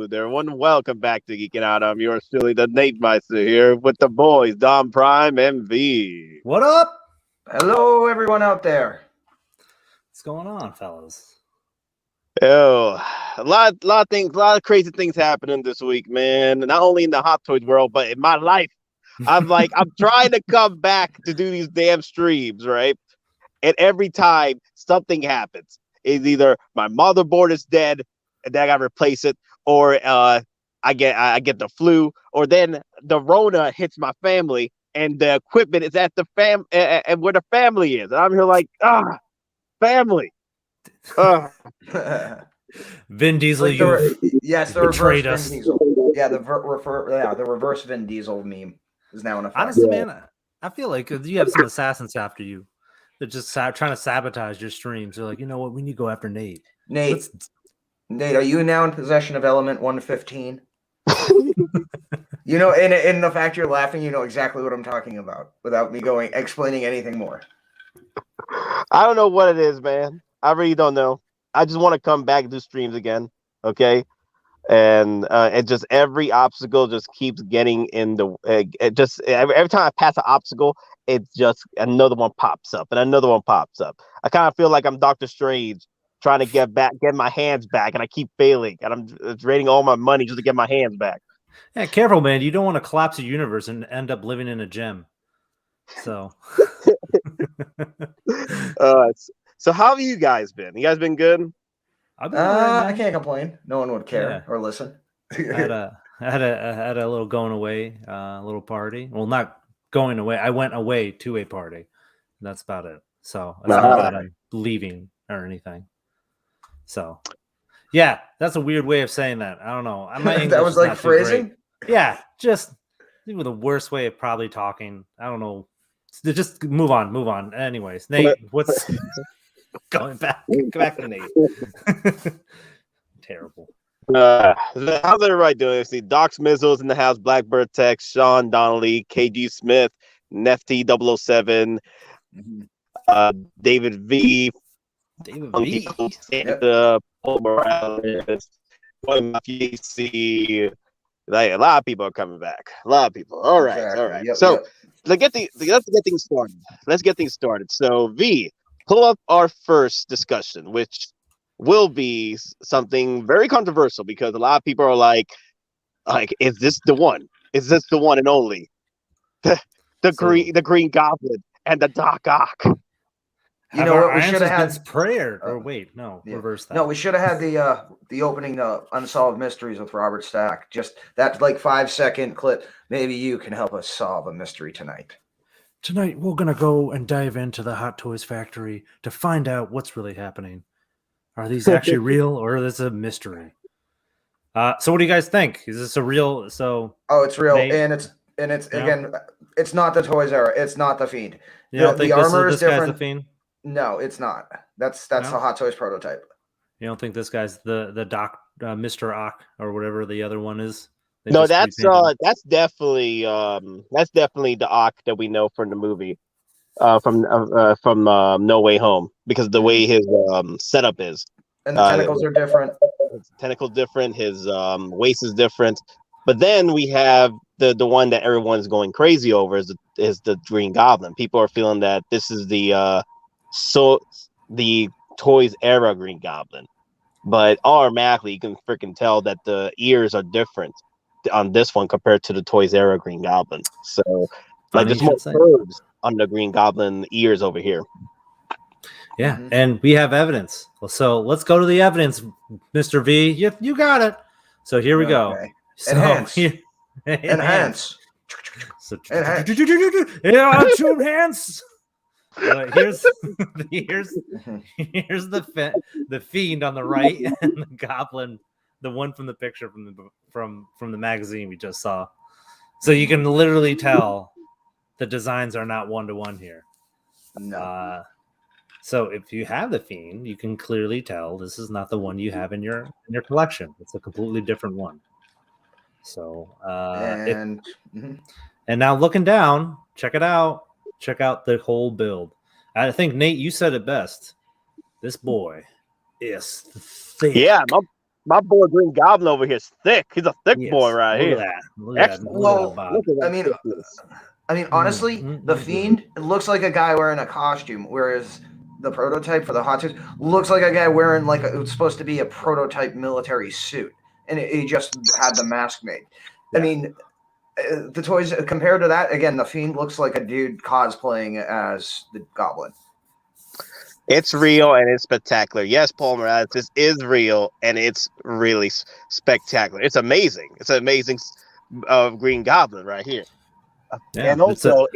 there, everyone. Welcome back to Geeking Out. I'm yours truly, the Nate Meister, here with the boys, DonPrime and V. What up? Hello, everyone out there. What's going on, fellas? Oh, a lot of things, a lot of crazy things happening this week, man. Not only in the Hot Toys world, but in my life. I'm trying to come back to do these damn streams, right? And every time something happens, it's either my motherboard is dead and then I gotta replace it, or I get the flu, or then the Rona hits my family and the equipment is at the and where the family is, and I'm here like, family. Vin Diesel, like the betrayed reverse us. Vin Diesel. Yeah, the reverse Vin Diesel meme is now in effect. Honestly, man, I feel like you have some assassins after you. They're just trying to sabotage your streams. They're like, you know what? We need to go after Nate. Nate, are you now in possession of element 115? You know, in the fact you're laughing, you know exactly what I'm talking about without me explaining anything more. I don't know what it is, man. I really don't know. I just want to come back and do streams again, okay? And it just every obstacle just keeps getting in the. Every time I pass an obstacle, it's just another one pops up and another one pops up. I kind of feel like I'm Doctor Strange trying to get my hands back, and I keep failing, and I'm draining all my money just to get my hands back. Yeah, careful, man. You don't want to collapse the universe and end up living in a gem. So. So how have you guys been? You guys been good? I've been right, I can't complain. No one would care or listen. I had a little going away, little party. Well, not going away. I went away to a party. That's about it. So it's not that I'm leaving or anything. So yeah, that's a weird way of saying that. I don't know. That was like phrasing. Yeah, just the worst way of probably talking. I don't know. Just move on. Anyways, Nate, what's going back to Nate? Terrible. How's everybody doing? See, Doc Smizzle's in the house, Blackbird Tex, Sean Donnelly, KG Smith, Nefty 007, David V, Santa, Paul Morales, like, a lot of people are coming back. A lot of people. All right, exactly. All right. Yep, so let's get things started. So V, pull up our first discussion, which will be something very controversial because a lot of people are like, is this the one? Is this the one and only? The Green Goblin and the Doc Ock. You know what? We should have had prayer. Or wait, no, reverse that. No, we should have had the opening Unsolved Mysteries with Robert Stack. Just that 5-second clip. Maybe you can help us solve a mystery tonight. Tonight we're gonna go and dive into the Hot Toys factory to find out what's really happening. Are these actually real or is this a mystery? So what do you guys think? Is this a real? It's real, and it's again, it's not the Toys era. It's not the Fiend. You don't think the armor is different. Guy's the Fiend? No, it's not. That's the Hot Toys prototype. You don't think this guy's the Doc, Mr. Ock, or whatever the other one is? No, that's definitely the Ock that we know from the movie, from No Way Home, because the way his setup is. And the tentacles are different. His tentacles different. His waist is different. But then we have the one that everyone's going crazy over is the Green Goblin. People are feeling that this is the Toys era Green Goblin, but automatically you can freaking tell that the ears are different on this one compared to the Toys era Green Goblin. So there's more curves on the Green Goblin ears over here. Yeah, and we have evidence. So let's go to the evidence, Mr. V. You got it. So here we go. So, enhance. So, yeah, to enhance. Here's the Fiend on the right and the Goblin, the one from the picture from the magazine we just saw. So you can literally tell the designs are not one-to-one here. No. So if you have the Fiend, you can clearly tell this is not the one you have in your collection. It's a completely different one. So and now looking down, check it out. Check out the whole build. I think, Nate, you said it best. This boy is thick. Yeah, my boy Green Goblin over here is thick. He's a thick boy right here. Look at that. Look at that. Excellent. Look at that Well, bod. Look at that I mean, thickness. honestly, the Fiend looks like a guy wearing a costume, whereas the prototype for the Hot Toys looks like a guy wearing like it's supposed to be a prototype military suit, and he just had the mask made. I mean, the toys compared to that, again, the Fiend looks like a dude cosplaying as the Goblin. It's real and it's spectacular. Yes, Paul Morales, this is real and it's really spectacular. It's amazing. It's an amazing Green Goblin right here. Yeah, and also,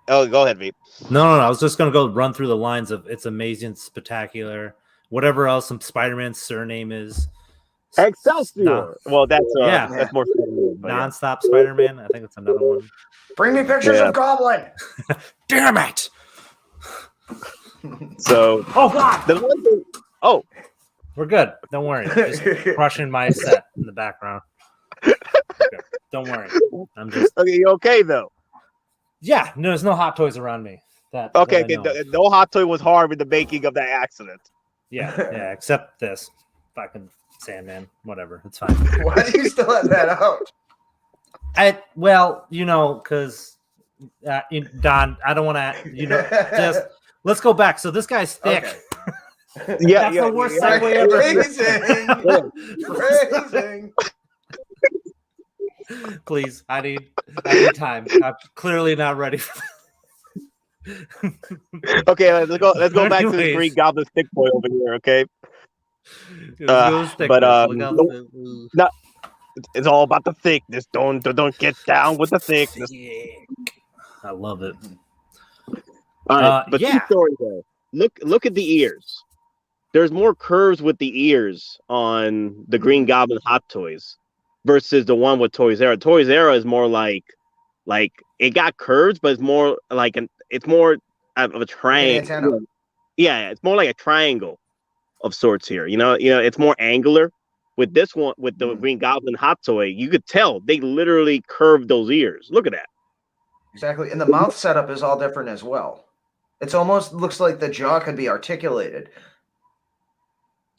go ahead, V. No. I was just gonna go run through the lines of it's amazing, spectacular, whatever else some Spider-Man's surname is. Excelsior. Well, that's more Nonstop Spider-Man. I think it's another one. Bring me pictures of Goblin. Damn it! So, oh god, the one thing. Oh, we're good. Don't worry. Just crushing my set in the background. Okay. Don't worry. I'm just okay. You okay though? Yeah. No, there's no Hot Toys around me. Okay. No Hot Toy was harmed in the making of that accident. Yeah. Except this fucking Sandman. Whatever. It's fine. Why do you still have that out? Because Don, I don't want to. Just let's go back. So this guy's thick. Okay. That's the worst segue ever. Phrasing. Please, I need time. I'm clearly not ready for this. Okay, let's go back to the Green Goblin thick boy over here. Okay. It's all about the thickness. Don't get down with the thickness. I love it. All right, but true story though. Look at the ears. There's more curves with the ears on the Green Goblin Hot Toys versus the one with Toys R Us. Toys R Us is more like it got curves, but it's more like it's more of a triangle. Yeah, it's more like a triangle of sorts here. It's more angular. With this one, with the Green Goblin Hot Toy, you could tell they literally curved those ears. Look at that. Exactly, and the mouth setup is all different as well. It's almost looks like the jaw could be articulated.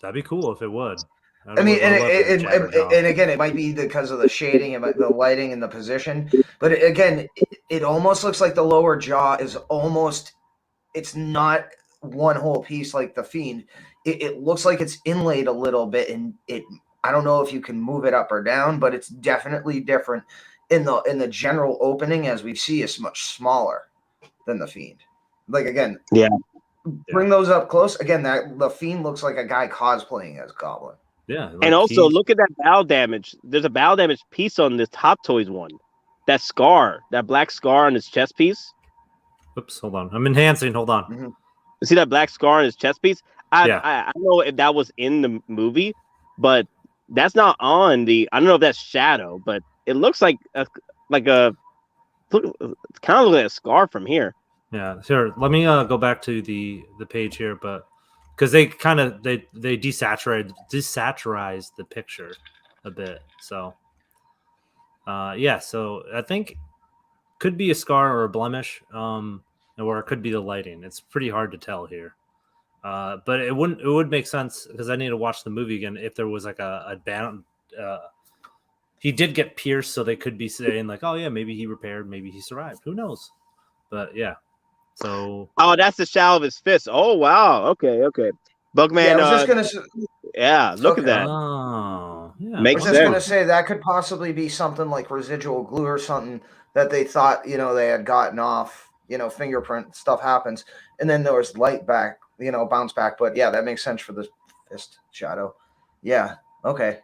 That'd be cool if it would. I mean, and again, it might be because of the shading and the lighting and the position. But it almost looks like the lower jaw is almost. It's not one whole piece like the Fiend. It looks like it's inlaid a little bit, and I don't know if you can move it up or down, but it's definitely different. In the general opening, as we see, is much smaller than the Fiend. Like again, bring those up close. Again, the Fiend looks like a guy cosplaying as Goblin. Yeah, and also look at that bow damage. There's a bow damage piece on this Hot Toys one. That scar, that black scar on his chest piece. Oops, hold on. I'm enhancing. Hold on. Mm-hmm. You see that black scar on his chest piece? I don't know if that was in the movie, but that's not on the. I don't know if that's shadow, but it looks like it's kind of like a scar from here. Yeah, sure. Let me go back to the page here, but because they desaturized the picture a bit, so so I think could be a scar or a blemish, or it could be the lighting. It's pretty hard to tell here. But it would make sense because I need to watch the movie again if there was like a band. He did get pierced, so they could be saying like, oh yeah, maybe he repaired, maybe he survived. Who knows? But yeah. So that's the shadow of his fist. Oh wow. Okay. Bugman. Yeah, I was just gonna say, look at that. Oh, yeah. Makes sense. I was just gonna say that could possibly be something like residual glue or something that they thought they had gotten off. Fingerprint stuff happens, and then there was light back. Bounce back. But yeah, that makes sense for the fist shadow. Yeah. Okay.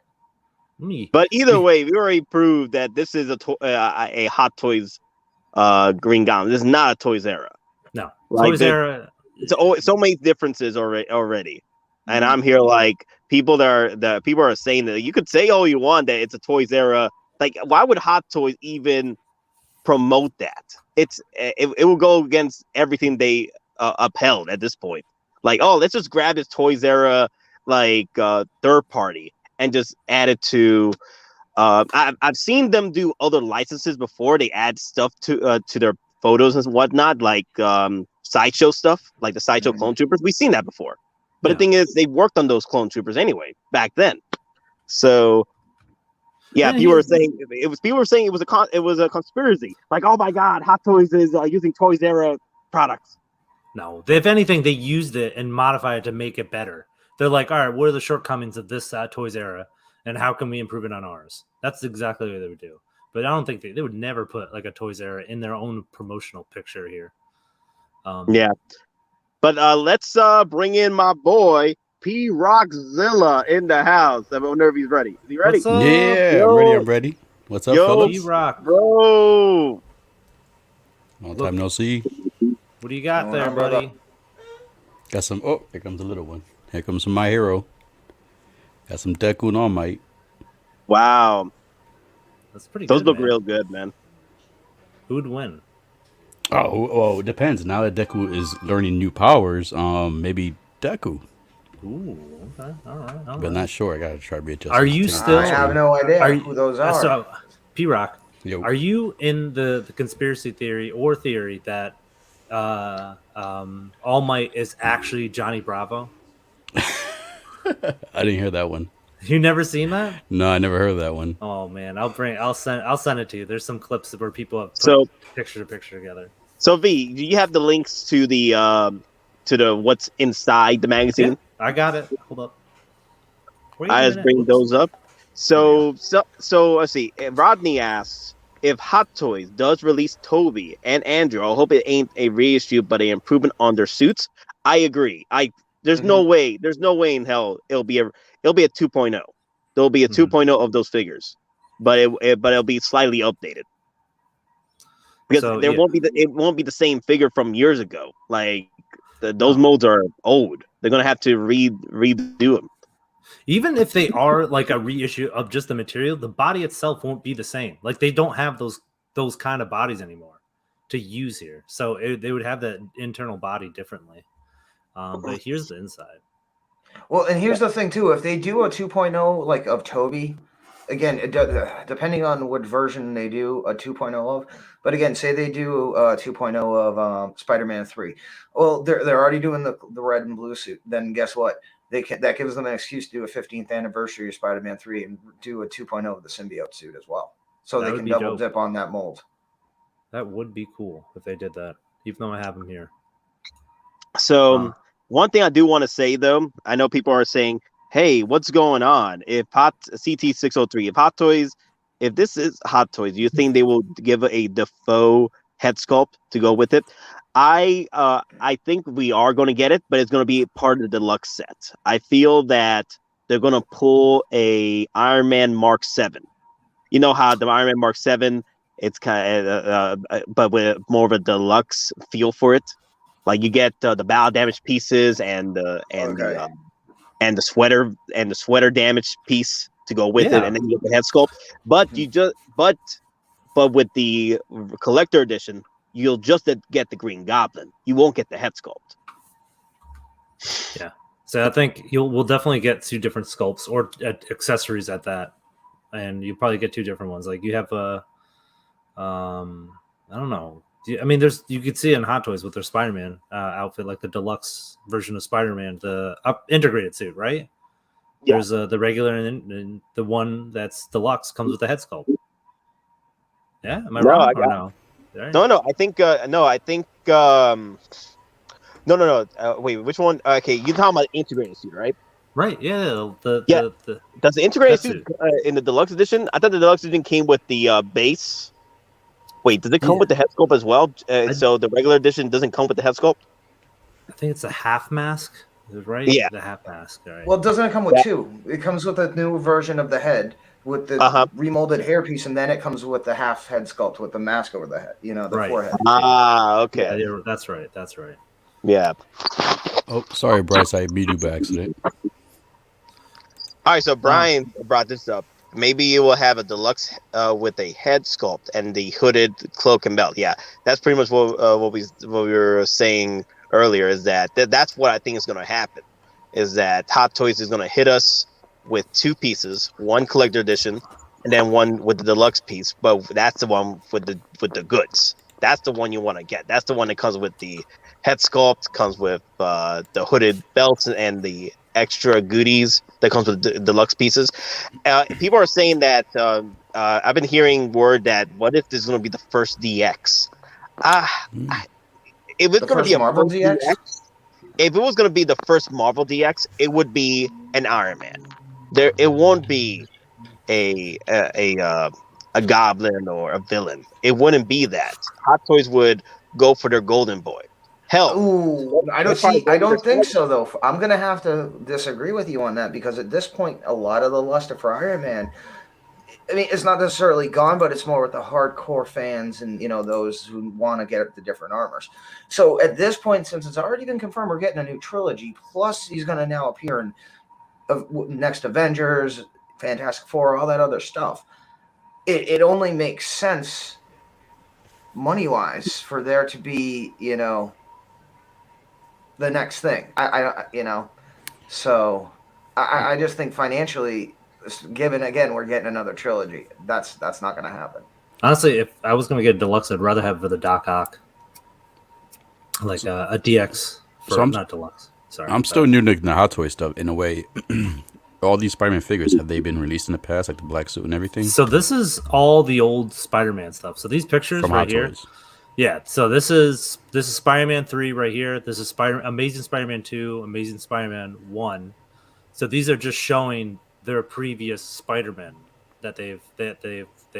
But either way, we already proved that this is a Hot Toys Green Goblin. This is not a Toys R Us. No. Like, Toys R Us. It's so many differences already. And I'm here like people are saying that you could say all you want that it's a Toys R Us. Like, why would Hot Toys even promote that? It will go against everything they upheld at this point. Like, oh, let's just grab this Toys R Us third party and just add it to. I've seen them do other licenses before. They add stuff to their photos and whatnot, like Sideshow stuff, like the Sideshow clone troopers. We've seen that before. But the thing is, they worked on those clone troopers anyway back then. So yeah, And people were saying it was a conspiracy. Like, oh my God, Hot Toys is using Toys era products. No, if anything, they used it and modified it to make it better. They're like, all right, what are the shortcomings of this Toys era, and how can we improve it on ours? That's exactly what they would do. But I don't think they would never put like a Toys era in their own promotional picture here. Yeah, but let's bring in my boy Prockzilla in the house. I wonder if he's ready. Is he ready? What's up? Yeah, Yo. I'm ready. What's up, Yo, fellas? P-Rock. Bro. Long time no see. What do you got there, buddy? Got some. Oh, here comes a little one. Here comes some My Hero. Got some Deku and All Might. Wow. That's pretty Those good, look man. real good, man. Who'd win? Oh, well, it depends. Now that Deku is learning new powers, maybe Deku. Ooh, okay. All right. But not sure. I gotta try to readjust. Are you still? I have no idea who those are. So, P-Rock, Yo. are you in the conspiracy theory that All Might is actually Johnny Bravo? I didn't hear that one. You never seen that? No, I never heard of that one. Oh man, I'll send it to you. There's some clips where people have put picture to picture together. So V, do you have the links to the what's inside the magazine? Yeah, I got it. Hold up. I just bring those up. So let's see. Rodney asks if Hot Toys does release Toby and Andrew. I hope it ain't a reissue, but an improvement on their suits. I agree. There's no way in hell it'll be a 2.0. There'll be a 2.0 of those figures, but it'll be slightly updated because it won't be the same figure from years ago. Like those molds are old. They're gonna have to redo them. Even if they are like a reissue of just the material, the body itself won't be the same. Like they don't have those kind of bodies anymore to use here, so they would have that internal body differently. But here's the inside. Well, and here's the thing too. If they do a 2.0 like of Toby, again, depending on what version they do a 2.0 of, but again, say they do a 2.0 of Spider-Man 3. Well, they're already doing the red and blue suit. Then guess what? That gives them an excuse to do a 15th anniversary of Spider-Man 3 and do a 2.0 of the symbiote suit as well. So they can double dip on that mold. That would be cool if they did that, even though I have them here. So one thing I do want to say, though, I know people are saying, hey, what's going on? If CT603, if this is Hot Toys, do you think they will give a Defoe head sculpt to go with it? I think we are going to get it, but it's going to be part of the deluxe set. I feel that they're going to pull a Iron Man Mark 7. You know how the Iron Man Mark 7, it's kind of, but with more of a deluxe feel for it. Like you get the battle damage pieces and the sweater damage piece to go with it, and then you get the head sculpt. But but with the collector edition, you'll just get the Green Goblin. You won't get the head sculpt. Yeah, so I think we'll definitely get 2 different sculpts or accessories at that, and you probably get 2 different ones. Like you have a, I don't know. I mean, you could see it in Hot Toys with their Spider-Man outfit, like the deluxe version of Spider-Man, the integrated suit, right? Yeah. There's the regular and the one that's deluxe comes with the head sculpt. Yeah, am I wrong or no? Right. No. I think wait, which one? Okay, you're talking about the integrated suit, right? Right. Yeah. Does the integrated suit in the deluxe edition? I thought the deluxe edition came with the base. Wait, does it come with the head sculpt as well? So the regular edition doesn't come with the head sculpt? I think it's a half mask, right? Yeah. The half mask. Right. Well, doesn't it come with 2? It comes with a new version of the head with the remolded hairpiece, and then it comes with the half head sculpt with the mask over the head, the forehead. Ah, okay. Yeah, that's right. Yeah. Oh, sorry, Bryce. I beat you by accident. All right, so Brian brought this up. Maybe you will have a deluxe with a head sculpt and the hooded cloak and belt. Yeah, that's pretty much what we were saying earlier. Is that's what I think is going to happen? Is that Hot Toys is going to hit us with 2 pieces, one collector edition, and then one with the deluxe piece. But that's the one with the goods. That's the one you want to get. That's the one that comes with the head sculpt, comes with the hooded belts and the extra goodies that comes with deluxe pieces. People are saying that I've been hearing word that what if this is going to be the first DX? If it's The going to first be a Marvel first DX? if it was going to be the first Marvel DX, it would be an Iron Man. It won't be a Goblin or a villain. It wouldn't be that. Hot Toys would go for their golden boy. Hell, Ooh, I don't they'll probably see. go I for their don't think Spider- so, though. I'm gonna have to disagree with you on that because at this point, a lot of the luster for Iron Man. I mean, it's not necessarily gone, but it's more with the hardcore fans and those who want to get the different armors. So at this point, since it's already been confirmed, we're getting a new trilogy. Plus, he's going to now appear in next Avengers, Fantastic Four, all that other stuff. It only makes sense money wise for there to be the next thing. So I just think financially, given again we're getting another trilogy, that's not going to happen. Honestly, if I was going to get deluxe, I'd rather have the Doc Ock, like a DX for not deluxe. Sorry, I'm still new to the Hot Toy stuff in a way. All these Spider-Man figures, have they been released in the past, like the black suit and everything? So this is all the old Spider-Man stuff. So these pictures From right Hot here. Toys. Yeah, so this is Spider-Man 3 right here. This is Amazing Spider-Man 2, Amazing Spider-Man 1. So these are just showing their previous Spider-Man that they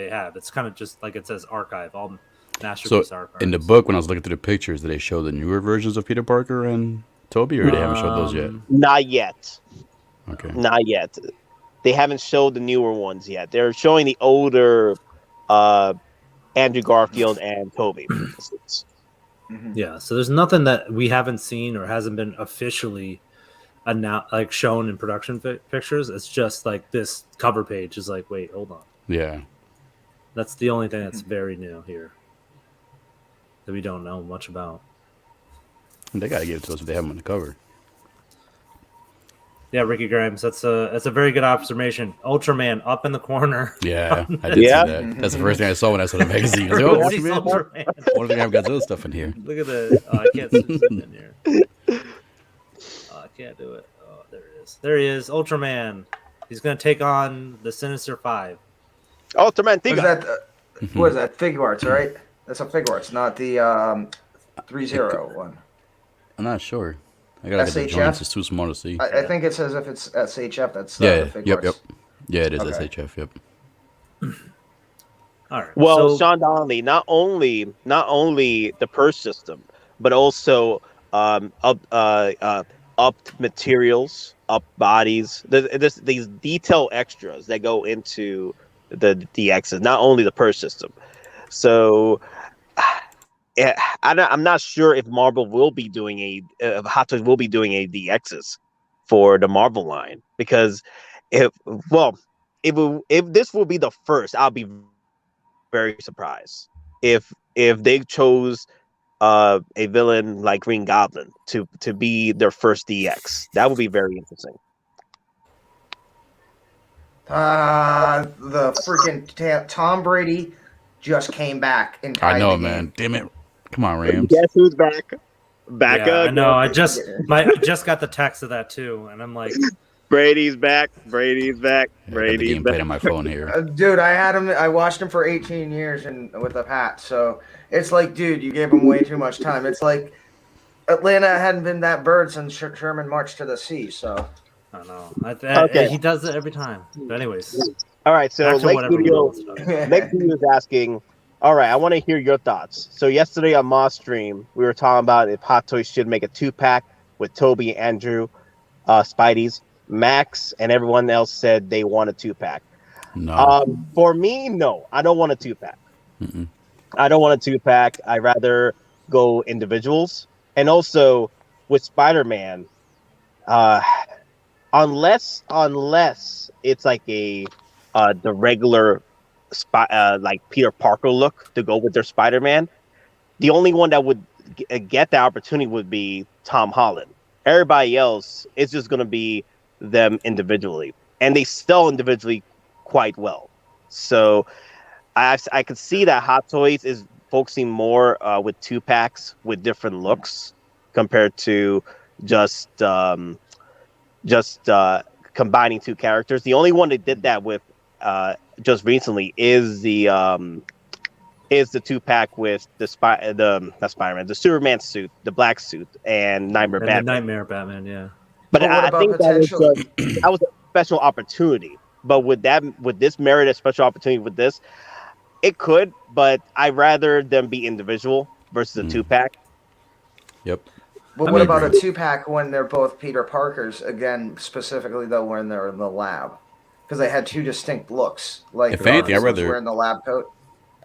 have. It's kind of just like it says archive, all masterpiece archives. In the book, when I was looking through the pictures, did they show the newer versions of Peter Parker and Tobey, or they haven't showed those yet? Not yet. Okay. Not yet. They haven't showed the newer ones yet. They're showing the older Andrew Garfield and Tobey. Yeah, so there's nothing that we haven't seen or hasn't been officially announced, like shown in production pictures. It's just like this cover page is like, wait, hold on. Yeah. That's the only thing that's very new here that we don't know much about. They gotta give it to us if they have them on the cover. Yeah, Ricky Grimes, that's a very good observation. Ultraman up in the corner. Yeah, I did see that. That's the first thing I saw when I saw the magazine. I was like, oh, Ultraman. I wonder if they have Godzilla stuff in here. Look at the. Oh, I can't zoom in here. Oh, I can't do it. Oh, there it is. There he is, Ultraman. He's gonna take on the Sinister Five. Ultraman, what is that? Figure Arts, right? That's a Figure Arts, not the 3-0 one. I'm not sure. I gotta get the joints. It's too small to see. I think it says if it's SHF, that's Figure Arts. Yeah, it is SHF. Yep. All right. Well, Sean Donnelly, not only the purse system, but also up materials, up bodies. These detail extras that go into the DXs, not only the purse system. So I'm not sure if Marvel will be doing Hot Toys will be doing a DXs for the Marvel line, because if this will be the first, I'll be very surprised if they chose a villain like Green Goblin to be their first DX. That would be very interesting. The freaking Tom Brady just came back in time. I know, man. Damn it. Come on, Rams. Guess who's back? I know. I just got the text of that too, and I'm like, Brady's back. Brady's back. Brady's back. Played on my phone here. Dude, I had him. I watched him for 18 years with a Pat. So it's like, dude, you gave him way too much time. It's like Atlanta hadn't been that bird since Sherman marched to the sea. So I know. Okay. He does it every time. But anyways. All right. So Lake Studio is asking. All right, I want to hear your thoughts. So yesterday on Moss Stream, we were talking about if Hot Toys should make a 2-pack with Tobey, Andrew, Spidey's. Max and everyone else said they want a 2-pack. No. For me, no. I don't want a 2-pack. I don't want a 2-pack. I'd rather go individuals. And also with Spider-Man, unless it's like the regular like Peter Parker look to go with their Spider-Man, the only one that would get the opportunity would be Tom Holland. Everybody else, it's just going to be them individually, and they sell individually quite well. So I could see that Hot Toys is focusing more with 2-packs with different looks compared to just just combining two characters. The only one that did that with just recently is the 2-pack with the Spider-Man, the Superman suit, the black suit, and Nightmare And Batman. the Nightmare Batman, yeah. But what I about think potential? that was a special opportunity. But would this merit a special opportunity with this? It could, but I'd rather them be individual versus a 2-pack. Yep. But what about a 2-pack when they're both Peter Parkers? Again, specifically though, when they're in the lab, because they had two distinct looks. Like if anything, I'd rather wearing the lab coat.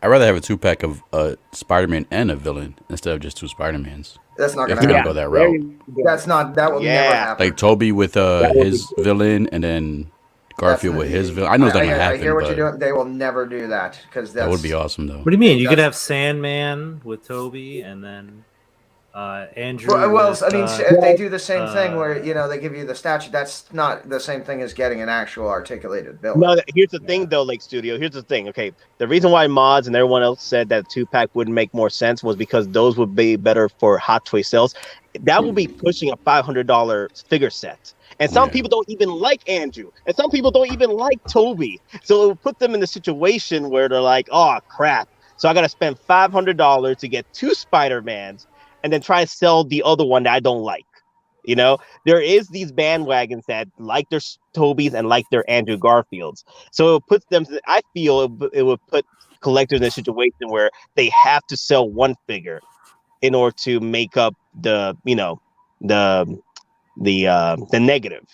I'd rather have a 2-pack of a Spider-Man and a villain instead of just two Spider-Mans. That's not If going they're to gonna happen. go that route. That will never happen. Like Toby with his villain, and then Garfield with his villain. I know it's not gonna happen. I hear what you're doing. They will never do that because that would be awesome though. What do you mean? You could have Sandman with Toby, and then Andrew. Well, with, I mean, if they do the same thing where they give you the statue, that's not the same thing as getting an actual articulated villain. No, here's the thing though, Lake Studio. Here's the thing. Okay, the reason why mods and everyone else said that 2-pack wouldn't make more sense was because those would be better for Hot Toy sales. That would be pushing a $500 figure set. And some people don't even like Andrew. And some people don't even like Toby. So it would put them in the situation where they're like, oh, crap. So I got to spend $500 to get 2 Spider-Mans and then try to sell the other one that I don't like. There is these bandwagons that like their Tobys and like their Andrew Garfields. So it puts them, I feel it would put collectors in a situation where they have to sell one figure in order to make up the negative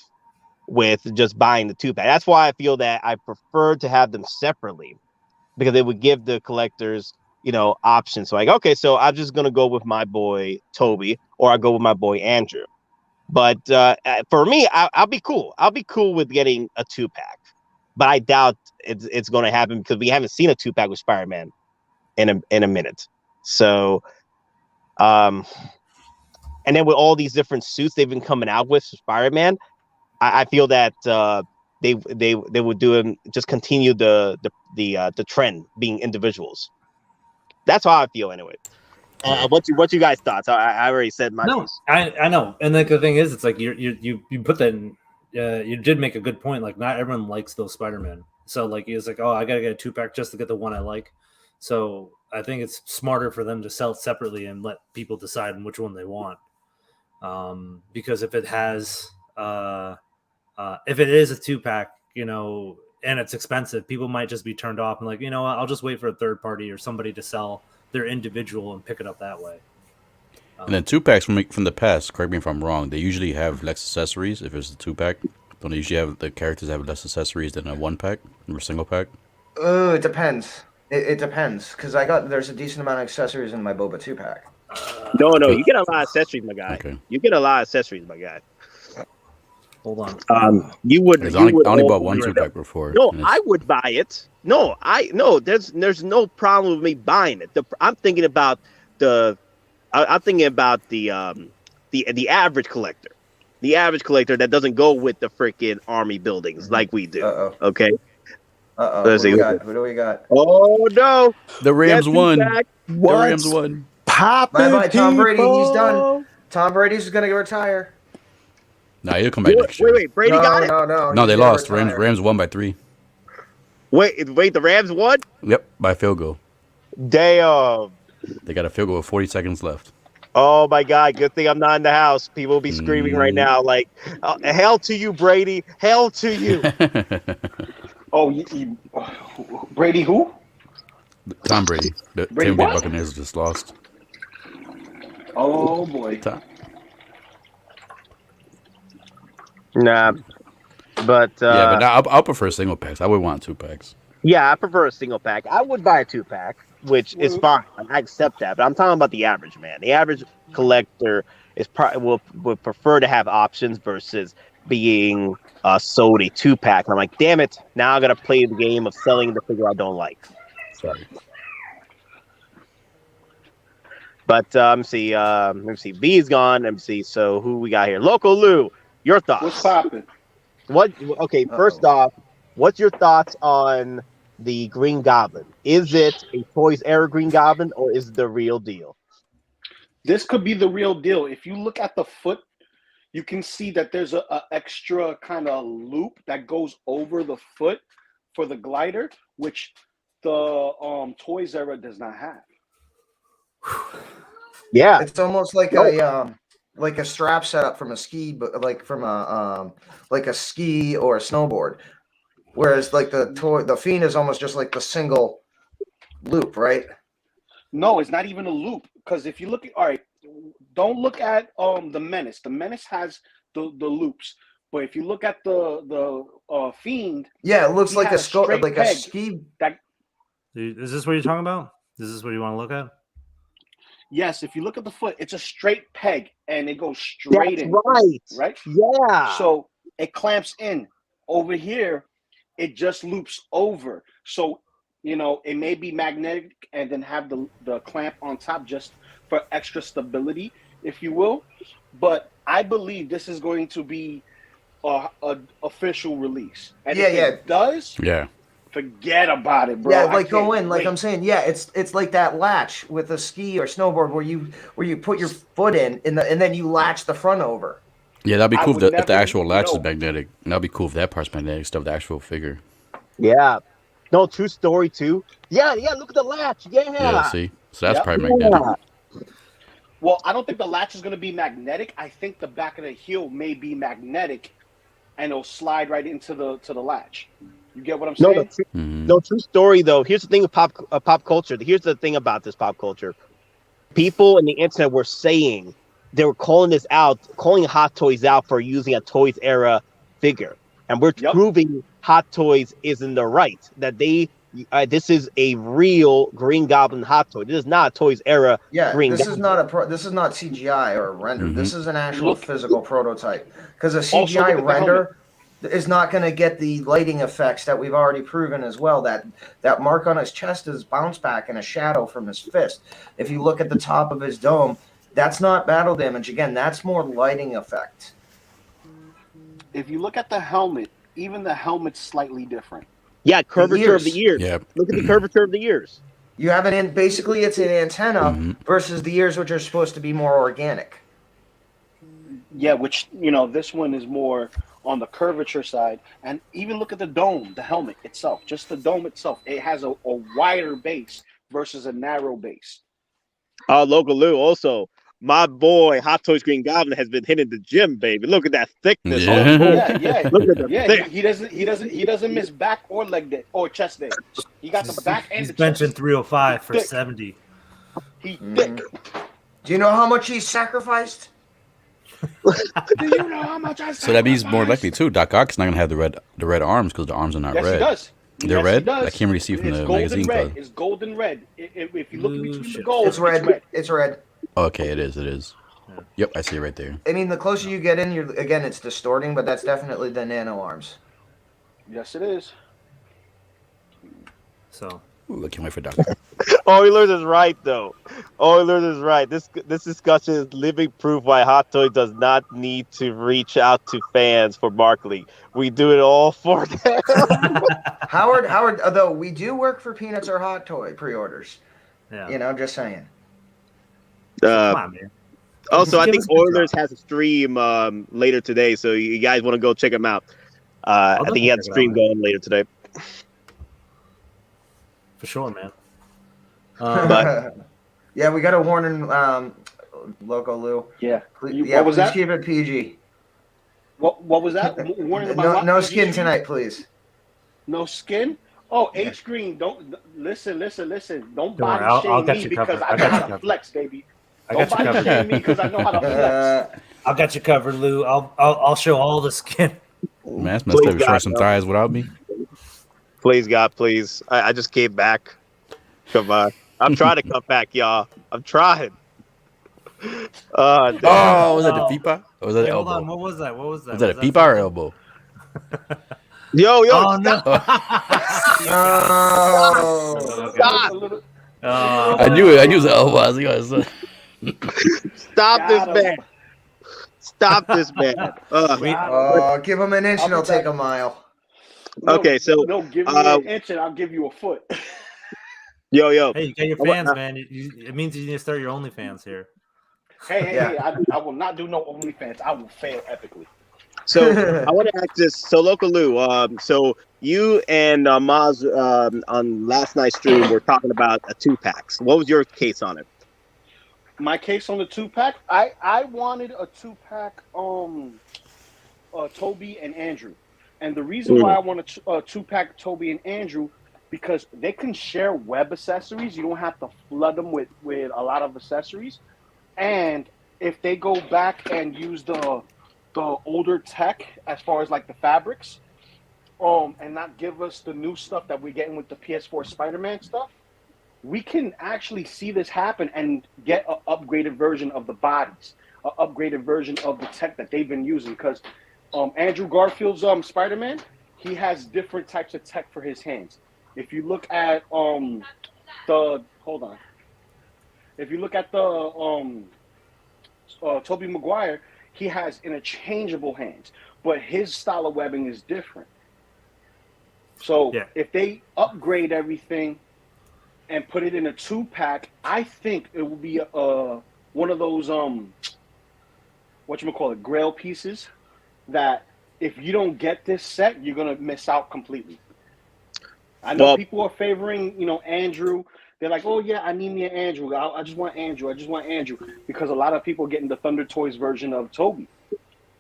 with just buying the 2-pack. That's why I feel that I prefer to have them separately, because it would give the collectors, options. So like, okay, so I'm just gonna go with my boy Toby, or I go with my boy Andrew. But for me, I'll be cool. I'll be cool with getting a 2-pack, but I doubt it's going to happen because we haven't seen a 2-pack with Spider-Man in a minute. So, and then with all these different suits they've been coming out with for Spider-Man, I feel that they would just continue the trend being individuals. That's how I feel anyway. What's you guys' thoughts? I already said my piece. I know, and like the thing is, it's like you put that in. You did make a good point. Like not everyone likes those Spider-Man, so like it's like, oh, I gotta get a 2-pack just to get the one I like. So I think it's smarter for them to sell it separately and let people decide which one they want. Because if it has, if it is a 2-pack, and it's expensive, people might just be turned off and like, I'll just wait for a third party or somebody to sell their individual and pick it up that way. And then 2-packs from the past, correct me if I'm wrong, they usually have less accessories. If it's a 2-pack, don't they usually have the characters have less accessories than a 1-pack or a single pack? It depends. It depends, because there's a decent amount of accessories in my Boba 2-pack. No, you get a lot of accessories, my guy. Okay. You get a lot of accessories, my guy. Hold on. You would. I only bought one 2-pack before. No, I would buy it. No, there's no problem with me buying it. I'm thinking about the average collector. The average collector that doesn't go with the freaking army buildings like we do. Okay. What do we got? Oh no! The Rams won. The Rams won. Bye, Tom Brady. He's done. Tom Brady's gonna retire. Nah, he'll come back next year. Wait, Brady got it? No, they lost. Rams won by 3. Wait, the Rams won? Yep, by field goal. Damn. They got a field goal with 40 seconds left. Oh my God! Good thing I'm not in the house. People will be screaming right now, like, "Hell to you, Brady! Hell to you!" Brady who? Tom Brady. The Tampa Bay Buccaneers just lost. Oh boy. Nah, but yeah, but I'll prefer single packs. I would want 2-packs. Yeah, I prefer a single pack. I would buy a 2-pack, which is fine. I accept that, but I'm talking about the average man. The average collector would prefer to have options versus being sold a 2-pack. And I'm like, damn it! Now I gotta play the game of selling the figure I don't like. Sorry. But let me see. B is gone. Let me see. So who we got here? Loco Lu. Your thoughts? What's poppin'? Okay, first off, what's your thoughts on the Green Goblin? Is it a Toys era Green Goblin, or is it the real deal? This could be the real deal. If you look at the foot, you can see that there's a extra kind of loop that goes over the foot for the glider, which the Toys era does not have. Yeah, It's almost like a strap setup from a ski, but like from a ski or a snowboard. Whereas like the Fiend is almost just like the single loop, right? No, it's not even a loop, because if you look at, all right, don't look at the Menace. The Menace has the loops, but if you look at the Fiend, Yeah, it looks he like a has straight like a peg ski. that, Is this what you're talking about? Is this what you want to look at? yes, if you look at the foot, it's a straight peg and it goes straight that's in. right. Right? Yeah. So it clamps in. Over here, it just loops over. So, you know, it may be magnetic and then have the clamp on top just for extra stability, if you will. But I believe this is going to be a official release. And if it does, forget about it, bro. Yeah, like go in, like I'm saying, yeah, it's like that latch with a ski or snowboard where you put your foot in and then you latch the front over. Yeah, that'd be cool if the actual latch is magnetic. And that'd be cool if that part's magnetic instead of the actual figure. Yeah. No, true story too. Yeah, look at the latch. Yeah, see? So that's probably magnetic. Well, I don't think the latch is going to be magnetic. I think the back of the heel may be magnetic and it'll slide right into the latch. You get what I'm saying? No, true story though. Here's the thing with pop culture. Here's the thing about this pop culture. People in the internet were saying they were calling Hot Toys out for using a Toys era figure, and we're proving Hot Toys is in the right. That this is a real Green Goblin Hot Toy. This is not a Toys era. Green this Goblin. This is not CGI or render. This is an actual physical prototype. Because a CGI render is not going to get the lighting effects that we've already proven as well. That mark on his chest is bounce back and a shadow from his fist. If you look at the top of his dome, that's not battle damage. Again, that's more lighting effect. If you look at the helmet, even the helmet's slightly different. Yeah, curvature of the ears. Yeah. Look at the curvature of the ears. You have basically it's an antenna versus the ears, which are supposed to be more organic. Yeah, which, you know, this one is more on the curvature side. And even look at the dome, the helmet itself, just the dome itself. It has a wider base versus a narrow base. Loco Lu also. My boy, Hot Toys Green Goblin has been hitting the gym, baby. Look at that thickness. Yeah. Look at the He doesn't miss back or leg day or chest day. He got the back and he's the chest. benching 305 for Thick. 70. He thick. Do you know how much he sacrificed? Do you know how much I sacrificed? So that means more likely too. Doc Ock's not gonna have the red arms because the arms are not yes, red. He does. They're yes, red. He does. I can't really see from it's the golden magazine red. color. It's golden red. If you look between the gold, it's red. It's red. Okay, it is. Yeah. Yep, I see it right there. I mean, the closer you get in, it's distorting, but that's definitely the nano arms. Yes, it is. So. Ooh, I can't wait for Doc. Oilers is right, though. Oilers is right. This discussion is living proof why Hot Toys does not need to reach out to fans for Barkley. We do it all for them. Howard, although we do work for Peanuts or Hot Toy pre-orders. Yeah. You know, just saying. Come on, man. Also, I think Oilers has a stream later today, so you guys want to go check him out. I think he has a stream going later today. For sure, man. Yeah, we got a warning, Loco Lu. Yeah. What was that? Keep it PG. What was that? Warning about no skin tonight, please. No skin? Oh, H Green, don't listen. Don't body worry, shame me because I know how to flex, baby. Don't body shame me because I know how to flex. I'll got you covered, Lou. I'll show all the skin. Man, that's messed up. Showing some thighs without me. Please, God, please. I just came back. Come on. I'm trying to come back, y'all. I'm trying. Was that the peepa? Or was that the elbow? Hold on. What was that? Was that a peepa or elbow? Yo. Oh, no. Stop. I knew it. I knew it was an elbow. I was like, Stop this man. Stop this man. Give him an inch and he'll take a mile. Okay, so no, give me an inch and I'll give you a foot. Yo. Hey, you got your fans, man. It means you need to start your OnlyFans here. Hey, I will not do no OnlyFans. I will fail epically. So I want to ask this. So Loco Lu, so you and Maz on last night's stream were talking about a 2-packs. What was your case on it? My case on the 2-pack, I wanted a 2-pack Toby and Andrew. And the reason why I want a 2-pack Toby and Andrew, because they can share web accessories. You don't have to flood them with a lot of accessories. And if they go back and use the older tech as far as like the fabrics, and not give us the new stuff that we're getting with the PS4 Spider-Man stuff, we can actually see this happen and get an upgraded version of the bodies, an upgraded version of the tech that they've been using. Because Andrew Garfield's Spider-Man, he has different types of tech for his hands. If you look at if you look at the Tobey Maguire, he has interchangeable hands, but his style of webbing is different. So if they upgrade everything and put it in a 2-pack, I think it will be one of those grail pieces that if you don't get this set, you're gonna miss out completely. I know people are favoring, Andrew. They're like, oh yeah, I need me an Andrew. I just want Andrew. Because a lot of people are getting the Thunder Toys version of Toby.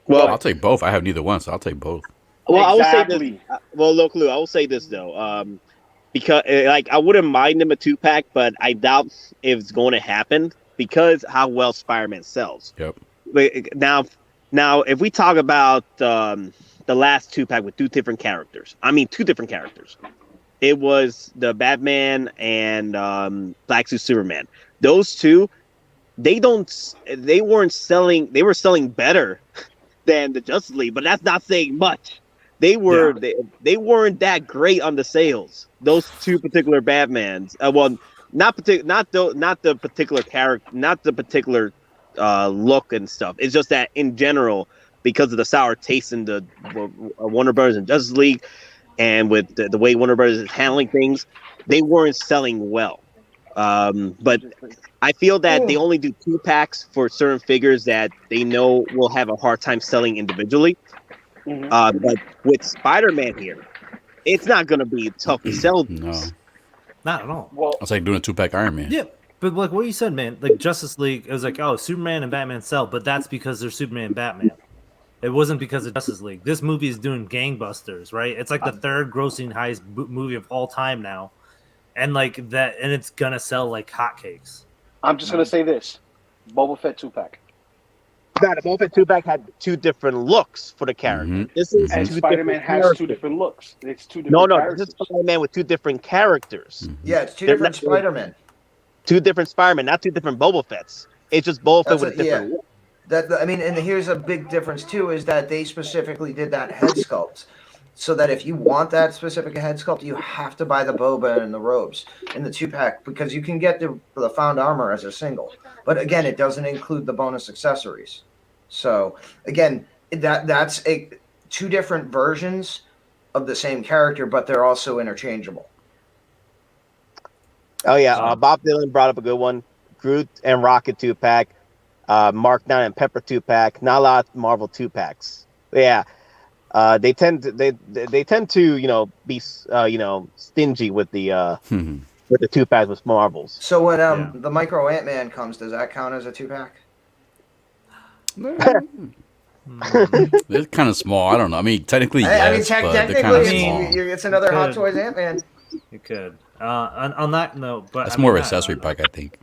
Well, I'll take both. I have neither one, so I'll take both. Well, exactly. I will say this. Well, Loco Lu, I will say this though, because I wouldn't mind them a 2-pack, but I doubt if it's going to happen because how well Spider-Man sells. Yep. Now, if we talk about the last 2-pack with two different characters. It was the Batman and Black Suit Superman. Those two, they weren't selling. They were selling better than the Justice League, but that's not saying much. They weren't that great on the sales. Those two particular Batmans. Not the particular character, not the particular look and stuff. It's just that in general, because of the sour taste in the Warner Brothers and Justice League. And with the way Warner Brothers is handling things, they weren't selling well. But I feel that they only do 2-packs for certain figures that they know will have a hard time selling individually. But with Spider-Man here, it's not going to be tough to sell. No, not at all. Well, it's like doing a 2-pack Iron Man. Yeah, but like what you said, man, like Justice League, it was like, oh, Superman and Batman sell, but that's because they're Superman and Batman. It wasn't because of Justice League. This movie is doing gangbusters, right? It's like the third grossing highest movie of all time now. And like that, and it's gonna sell like hotcakes. I'm just gonna say this. Boba Fett 2-pack. The Boba Fett 2-pack had two different looks for the character. This is and Spider-Man has two different looks. It's two different characters. This is Spider-Man with two different characters. Yeah, it's two different Spider-Man. Two different Spider-Man, not two different Boba Fetts. It's just Boba Fett with a different look. And here's a big difference too, is that they specifically did that head sculpt, so that if you want that specific head sculpt, you have to buy the boba and the robes in the 2-pack, because you can get the found armor as a single. But again, it doesn't include the bonus accessories. So again, that's two different versions of the same character, but they're also interchangeable. Oh yeah, Bob Dylan brought up a good one. Groot and Rocket 2-pack. Mark 9 and Pepper 2-pack. Not a lot of Marvel 2-packs. Yeah, they tend to be stingy with the with the 2-packs with Marvels. So when the Micro Ant-Man comes, does that count as a 2-pack? They're kind of small. I don't know. I mean, technically, yes, but they're kind of small. It's another Hot Toys Ant-Man. You could. On that note, but that's more of an accessory pack, I think.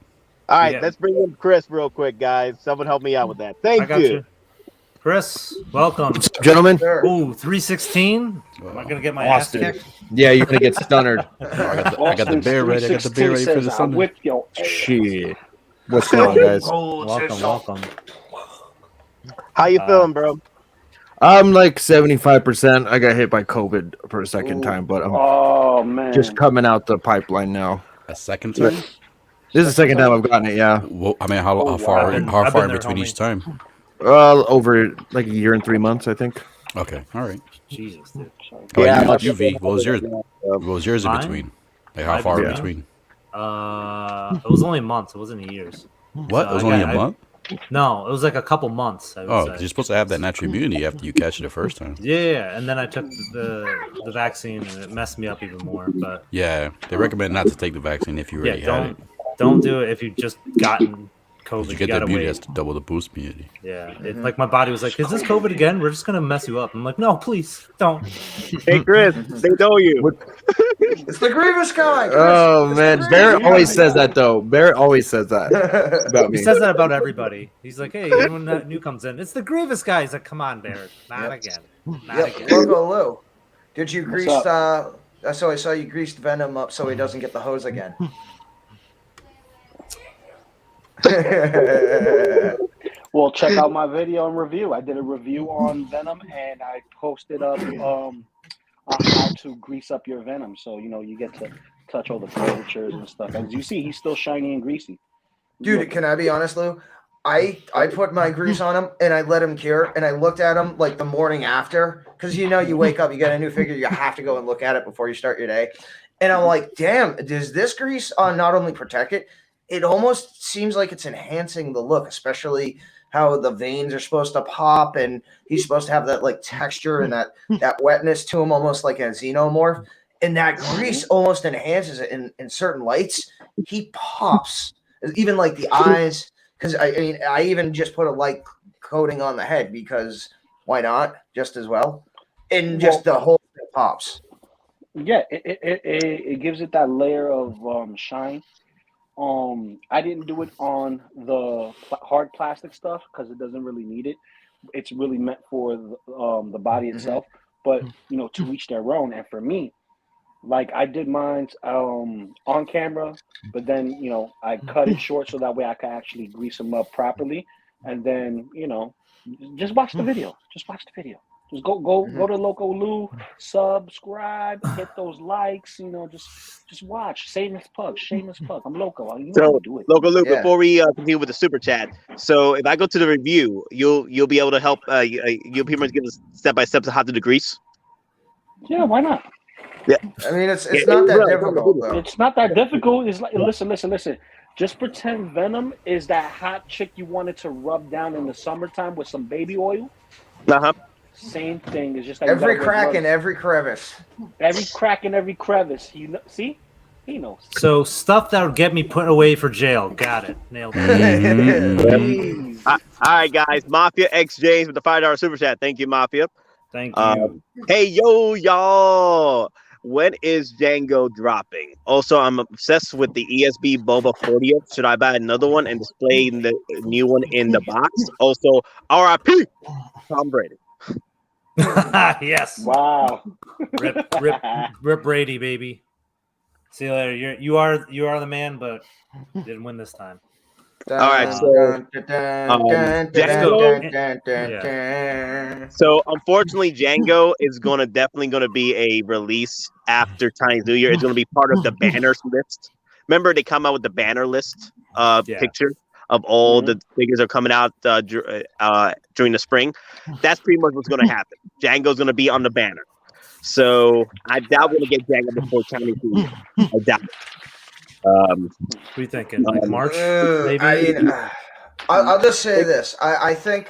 All right, let's bring in Chris real quick, guys. Someone help me out with that. Thank you. Chris, welcome. What's up, gentlemen? Ooh, 316. Am I going to get my ass kicked? Yeah, you're going to get stunnered. I got the bear ready. I got the bear ready for the Sunday. Shit. What's going on, guys? Welcome. How you feeling, bro? I'm like 75%. I got hit by COVID for a second time, but I'm just coming out the pipeline now. A second time? This is the second time I've gotten it, yeah. Well, I mean, how far in between each time? Over like a year and 3 months, I think. Okay, all right. Jesus, dude. UV, what was yours in between? Like how far in between? It was only months. It wasn't years. What? It was only a month? No, it was like a couple months. I would Oh, say. 'cause you're supposed to have that natural immunity after you catch it the first time. Yeah, and then I took the vaccine, and it messed me up even more. But Yeah, they recommend not to take the vaccine if you already had it. Don't do it if you just gotten COVID. You get that immunity, that's to double the boost immunity. Yeah, like my body was like, "Is this COVID again? We're just gonna mess you up." I'm like, "No, please don't." Hey Chris, they know you. It's the Grievous guy. Chris. Oh man, Barrett always says that though. Barrett always says that about me. He says that about everybody. He's like, "Hey, anyone new comes in, it's the Grievous guy." He's like, "Come on, Barrett, not again, not again." Loco Lu, did you grease? So I saw you greased Venom up so he doesn't get the hose again. Well, check out my video and review. I did a review on Venom, and I posted up on how to grease up your Venom. So you get to touch all the curvatures and stuff. As you see, he's still shiny and greasy. Dude, can I be honest, Lou? I put my grease on him and I let him cure, and I looked at him like the morning after, because you wake up, you get a new figure, you have to go and look at it before you start your day, and I'm like, damn, does this grease not only protect it? It almost seems like it's enhancing the look, especially how the veins are supposed to pop, and he's supposed to have that like texture and that wetness to him, almost like a xenomorph. And that grease almost enhances it in certain lights. He pops, even like the eyes. Because I even just put a light coating on the head because why not? Just as well, and just the whole thing pops. Yeah, it gives it that layer of shine. I didn't do it on the hard plastic stuff because it doesn't really need it. It's really meant for the body itself. But to each their own. And for me, like I did mine on camera, but then I cut it short so that way I could actually grease them up properly. And then just watch the video. Just watch the video. Just go to Loco Lu, subscribe, hit those likes. Just watch. Shameless plug. I'm Loco. How to do it. Loco Lu, before we continue with the super chat, so if I go to the review, you'll be able to help. You'll pretty much give us step by step to how to do grease. Yeah, why not? Yeah, I mean it's not that difficult though. It's not that difficult. It's like listen. Just pretend Venom is that hot chick you wanted to rub down in the summertime with some baby oil. Same thing. It's just like every crack and every crevice. Every crack and every crevice. See? He knows. So stuff that would get me put away for jail. Got it. Nailed it. All right, guys. Mafia X James with the $5 super chat. Thank you, Mafia. Thank you. Hey, y'all. When is Django dropping? Also, I'm obsessed with the ESB Boba 40th. Should I buy another one and display the new one in the box? Also, RIP Tom Brady. Yes. Wow. Rip Brady, baby. See you later. You are the man, but didn't win this time. All right, so so unfortunately, Django is definitely gonna be a release after Chinese New Year. It's gonna be part of the banners list. Remember, they come out with the banner list picture of all the figures that are coming out during the spring. That's pretty much what's gonna happen. Django's gonna be on the banner. So I doubt we're gonna get Django before Chinese New Year. I doubt it. What are you thinking? Like March? Maybe? I'll just say this. I think,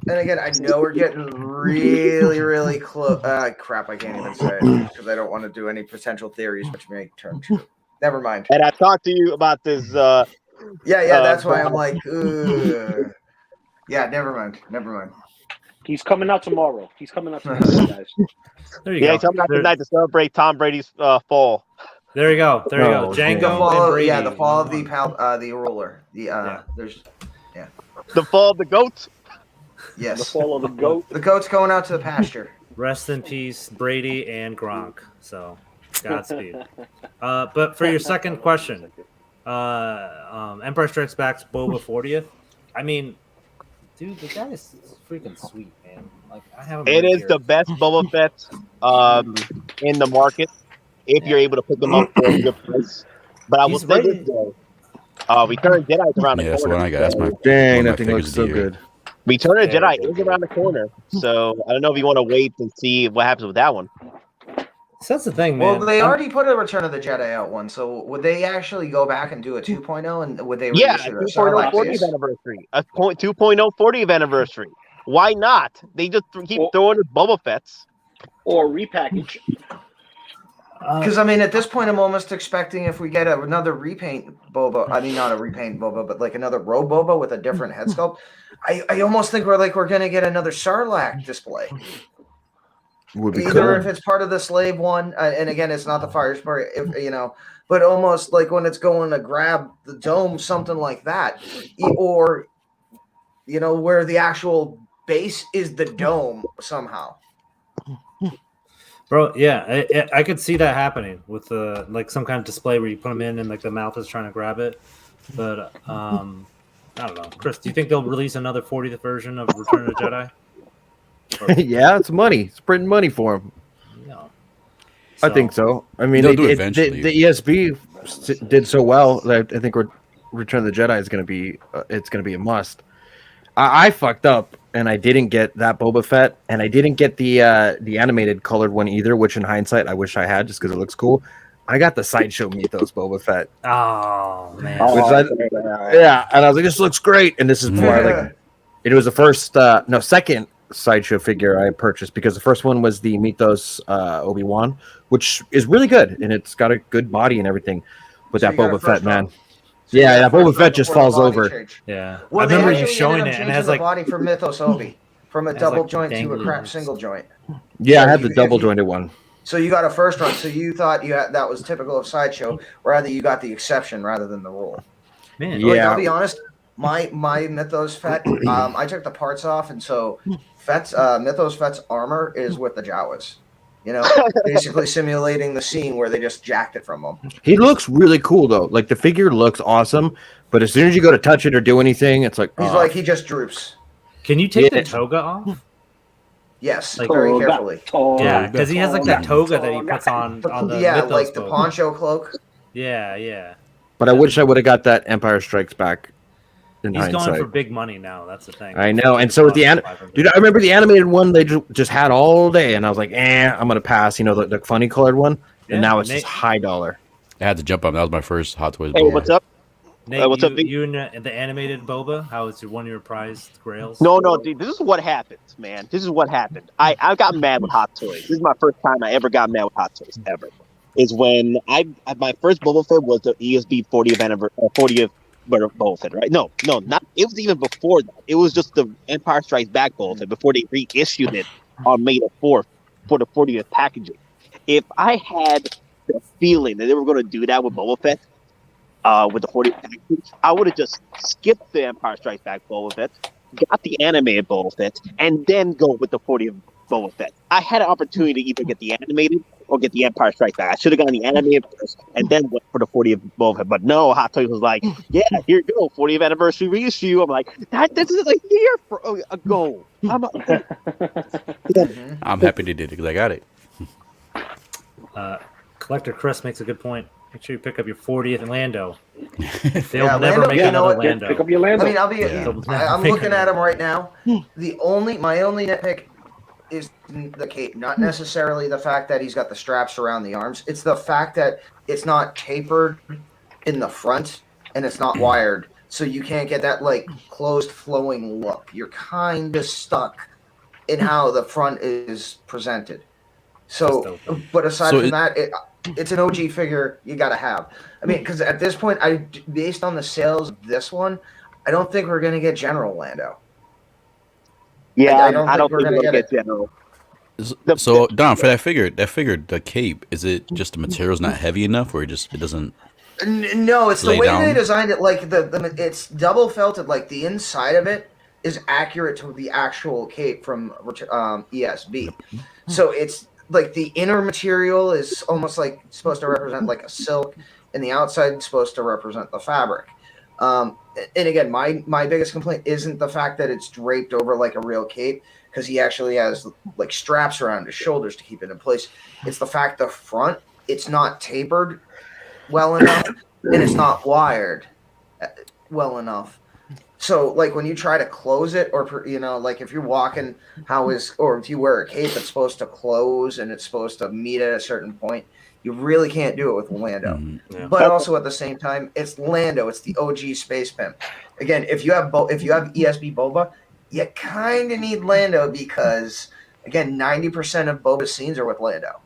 and again, I know we're getting really, really close. Crap, I can't even say it because I don't want to do any potential theories which may turn true. Never mind. And I talked to you about this. That's why I'm like, yeah, never mind. He's coming out tomorrow. Guys. There you go. He's coming out tonight to celebrate Tom Brady's fall. There you go. Django and Brady. Yeah, the fall of the ruler. There's the fall of the goats. Yes, the fall of the goat. The goat's going out to the pasture. Rest in peace, Brady and Gronk. So, Godspeed. But for your second question, Empire Strikes Back's Boba 40th. I mean, dude, the guy is freaking sweet, man. Like I have. It is the best Boba Fett in the market. If you're able to pick them up for a good price. But I will say this though. Return of Jedi is around the corner. That's what I got. That's my dang, that thing looks so good. Return of Jedi is around the corner. So I don't know if you want to wait and see what happens with that one. So that's the thing, man. Well, they already put a Return of the Jedi out one, so would they actually go back and do a 2.0, and would they reissue the 2.0 40th anniversary. A 2.0 40th anniversary. Why not? They just keep throwing the Boba Fett's. Or repackage. Because, I mean, at this point, I'm almost expecting if we get another repaint Boba, I mean, not a repaint Boba, but like another Rogue Boba with a different head sculpt, I almost think we're going to get another Sarlacc display. Would be Either cool. if it's part of the slave one, and again, it's not the Fire Spirit, you know, but almost like when it's going to grab the dome, something like that. Or, you know, where the actual base is the dome somehow. Bro, yeah, I could see that happening with like some kind of display where you put them in and like the mouth is trying to grab it. But I don't know, Chris. Do you think they'll release another 40th version of Return of the Jedi? Yeah, it's money. It's printing money for them. No. I think so. I mean, They'll do it eventually. The ESB did so well that I think Return of the Jedi is going to be it's going to be a must. I fucked up and I didn't get that Boba Fett, and I didn't get the animated colored one either, which in hindsight I wish I had just because it looks cool. I got the Sideshow Mythos Boba Fett. Oh man. Yeah, and I was like, this looks great, and this is before it was the first second Sideshow figure I purchased, because the first one was the Mythos Obi-Wan, which is really good, and it's got a good body and everything. But So that you got Boba it first Fett, man. off. Yeah, that Boba Fett just falls over. Change. Yeah. Well, I remember they you actually showing ended it, up and it has changing the like body for Mythos Obi from a has, double like, joint to a dangling single joint. Yeah, So I had the if double you- jointed one. So you got a first run. So you thought you had that was typical of Sideshow, rather you got the exception rather than the rule. man. Yeah. Like, I'll be honest, my Mythos Fett, I took the parts off, and so Mythos Fett's armor is with the Jawas. You know, basically simulating the scene where they just jacked it from him. He looks really cool though. Like the figure looks awesome, but as soon as you go to touch it or do anything, it's like He's like he just droops. Can you take Yeah. the toga off? Yes, Like- very carefully. Yeah, because he has like that toga that he puts on the Yeah, Mythos like the boat. poncho cloak. Yeah. But I wish I would have got that Empire Strikes Back in He's hindsight. going for big money now. That's the thing. I know, and so with the dude, I remember the animated one they just had all day, and I was like, I'm gonna pass. You know, the funny colored one, Yeah, and now it's Nate- just high dollar. I had to jump up. That was my first Hot Toys. Hey, Boba. what's up? Nate, what's up, V? you and the animated Boba? How is one of your prized grails? No, dude. This is what happens, man. This is what happened. I got mad with Hot Toys. This is my first time I ever got mad with Hot Toys ever. Is when my first Boba Fett was the ESB 40th anniversary, 40th Boba Fett, right? No, not. It was even before that. It was just the Empire Strikes Back Boba Fett before they reissued it on May the 4th for the 40th packaging. If I had the feeling that they were going to do that with Boba Fett, with the 40th packaging, I would have just skipped the Empire Strikes Back Boba Fett, got the animated Boba Fett, and then go with the 40th Boba Fett. I had an opportunity to either get the animated or get the Empire Strikes Back. I should have gotten the animated first and then went for the 40th Boba Fett. But no, Hot Toys was like, yeah, here you go, 40th anniversary reissue. I'm like, this is a year ago. I'm happy they did it because I got it. Collector Chris makes a good point. Make sure you pick up your 40th Lando. They'll Yeah, never Lando, make you know another what? Lando. Pick up your Lando. I mean, I'll be. Yeah. I'm looking at him right now. My only nitpick is the cape, not necessarily the fact that he's got the straps around the arms. It's the fact that it's not tapered in the front and it's not wired, so you can't get that like closed flowing look. You're kind of stuck in how the front is presented. So, but aside from that, it's an OG figure you got to have. I mean, because at this point, based on the sales of this one, I don't think we're going to get General Lando. Yeah, I don't think we're going to get General. So Don, for that figure, the cape, is it just the material's not heavy enough, or it doesn't? No, it's the lay way down? they designed it. Like it's double felted. Like the inside of it is accurate to the actual cape from ESB. So it's like the inner material is almost like supposed to represent like a silk, and the outside is supposed to represent the fabric. And again, my biggest complaint isn't the fact that it's draped over like a real cape, because he actually has like straps around his shoulders to keep it in place. It's the fact the front, it's not tapered well enough, and it's not wired well enough. So, like when you try to close it, or like if you're walking, or if you wear a cape that's supposed to close and it's supposed to meet at a certain point, you really can't do it with Lando. Yeah. But also at the same time, it's Lando. It's the OG space pimp. Again, if you have ESB Boba, you kind of need Lando because again, 90% of Boba's scenes are with Lando.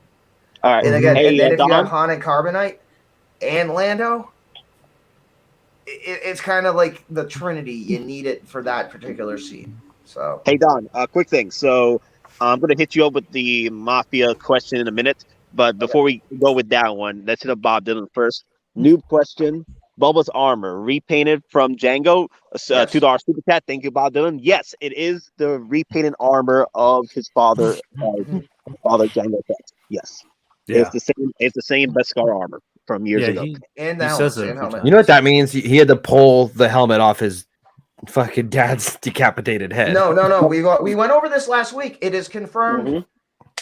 All right. And again, Hey, and then if you Don? have Han and Carbonite and Lando, it's kind of like the Trinity. You need it for that particular scene. So, Hey Don, quick thing. So I'm gonna hit you up with the Mafia question in a minute, but before we go with that one, let's hit up Bob Dylan first. Noob question: Bubba's armor repainted from Django. Yes. $2 super chat. Thank you, Bob Dylan. Yes, it is the repainted armor of his father, father Django Fett. Yes, Yeah. it's the same. It's the same Beskar armor from years ago. and the He helmet, says it same a few helmet. times. You know what that means? He had to pull the helmet off his fucking dad's decapitated head. No. We went over this last week. It is confirmed.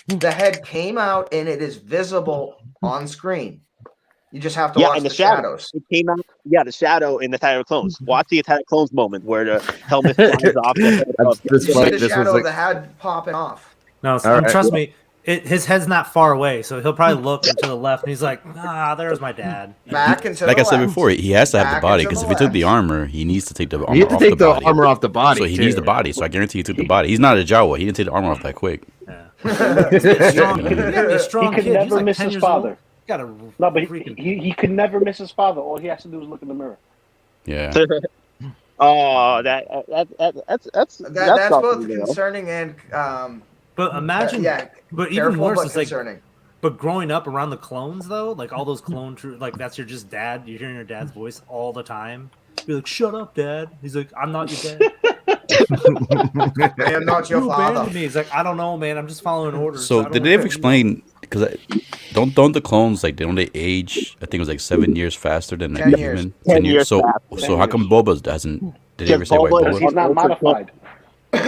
The head came out and it is visible on screen. You just have to watch and the shadows. It came out. Yeah, the shadow in the Attack of the Clones. Watch the Attack of the Clones moment where the helmet flies off. You see the This shadow was of the head popping off. No, All right. trust me, his head's not far away, so he'll probably look to the left and he's like, there's my dad. Back into Like the I said left. before, he has to have Back the body into because the if he took the left. armor, he needs to take the armor You have to off take the the body. armor off the body. So he too. needs the body. So I guarantee he took the body. He's not a Jawa. He didn't take the armor off that quick. Yeah. He's a strong, you gotta be a strong He could kid. He's never like miss 10 his years father. old. Gotta No, but freaking- he could never miss his father. All he has to do is look in the mirror. Yeah. Oh, that's That's both something, you know. concerning and But imagine, but even careful, worse, but it's like, concerning. but growing up around the clones though, like all those clone like that's your just dad. You're hearing your dad's voice all the time. You're like, shut up, dad. He's like, I'm not your dad. I am not your You father. abandoned me. He's like, I don't know, man. I'm just following orders. I So don't did know they ever what you explain? Because don't the clones like don't they age? I think it was like 7 years faster than like 10 a years. human. 10 years So faster. so how come Boba doesn't? Did they ever say why Boba Because is Boba? he's not unaltered modified.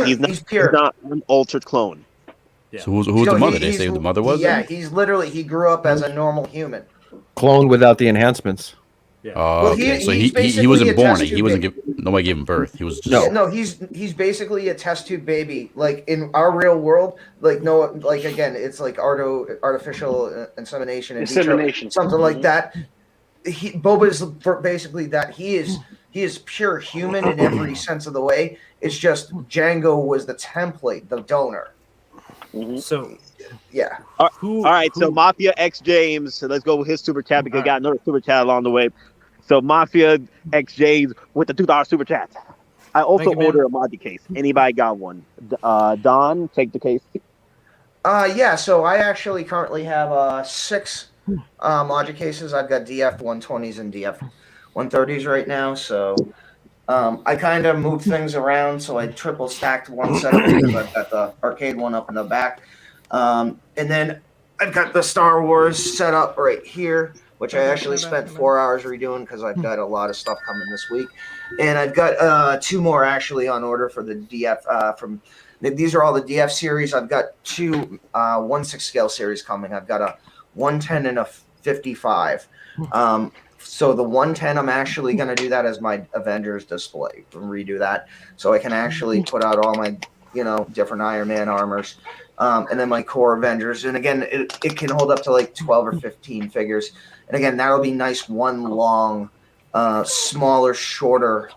He's not. He's He's pure. not an altered clone. Yeah. So who's So the mother? he- They he's- say who the mother was. Yeah, then? he's literally he grew up as a normal human. Clone without the enhancements. Oh, Well, okay. So he's he basically wasn't a born. test He tube wasn't baby. nobody gave him birth. He was just No. No, he's basically a test tube baby. Like in our real world, again, it's like artificial insemination, in vitro, Insemination. something like that. Boba is basically that. He is pure human in every sense of the way. It's just Django was the template, the donor. So Yeah. All who? right, so who- Mafia X James. So let's go with his super chat because we got another super chat along the way. So Mafia X James with the $2 super chat. I also Thank you, man. ordered a Monty case. Anybody got one? Don, take the case. Yeah, so I actually currently have 6 Logic cases. I've got DF 120s and DF 130s right now. So I kind of moved things around. So I triple stacked one set of because I've got the arcade one up in the back. And then I've got the Star Wars set up right here, which I actually spent 4 hours redoing because I've got a lot of stuff coming this week. And I've got 2 more actually on order for the DF from. These are all the DF series. I've got 2 1/6 scale series coming. I've got a 110 and a 55. So the 110, I'm actually going to do that as my Avengers display, redo that, so I can actually put out all my, different Iron Man armors, and then my core Avengers. And again, it can hold up to like 12 or 15 figures. And again, that'll be nice, one long, smaller, shorter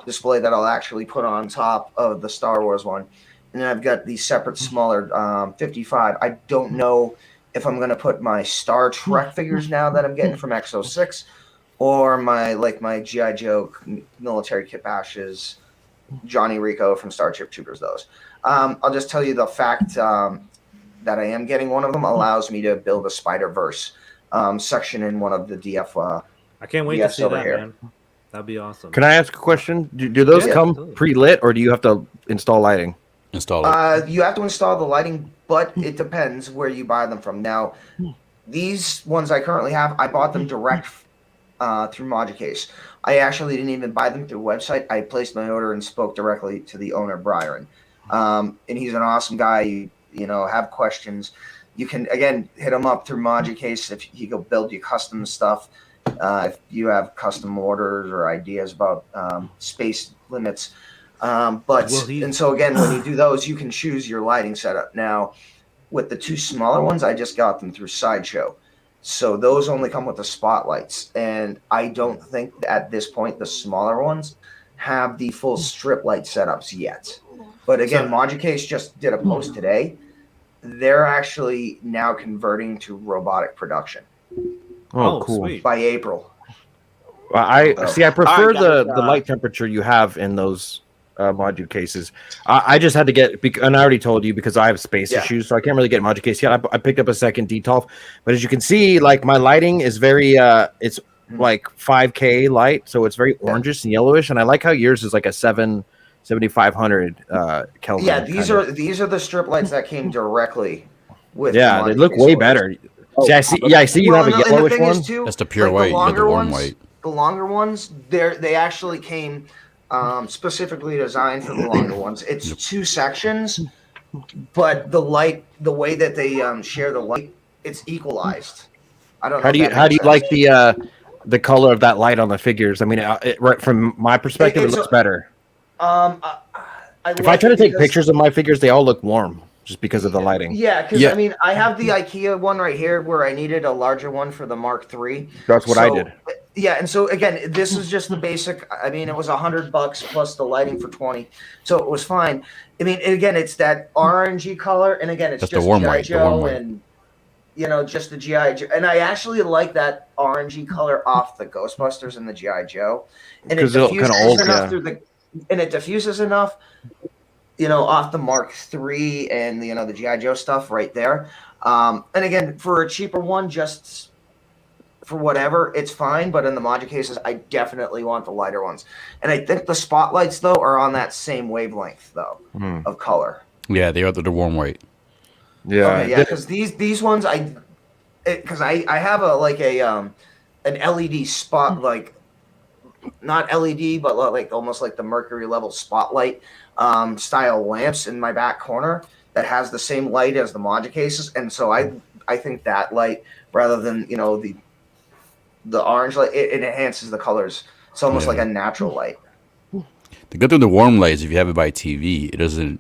display that I'll actually put on top of the Star Wars one. And then I've got these separate smaller 55. I don't know if I'm going to put my Star Trek figures now that I'm getting from X06 or my G.I. Joe military kit bashes, Johnny Rico from Starship Troopers, those. I'll just tell you the fact that I am getting one of them allows me to build a Spider-Verse section in one of the DF. I can't wait to see over that, here. man. That'd be awesome. Can I ask a question? Do those Yeah, come absolutely. pre-lit, or do you have to install lighting? Install it. You have to install the lighting, but it depends where you buy them from. Now, these ones I currently have, I bought them direct through Modicase. I actually didn't even buy them through a website. I placed my order and spoke directly to the owner, Byron. And he's an awesome guy. Have questions, you can, again, hit him up through Modicase if he can build you custom stuff. if you have custom orders or ideas about space limits. And so again, when you do those, you can choose your lighting setup. Now, with the 2 smaller ones, I just got them through Sideshow. So those only come with the spotlights. And I don't think at this point the smaller ones have the full strip light setups yet. But again, Magicase just did a post today. They're actually now converting to robotic production. Oh, cool. Sweet. By April. I prefer guys, the light temperature you have in those module cases. I just had to get, and I already told you because I have space issues, so I can't really get module case yet. I picked up a second DTOF, but as you can see, like my lighting is very, it's like 5K light, so it's very orangish and yellowish, and I like how yours is like a 7500 Kelvin. Yeah, these are the strip lights that came directly with. Yeah, they look way better. See, I see you have a yellowish one. Too, that's the pure white. You got the warm white. The longer ones, they actually came specifically designed for the longer ones. It's 2 sections, but the way that they share the light, it's equalized. I don't know. How do you like the color of that light on the figures? I mean, right from my perspective, it looks better. If I try to take pictures of my figures, they all look warm just because of the lighting. Yeah, because I mean, I have the IKEA one right here where I needed a larger one for the Mark III. That's what I did. Yeah, and so again, this is just the basic. I mean, it was $100 plus the lighting for 20, so it was fine. I mean, again, it's that orangey color, and again, it's that's just the warm G.I. white, Joe and just the G.I. Joe. And I actually like that orangey color off the Ghostbusters and the G.I. Joe, and it diffuses enough through the, and it diffuses enough, off the Mark III and the G.I. Joe stuff right there. And again, for a cheaper one, just for whatever, it's fine. But in the module cases, I definitely want the lighter ones. And I think the spotlights, though, are on that same wavelength, though, of color. Yeah, they are the warm white. Yeah, okay, yeah. Because these ones, I have an LED spot, like not LED, but like almost like the mercury level spotlight style lamps in my back corner that has the same light as the module cases, and so I think that light rather than the orange light, it enhances the colors. It's almost like a natural light. The good thing with the warm light is if you have it by TV, it doesn't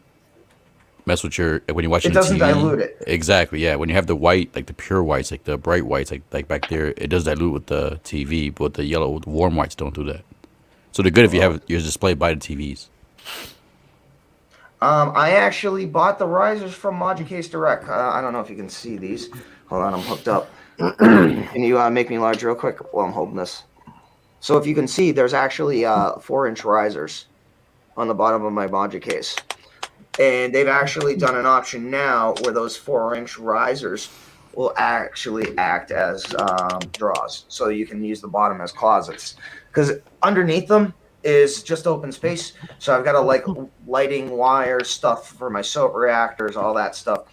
mess with when you're watching. It doesn't TV. dilute it. Exactly. Yeah. When you have the white, like the pure whites, like the bright whites, like back there, it does dilute with the TV, but the yellow, the warm whites don't do that. So they're good if you have yours displayed by the TVs. I actually bought the risers from Magicase Direct. I don't know if you can see these. Hold on, I'm hooked up. Can you make me large real quick while I'm holding this? So if you can see, there's actually 4-inch risers on the bottom of my Magicase. And they've actually done an option now where those 4-inch risers will actually act as drawers. So you can use the bottom as closets. Because underneath them is just open space. So I've got a lighting wire stuff for my soap reactors, all that stuff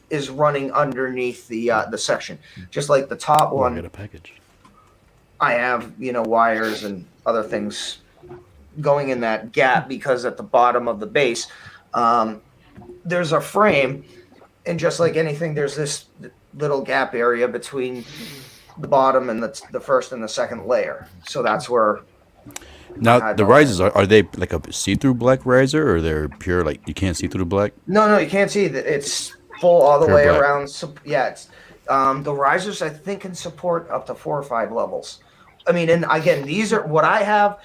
is running underneath the section. Just like the top one. I got a package. I have, wires and other things going in that gap because at the bottom of the base, there's a frame, and just like anything, there's this little gap area between the bottom and the first and the second layer. So that's where. Now the risers are they like a see-through black riser, or they're pure like you can't see through the black? No, you can't see that. It's full all the Pure way black. around. So, yeah, it's the risers I think can support up to 4 or 5 levels. I mean, and again, these are what I have.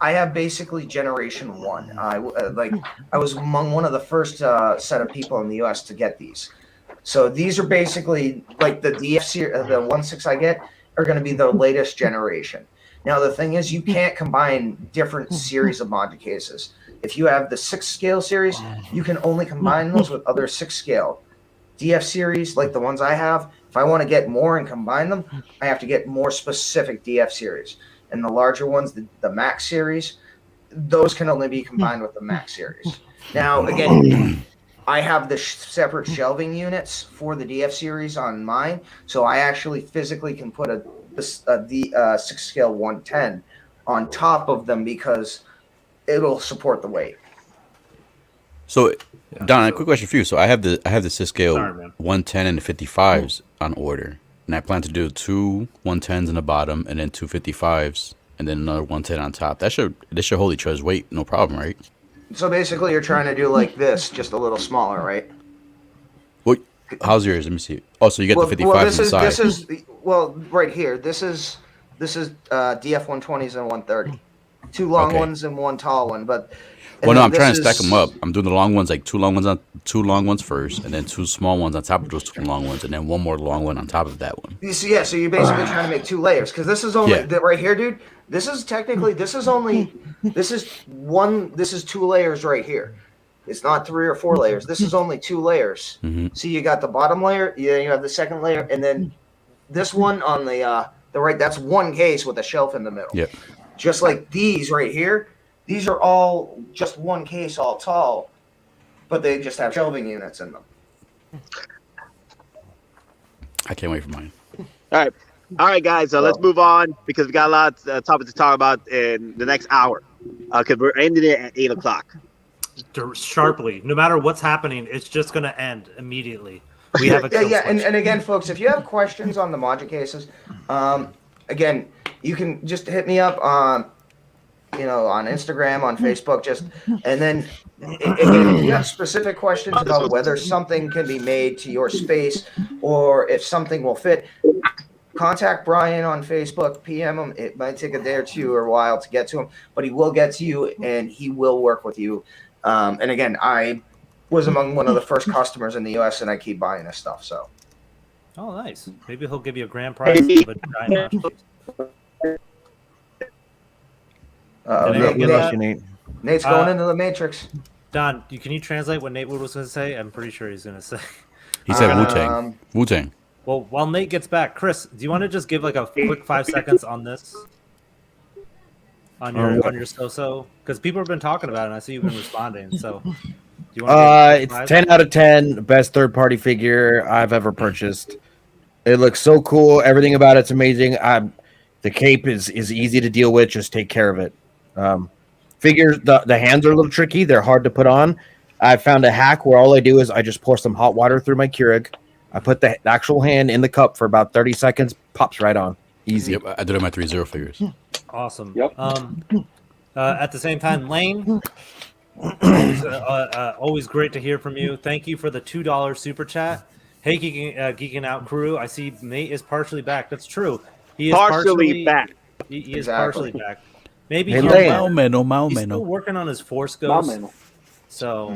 I have basically generation 1. I was among one of the first set of people in the U.S. to get these. So these are basically like the DF series, the 1/6 I get are going to be the latest generation. Now the thing is, you can't combine different series of module cases. If you have the 6 scale series, you can only combine those with other 6 scale. DF series, like the ones I have, if I want to get more and combine them, I have to get more specific DF series. And the larger ones, the Max series, those can only be combined with the Max series. Now, again, I have the separate shelving units for the DF series on mine, so I actually physically can put the 6 scale 110 on top of them because it'll support the weight. So, Don, a quick question for you. So I have the 6 scale 110 and the 55s on order. and I plan to do 2 110s in the bottom, and then 2 55s, and then another 110 on top. This should hold each other's weight, no problem, right? So basically, you're trying to do like this, just a little smaller, right? What? How's yours? Let me see. Oh, so you get the 55s inside. This is right here. This is DF 120s and 130. 2 long ones and 1 tall one, but. Well, no, I'm trying to stack them up. I'm doing the long ones, like 2 long ones first, and then 2 small ones on top of those 2 long ones, and then 1 more long one on top of that one. So you're basically trying to make 2 layers, because this is only right here, dude. This is technically this is 2 layers right here. It's not 3 or 4 layers. This is only 2 layers. Mm-hmm. So you got the bottom layer, you have the second layer, and then this one on the right. That's one case with a shelf in the middle. Yep. Just like these right here. These are all just one case, all tall, but they just have shelving units in them. I can't wait for mine. All right, guys. So let's move on because we got a lot of topics to talk about in the next hour. Because we're ending it at 8 o'clock. Sharply, no matter what's happening, it's just going to end immediately. We have a and again, folks, if you have questions on the Majin cases, again, you can just hit me up on Instagram, on Facebook, and then again, if you have specific questions about whether something can be made to your space or if something will fit, contact Brian on Facebook, PM him. It might take a day or two or a while to get to him, but he will get to you and he will work with you. And again, I was among one of the first customers in the US and I keep buying this stuff. So. Oh, nice. Maybe he'll give you a grand prize of a giant masterpiece. Nate's going into the Matrix. Don, can you translate what Nate was going to say? I'm pretty sure he's going to say. He said Wu-Tang. Wu-Tang. Well, while Nate gets back, Chris, do you want to just give like a quick 5 seconds on this? On your so-so? Because people have been talking about it, and I see you've been responding. So, do you want it's 10 out of 10. Best third-party figure I've ever purchased. It looks so cool. Everything about it's amazing. The cape is easy to deal with. Just take care of it. Figures, the hands are a little tricky. They're hard to put on. I found a hack where all I do is I just pour some hot water through my Keurig. I put the actual hand in the cup for about 30 seconds. Pops right on. Easy. Yep, I did it on my 3-0 figures. Awesome. Yep. At the same time, Lane, always great to hear from you. Thank you for the $2 super chat. Hey, geeking out crew. I see Nate is partially back. That's true. He is partially back. He is partially back. Maybe Hey, he's Mano. still working on his Force Ghost. So,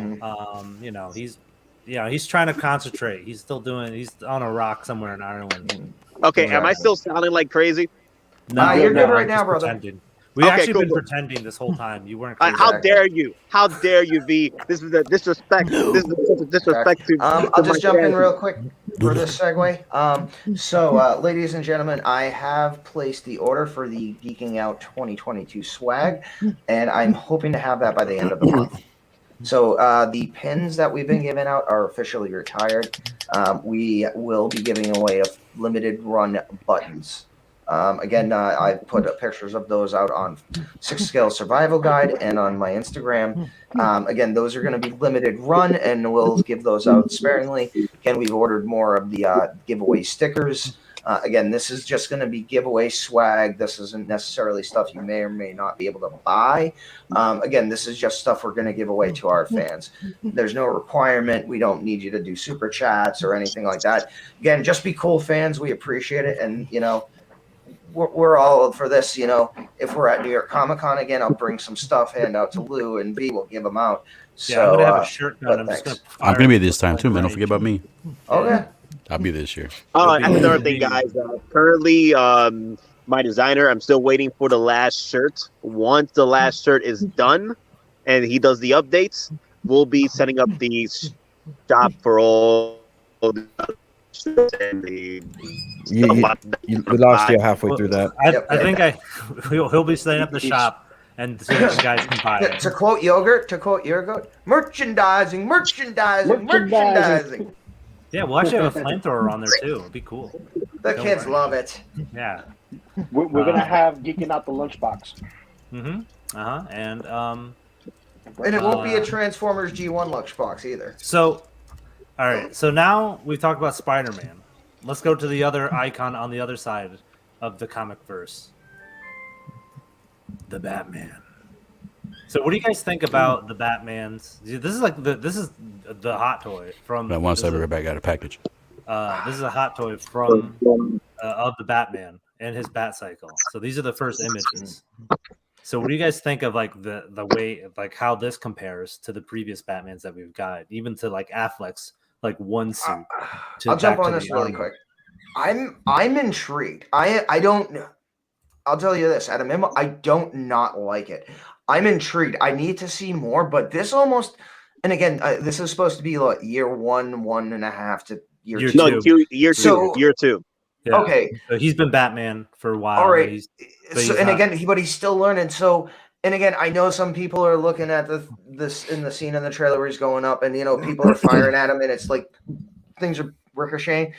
he's trying to concentrate. He's on a rock somewhere in Ireland. Okay, am I still sounding like crazy? No, you're good right I'm now, just brother. pretending. We actually been pretending this whole time. You weren't crazy. How dare you? How dare you, V? This is a disrespect. This is a disrespect to. I'll just jump in real quick for this segue. So, ladies and gentlemen, I have placed the order for the Geeking Out 2022 swag, and I'm hoping to have that by the end of the month. So the pins that we've been giving out are officially retired. We will be giving away limited run buttons. Again, I put pictures of those out on 6 Scale Survival Guide and on my Instagram. Again, those are going to be limited run, and we'll give those out sparingly. Again, we've ordered more of the giveaway stickers. Again, this is just going to be giveaway swag. This isn't necessarily stuff you may or may not be able to buy. Again, this is just stuff we're going to give away to our fans. There's no requirement. We don't need you to do super chats or anything like that. Again, just be cool fans. We appreciate it. And, we're all for this. If we're at New York Comic Con again, I'll bring some stuff, hand out to Lou, and V will give them out. Yeah, I'm going to have a shirt done. I'm going to be this time too, man. Don't forget about me. Okay. I'll be this year. And another thing, guys. Currently, my designer, I'm still waiting for the last shirt. Once the last shirt is done and he does the updates, we'll be setting up the shop for all the shirts and the You lost you halfway through that. I think he'll be setting up the shop, and so you guys can buy it. To quote Yogurt, merchandising. Yeah, we'll actually have a flamethrower on there too. It'd be cool. The kids love it. Yeah. We're gonna have Geeking Out the lunchbox. And it won't be a Transformers G1 lunchbox either. So, all right. So now we've talked about Spider-Man. let's go to the other icon on the other side of the comic verse. The Batman. So what do you guys think about the Batmans? This is like this is the hot toy from. That one side of back got a package. This is a hot toy from of the Batman and his Bat Cycle. So these are the first images. So what do you guys think of like the way like how this compares to the previous Batmans that we've got, even to like Affleck's like one suit? I'll jump on this really quick. I'm intrigued. I don't. I'll tell you this at a minimum, I don't not like it. I'm intrigued. I need to see more, but this almost, and again, this is supposed to be like year 1.5 to year 2. No, year two. Yeah. Okay. So he's been Batman for a while. All right. But he's still learning. So, and again, I know some people are looking at this in the scene in the trailer where he's going up, and people are firing at him, and it's like things are ricocheting.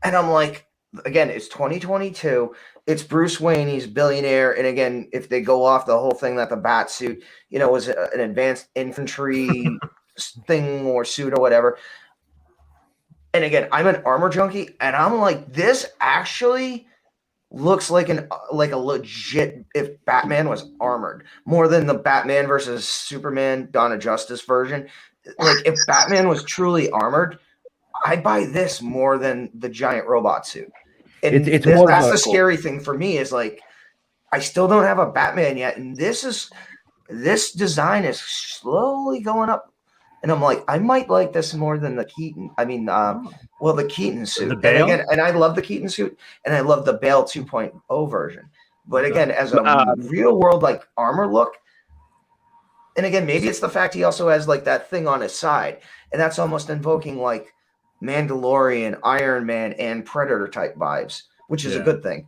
And I'm like, again, it's 2022. It's Bruce Wayne. He's a billionaire. And again, if they go off the whole thing that the bat suit, was an advanced infantry thing or suit or whatever. And again, I'm an armor junkie, and I'm like, this actually looks like a legit if Batman was armored more than the Batman versus Superman Dawn of Justice version. Like if Batman was truly armored, I'd buy this more than the giant robot suit. And that's the scary thing for me is like, I still don't have a Batman yet. And this design is slowly going up. And I'm like, I might like this more than the Keaton. I mean, the Keaton suit. And I love the Keaton suit and I love the Bale 2.0 version. But again, as a real world, like armor look, and again, maybe it's the fact he also has like that thing on his side. And that's almost invoking like Mandalorian, Iron Man, and Predator type vibes, which is a good thing.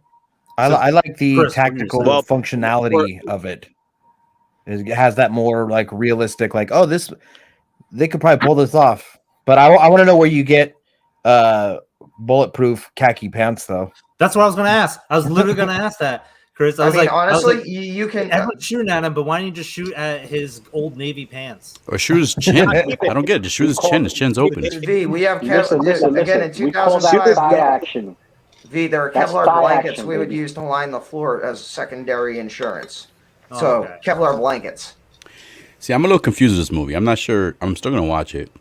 I like the tactical functionality of it. It has that more like realistic, like, oh, this they could probably pull this off. But I want to know where you get bulletproof khaki pants, though. That's what I was going to ask. I was literally going to ask that, Chris. Honestly, you can. Everyone's shooting at him, but why don't you just shoot at his old Navy pants? Or shoot his chin. I don't get it. Just shoot his chin. His chin's open. V, we have again in 2005. Action. V, there are Kevlar blankets we would use to line the floor as secondary insurance. Kevlar blankets. See, I'm a little confused with this movie. I'm not sure. I'm still going to watch it.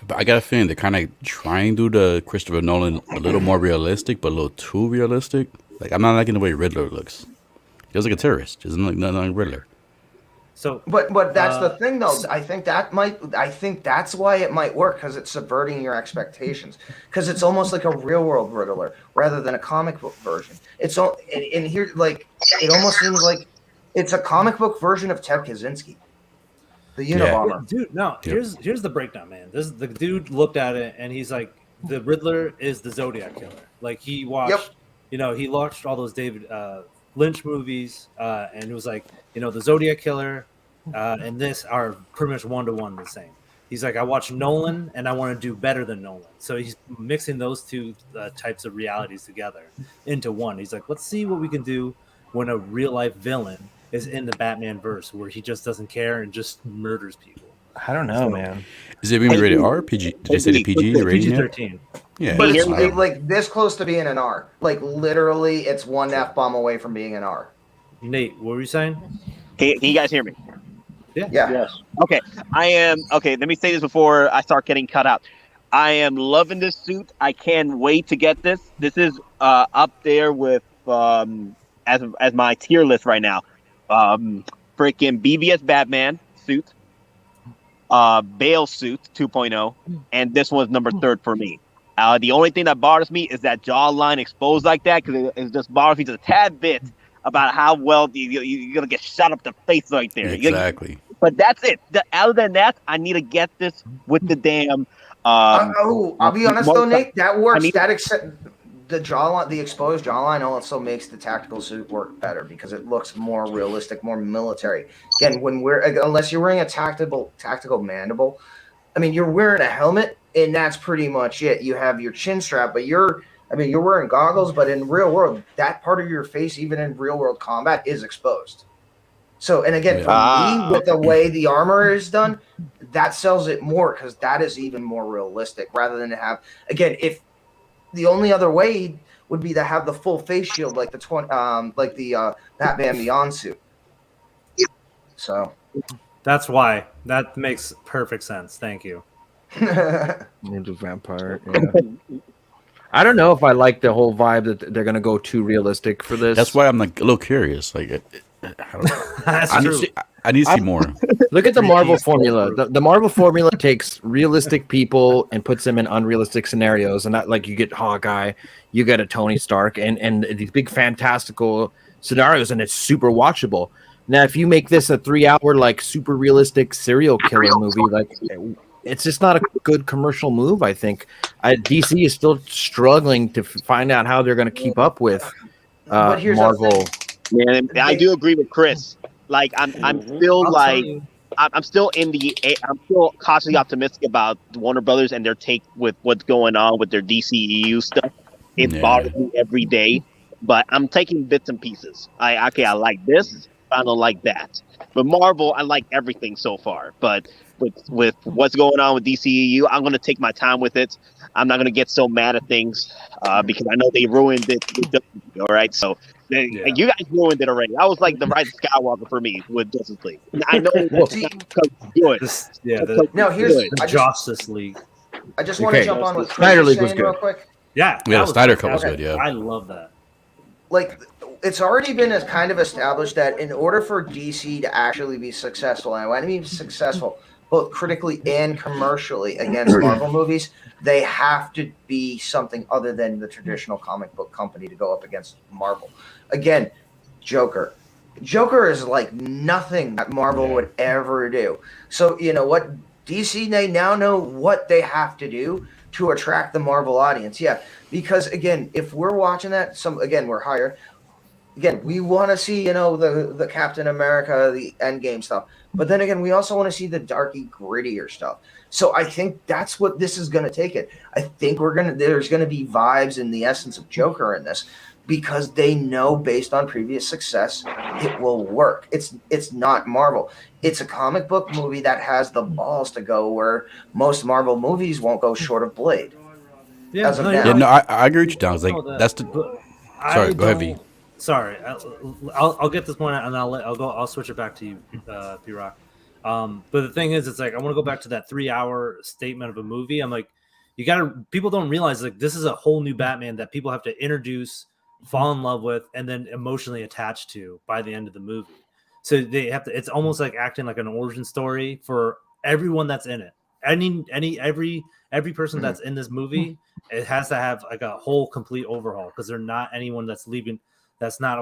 But I got a feeling they're kind of trying to do the Christopher Nolan a little more realistic, but a little too realistic. Like, I'm not liking the way Riddler looks. He looks like a terrorist. Doesn't look nothing like Riddler. So, but that's the thing, though. I think that's why it might work, because it's subverting your expectations. Because it's almost like a real world Riddler rather than a comic book version. It's all in here. Like it almost seems like it's a comic book version of Ted Kaczynski. The Unabomber. Yeah. Dude, no, here's the breakdown, man. The dude looked at it and he's like, the Riddler is the Zodiac killer. Like he watched, he watched all those David Lynch movies, and it was like, the Zodiac killer and this are pretty much 1-to-1 the same. He's like, I watched Nolan and I want to do better than Nolan. So he's mixing those two types of realities together into one. He's like, let's see what we can do when a real life villain is in the Batman verse where he just doesn't care and just murders people. I don't know, man. Is it being rated R? PG? Did they say the PG rating? PG-13. Yeah. But it's like this close to being an R. Like literally, it's one F-bomb away from being an R. Nate, what were you saying? Can you guys hear me? Yeah. Yes. Okay. Let me say this before I start getting cut out. I am loving this suit. I can't wait to get this. This is up there with as my tier list right now. Freaking BBS Batman suit, Bale suit 2.0, and this one's number 3 for me. The only thing that bothers me is that jawline exposed like that, because it just bothers me just a tad bit about how well you're gonna get shot up the face right there. Exactly. But that's it. Other than that, I need to get this with the damn. I'll be honest though, Nate. That works. The jawline, the exposed jawline also makes the tactical suit work better because it looks more realistic, more military. Again, unless you're wearing a tactical mandible, I mean, you're wearing a helmet and that's pretty much it. You have your chin strap, but you're wearing goggles, but in real world, that part of your face, even in real world combat, is exposed. So, and again, for me, with the way the armor is done, that sells it more because that is even more realistic rather than to have, again, if the only other way would be to have the full face shield, like the Batman Beyond suit. So That's why. That makes perfect sense. Thank you. Ninja Vampire. Yeah. I don't know if I like the whole vibe that they're gonna go too realistic for this. That's why I'm like a little curious. Like, That's true. I need to see more. Look at the Marvel formula. The Marvel formula takes realistic people and puts them in unrealistic scenarios, and that, like, you get Hawkeye, you get a Tony Stark, and these big fantastical scenarios, and it's super watchable. Now, if you make this a 3-hour like super realistic serial killer movie, like, it's just not a good commercial move. I think DC is still struggling to find out how they're going to keep up with Marvel. Man, I do agree with Chris. Like, I'm still I'm still cautiously optimistic about Warner Brothers and their take with what's going on with their DCEU stuff. It bothers me every day, but I'm taking bits and pieces. I like this, I don't like that. But Marvel, I like everything so far. But with what's going on with DCEU, I'm going to take my time with it. I'm not going to get so mad at things because I know they ruined it. All right, so you guys ruined it already. I was like the Rise of Skywalker for me with Justice League. I know it's good. Now here's the Justice League. I just want to jump on what Snyder League Chris was was saying good. real quick. Yeah, the Snyder Cut was good. Yeah, I love that. Like, it's already been kind of established that in order for DC to actually be successful, and I want to be successful both critically and commercially against Marvel movies, they have to be something other than the traditional comic book company to go up against Marvel. Again, Joker. Joker is like nothing that Marvel would ever do. So, you know what? DC, they now know what they have to do to attract the Marvel audience. Yeah, because again, if we're watching that, we're hired. Again, we want to see, the Captain America, the EndGame stuff. But then again, we also want to see the darky, grittier stuff. So I think that's what this is going to take it. I think there's going to be vibes in the essence of Joker in this, because they know based on previous success, it will work. It's not Marvel. It's a comic book movie that has the balls to go where most Marvel movies won't go short of Blade. I agree with you, Don. Like, that's the. Sorry, go ahead, V. Sorry, I'll get this one and I'll switch it back to you, P-Rock. But the thing is, it's like I want to go back to that 3-hour statement of a movie. I'm like, people don't realize, like, this is a whole new Batman that people have to introduce, fall in love with, and then emotionally attach to by the end of the movie. So they have to. It's almost like acting like an origin story for everyone that's in it. Every person that's in this movie, it has to have like a whole complete overhaul, because they're not anyone that's leaving. That's not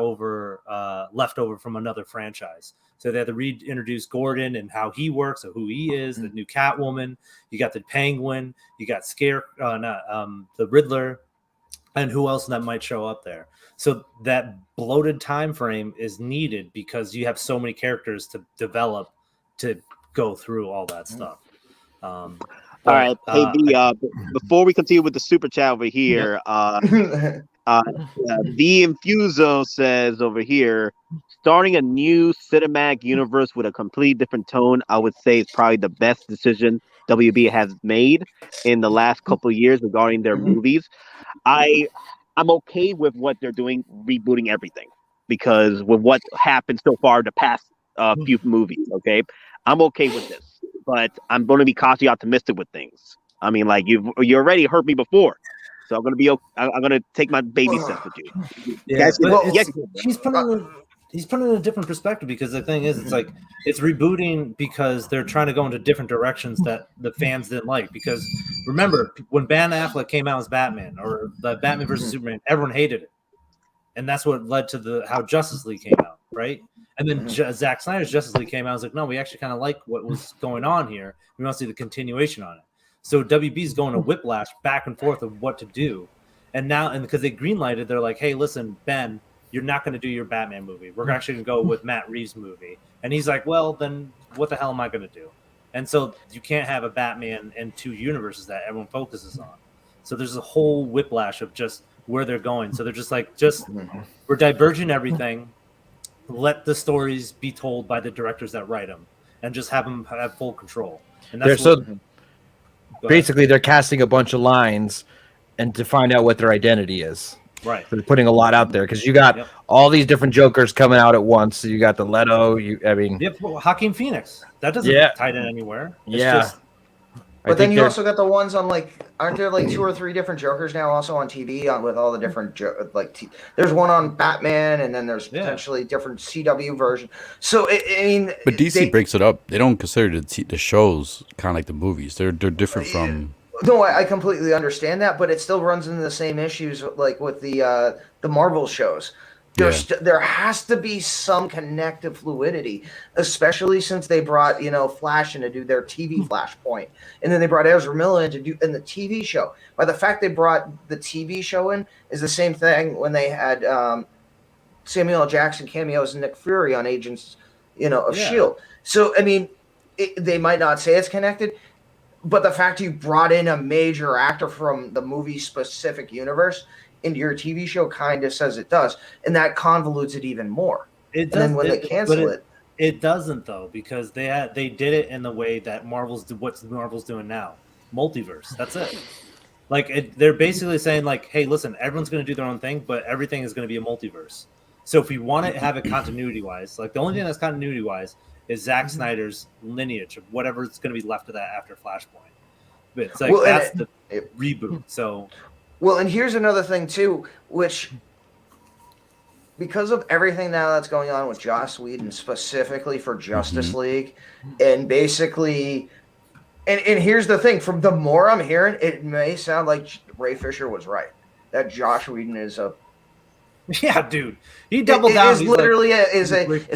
left over from another franchise. So they had to reintroduce Gordon and how he works, or who he is, the new Catwoman. You got the Penguin, you got the Riddler, and who else that might show up there. So that bloated time frame is needed because you have so many characters to develop to go through all that stuff. All right, hey V, before we continue with the super chat over here, the Infuso says over here, starting a new cinematic universe with a completely different tone, I would say is probably the best decision WB has made in the last couple of years regarding their movies. I'm okay with what they're doing, rebooting everything, because with what happened so far the past few movies, okay, I'm okay with this. But I'm going to be cautiously optimistic with things. I mean, like, you already hurt me before, so I'm going to be. I'm going to take my baby steps with you. Yeah, he's putting in a different perspective, because the thing is, it's like it's rebooting because they're trying to go into different directions that the fans didn't like. Because remember, when Ben Affleck came out as Batman, or the Batman versus Superman, everyone hated it, and that's what led to how Justice League came out, right? And then Zack Snyder's Justice League came out. I was like, no, we actually kind of like what was going on here. We want to see the continuation on it. So WB's going to whiplash back and forth of what to do. And now, and because they greenlighted, they're like, hey, listen, Ben, you're not going to do your Batman movie. We're actually going to go with Matt Reeves' movie. And he's like, well, then what the hell am I going to do? And so you can't have a Batman and two universes that everyone focuses on. So there's a whole whiplash of just where they're going. So they're just like, we're diverging everything. Let the stories be told by the directors that write them, and just have them have full control. And that's basically they're casting a bunch of lines and to find out what their identity is. Right. They're putting a lot out there because you got all these different Jokers coming out at once. So you got the Leto. Joaquin Phoenix. That doesn't tie in anywhere. It's just, but then you also got the ones on aren't there 2 or 3 different Jokers now also on TV with all the different there's one on Batman and then there's potentially different CW version. So but DC breaks it up. They don't consider the shows kind of like the movies. They're different from. No, I completely understand that, but it still runs into the same issues like with the Marvel shows. There has to be some connective fluidity, especially since they brought Flash in to do their TV Flashpoint, and then they brought Ezra Miller in to do in the TV show. By the fact they brought the TV show in is the same thing when they had Samuel L. Jackson cameos and Nick Fury on Agents, of S.H.I.E.L.D. So they might not say it's connected. But the fact you brought in a major actor from the movie-specific universe into your TV show kind of says it does, and that convolutes it even more. It does, and then when they cancel it doesn't though, because they did it in the way that Marvel's doing now, multiverse. That's it. They're basically saying hey, listen, everyone's going to do their own thing, but everything is going to be a multiverse. So if we want to have it continuity-wise, the only thing that's continuity-wise is Zack Snyder's lineage of whatever's going to be left of that after Flashpoint. But it's that's the reboot. So, and here's another thing too, which because of everything now that's going on with Joss Whedon specifically for Justice League, and basically, and here's the thing: from the more I'm hearing, it may sound like Ray Fisher was right that Joss Whedon is a. Yeah, dude, he doubled down. He's literally is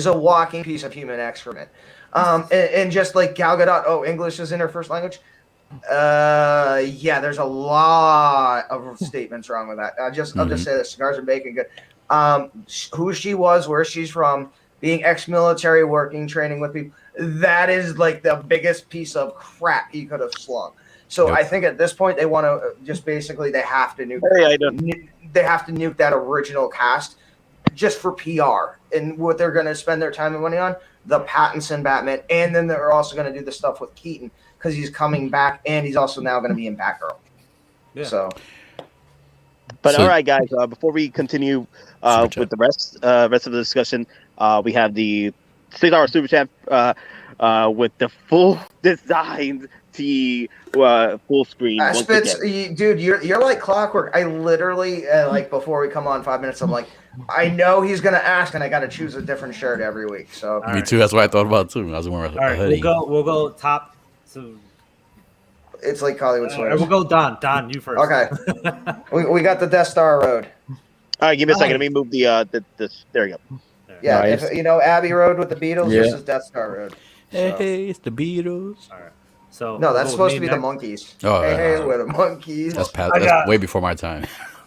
a walking piece of human excrement, and just like Gal Gadot. Oh, English is in her first language. There's a lot of statements wrong with that. I'll just say that cigars and bacon good. Who she was, where she's from, being ex-military, working, training with people. That is the biggest piece of crap he could have slung. So I think at this point they want to just basically they have to nuke. They have to nuke that original cast just for PR and what they're going to spend their time and money on, the Pattinson Batman, and then they're also going to do the stuff with Keaton because he's coming back and he's also now going to be in Batgirl. Yeah. So, all right, guys. Before we continue with the rest of the discussion, we have the $6 super chat with the full designs. Full screen. Spitz, dude, you're like clockwork. I literally before we come on 5 minutes, I'm like, I know he's gonna ask, and I got to choose a different shirt every week. So me too. That's what I thought about too. I was wearing a hoodie. We'll go top. So it's like Hollywood sweaters. We'll go Don. Don, you first. Okay. we got the Death Star Road. All right, give me a second. Let me move the there you go. Yeah, nice. If Abbey Road with the Beatles. This is Death Star Road. Hey, it's the Beatles. All right. So no, that's supposed to be the Monkeys. Oh, hey, we're the Monkeys. That's way before my time.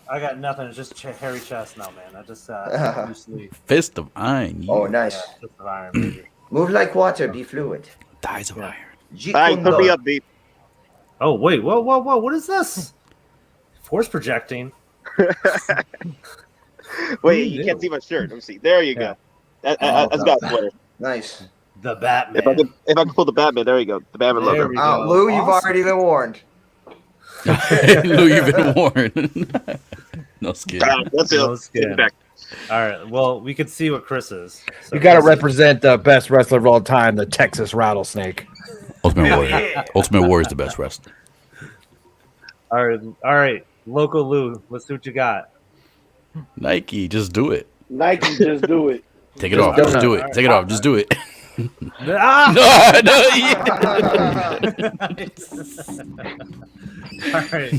I got nothing. It's just hairy chest now, man. I just Fist of Iron. Oh, nice. Fist of Iron, baby. Move like water, be fluid. Thighs of iron. All right, put me up, beat. Oh wait, whoa! What is this? Force projecting. Wait, you can't see my shirt. Let me see. There you go. That's got a sweater. Nice. The Batman. If I can pull the Batman, there you go. The Batman logo. Oh, Lou, you've already been warned. Lou, you've been warned. No skin. That's it. No skin. All right. Well, we could see what Chris is. So you got to represent the best wrestler of all time, the Texas Rattlesnake. Ultimate Warrior. Ultimate Warrior is the best wrestler. All right. Loco Lu, let's see what you got. Nike, just do it. Nike, just do it. Take it off. Just do it. Take it off. Just do it. Ah! No. All right.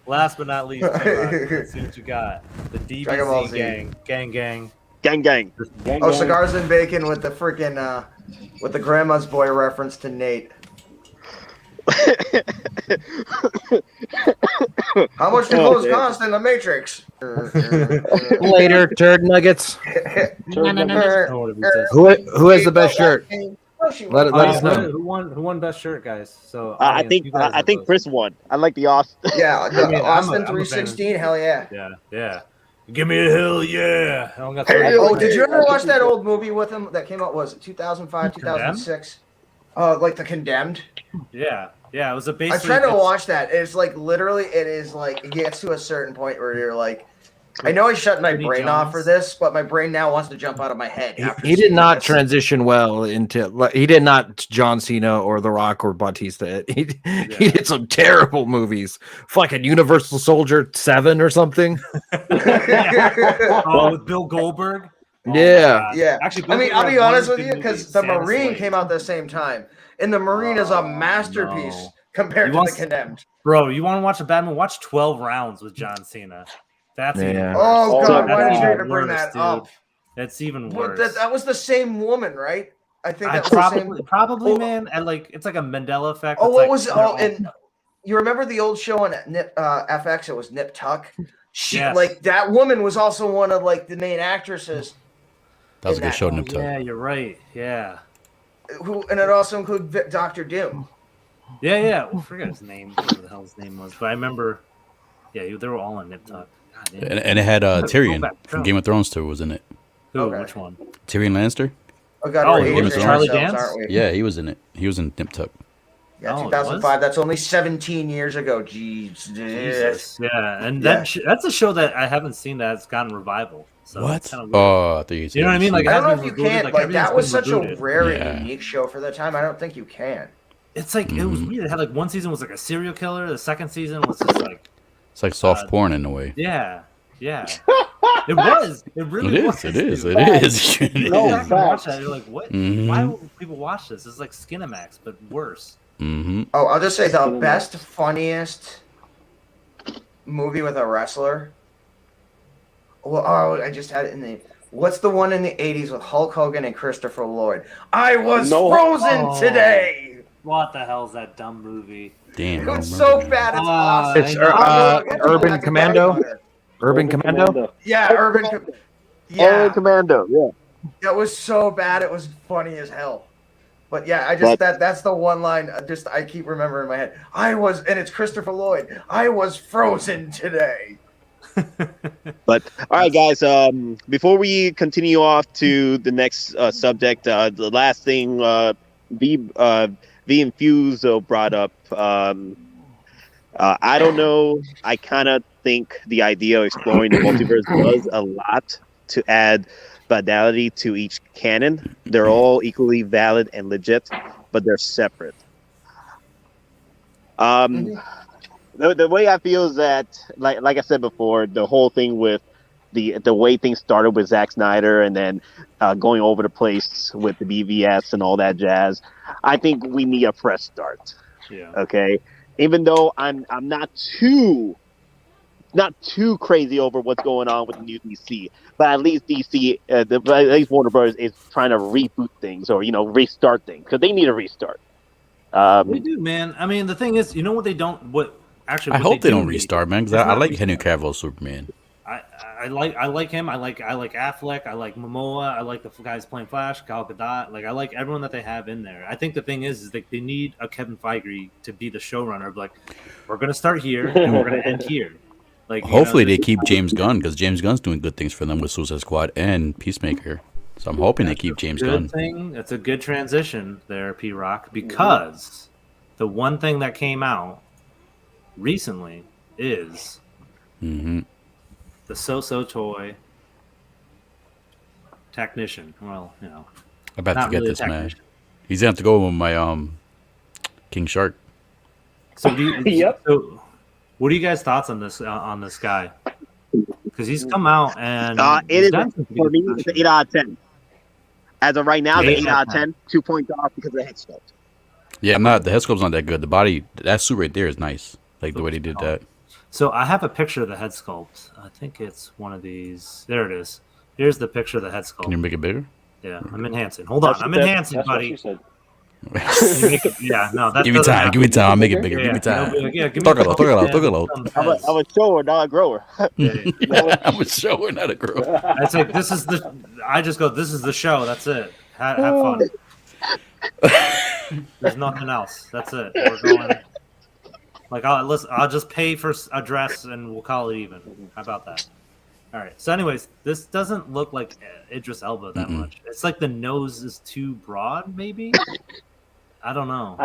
Last but not least, let's see what you got. The DBC gang. Oh, cigars and bacon with the freaking with the grandma's boy reference to Nate. How much do those cost in the Matrix? Later, turd nuggets. Who has the best shirt? Let us know. Who won best shirt, guys? So I think Chris won. I like the Austin. Yeah, Austin 316. Hell yeah. Yeah. Give me a hell yeah. Did you ever watch that old movie with him that came out? Was it 2005, 2006? Like The Condemned. Yeah. Yeah, it was a I basically. tried to watch that. It's like literally, it is like it gets to a certain point where you're like, I know I shut my Vinnie brain off Jones. for this, but my brain now wants to jump out of my head. He did not transition well into. He did not John Cena or The Rock or Bautista. He did some terrible movies, fucking Universal Soldier 7 or something. Oh, with Bill Goldberg. Oh, yeah. Actually, I mean, I'll be honest with you, because the Santa Marine Slade. came out at the same time, and the Marine is a masterpiece compared to the Condemned. Bro, you want to watch a bad movie? Watch 12 Rounds with John Cena. That's even worse. Oh God, why did you even have to bring worse, that dude. up? That's even But worse. that was the same woman, right? I think that was the same. Probably, man. And like, it's like a Mandela effect. Oh, It's what like, was? Oh, and you remember the old show on FX? It was Nip Tuck. Yes. Like that woman was also one of like the main actresses. That was a good show, Nip Tuck. Yeah, you're right. Yeah. And it also included Dr. Doom. Yeah. I forget his name. Whatever the hell his name was, but I remember. Yeah, they were all in Nip Tuck. And it had Tyrion from Game of Thrones too was in it. Who? Okay. Which one? Tyrion Lannister. Oh God, we're Game of Charlie Dance. Aren't we? Yeah, he was in it. He was in Nip Tuck. Yeah, 2005. That's only 17 years ago. Jesus. Yeah, and that's a show that I haven't seen that's gotten revival. So what? Kind of I think you know what I mean? Like, I don't know if you can. Like that was such rebooted. a rare and unique show for the time. I don't think you can. It's like it was weird. It had like one season was like a serial killer. The second season was just like it's like soft porn in a way. Yeah. It was. It really was. It is. It is. Watch that. You're like, what? Why would people watch this? It's like Skinamax, but worse. Oh, I'll just say the best, funniest movie with a wrestler. Well, I just had it in the. What's the one in the 80s with Hulk Hogan and Christopher Lloyd? I was frozen today. What the hell is that dumb movie? Damn. It was so bad. It's awesome. It's Urban Commando. Urban Commando? Yeah, Urban Commando. Yeah. That was so bad. It was funny as hell. But yeah, I just that's the one line. I keep remembering in my head. And it's Christopher Lloyd. I was frozen today. But all right, guys. Before we continue off to the next subject, the last thing V Infuse brought up. I don't know. I kind of think the idea of exploring the multiverse was a lot to add validity to each canon. They're all equally valid and legit, but they're separate. The way I feel is that, like I said before, the whole thing with the way things started with Zack Snyder and then going over the place with the BVS and all that jazz, I think we need a fresh start. Yeah. Okay. Even though I'm not too crazy over what's going on with the new DC, but at least DC, at least Warner Bros. Is trying to reboot things or restart things because they need a restart. They do, man. I mean, the thing is, you know what they don't. I hope they don't restart, man. Because I like Henry Cavill Superman. I like him. I like Affleck. I like Momoa. I like the guys playing Flash, Gal Gadot. Like I like everyone that they have in there. I think the thing is they need a Kevin Feige to be the showrunner. Like we're gonna start here and we're gonna end here. Like hopefully they keep James Gunn because James Gunn's doing good things for them with Suicide Squad and Peacemaker. So I'm hoping they keep James Gunn. It's a good transition there, P Rock, because the one thing that came out recently is the SooSooToy technician. Well, I'm about to get this, man. He's gonna have to go with my King Shark. So so what are you guys' thoughts on this guy? Because he's come out and it is for me. It's an 8 out of 10. As of right now, it's an 8 out of 10. 2 points off because of the head sculpt. Yeah, the head sculpt's not that good. The body, that suit right there is nice. Like the way they did that. So I have a picture of the head sculpt. I think it's one of these. There it is. Here's the picture of the head sculpt. Can you make it bigger? Yeah, I'm enhancing. Hold on, I'm enhancing, buddy. Yeah, no, that's give me time. Give me time. I'll make it bigger. Give me time. Tócalo. I'm a shower, not a grower. I'm a shower, not a grower. It's like this is the. I just go. This is the show. That's it. Have fun. There's nothing else. That's it. We're going. Like I'll just pay for a dress and we'll call it even. How about that? All right. So, anyways, this doesn't look like Idris Elba that much. It's like the nose is too broad, maybe. I don't know.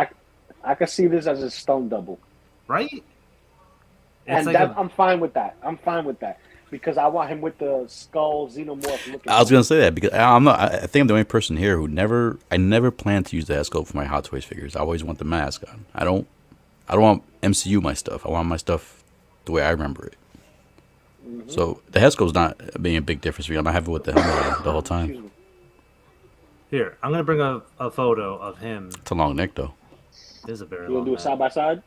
I could see this as a stone double. Right? And Like I'm fine with that. I'm fine with that. Because I want him with the skull xenomorph looking. I was gonna say that because I'm not. I think I'm the only person here who I never plan to use the head sculpt for my Hot Toys figures. I always want the mask on. I don't want MCU my stuff. I want my stuff the way I remember it. Mm-hmm. So the head sculpt's not being a big difference for me. I'm not having it with the helmet the whole time. Here, I'm gonna bring a photo of him. It's a long neck though. It is a very. You gonna do it side by side?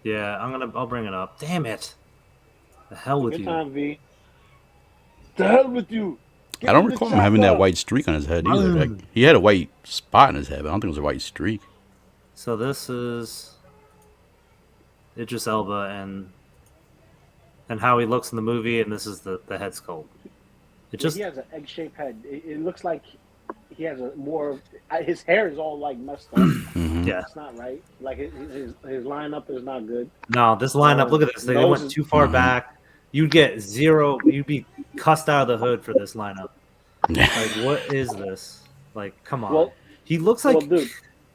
Yeah, I'll bring it up. Damn it! The hell with you. Time, V. The hell with you. I don't recall him having that white streak on his head either. Like, he had a white spot on his head, but I don't think it was a white streak. So this is Idris Elba and how he looks in the movie, and this is the head sculpt. He has an egg-shaped head. It looks like he has a more. His hair is all like messed up. Mm-hmm. Yeah, it's not right. Like his lineup is not good. No, this lineup. Look at this. They went too far back. You'd get zero. You'd be cussed out of the hood for this lineup. Like, what is this? Like, come on. Well, he looks like dude.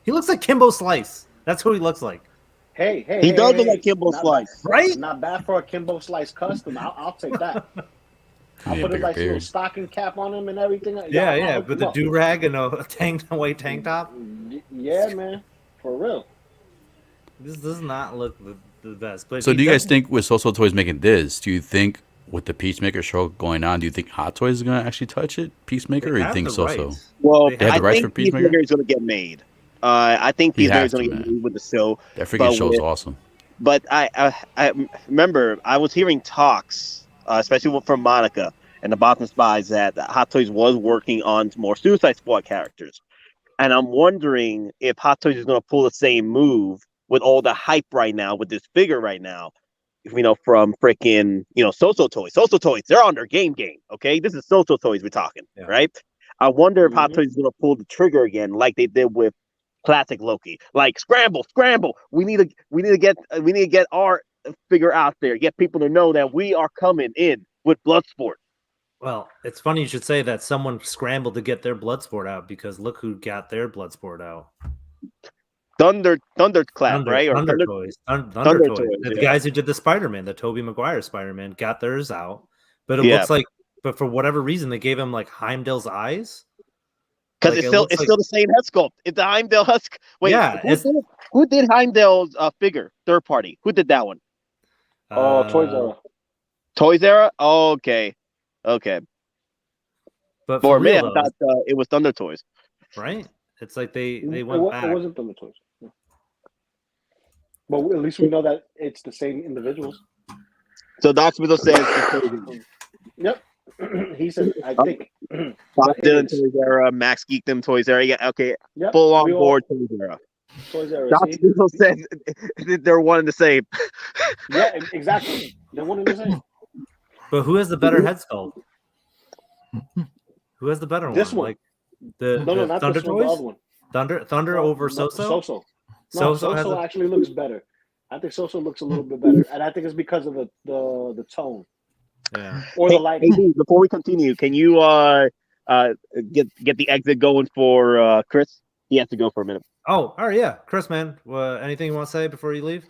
He looks like Kimbo Slice. That's who he looks like. He does look like Kimbo Slice, right? Not bad for a Kimbo Slice custom. I'll take that. I'll put a little stocking cap on him and everything. Yeah, with the do rag and a white tank top. Yeah, man, for real. This does not look the best. But so, do you guys think with SooSooToys making this? Do you think with the Peacemaker show going on, do you think Hot Toys is going to actually touch it, Peacemaker, or do you think SooSoo? Well, they have the rights for Peacemaker. Peacemaker is going to get made. I think Peacemaker is going to get made with the show. That freaking show is awesome. But I remember I was hearing talks, especially from Monica and the Bothan Spies, that Hot Toys was working on more Suicide Squad characters, and I'm wondering if Hot Toys is going to pull the same move with all the hype right now with this figure right now. From freaking, SooSooToys. SooSooToys, they're on their game. Okay, this is SooSooToys we're talking, right? I wonder if Hot Toys is going to pull the trigger again, like they did with classic Loki. Like, scramble! We need to get our figure out there. Get people to know that we are coming in with Bloodsport. Well, it's funny you should say that. Someone scrambled to get their Bloodsport out because look who got their Bloodsport out. Thunderclap, right? Or Thunder Toys. The guys who did the Spider-Man, the Tobey Maguire Spider-Man, got theirs out. But it looks like, but for whatever reason, they gave him like Heimdall's eyes. Because it's still the same head sculpt. It's the Heimdall husk. Wait, yeah, who did Heimdall's figure? Third party. Who did that one? Toys Era. Toys Era? Oh, okay. But for me, I thought it was Thunder Toys. Right? It's like they went back. It wasn't Thunder Toys. But at least we know that it's the same individuals. So Doc Smith says, "Yep." He said, "I think." Bob Dylan Toys Era, Max Geekdom Toys Era. Yeah, okay. Yep. Full on board Toys Era. Toys Era. Doc Smith says they're one and the same. Yeah, exactly. They're one and the same. But who has the better head sculpt? Who has the better one? This one. Like the not Thunder this one, Toys. the other one. Thunder over SooSoo. SooSoo actually looks better. I think SooSoo looks a little bit better, and I think it's because of the tone. Yeah. Or the light. Hey, before we continue, can you get the exit going for Chris? He has to go for a minute. Oh, all right, yeah, Chris, man. Anything you want to say before you leave?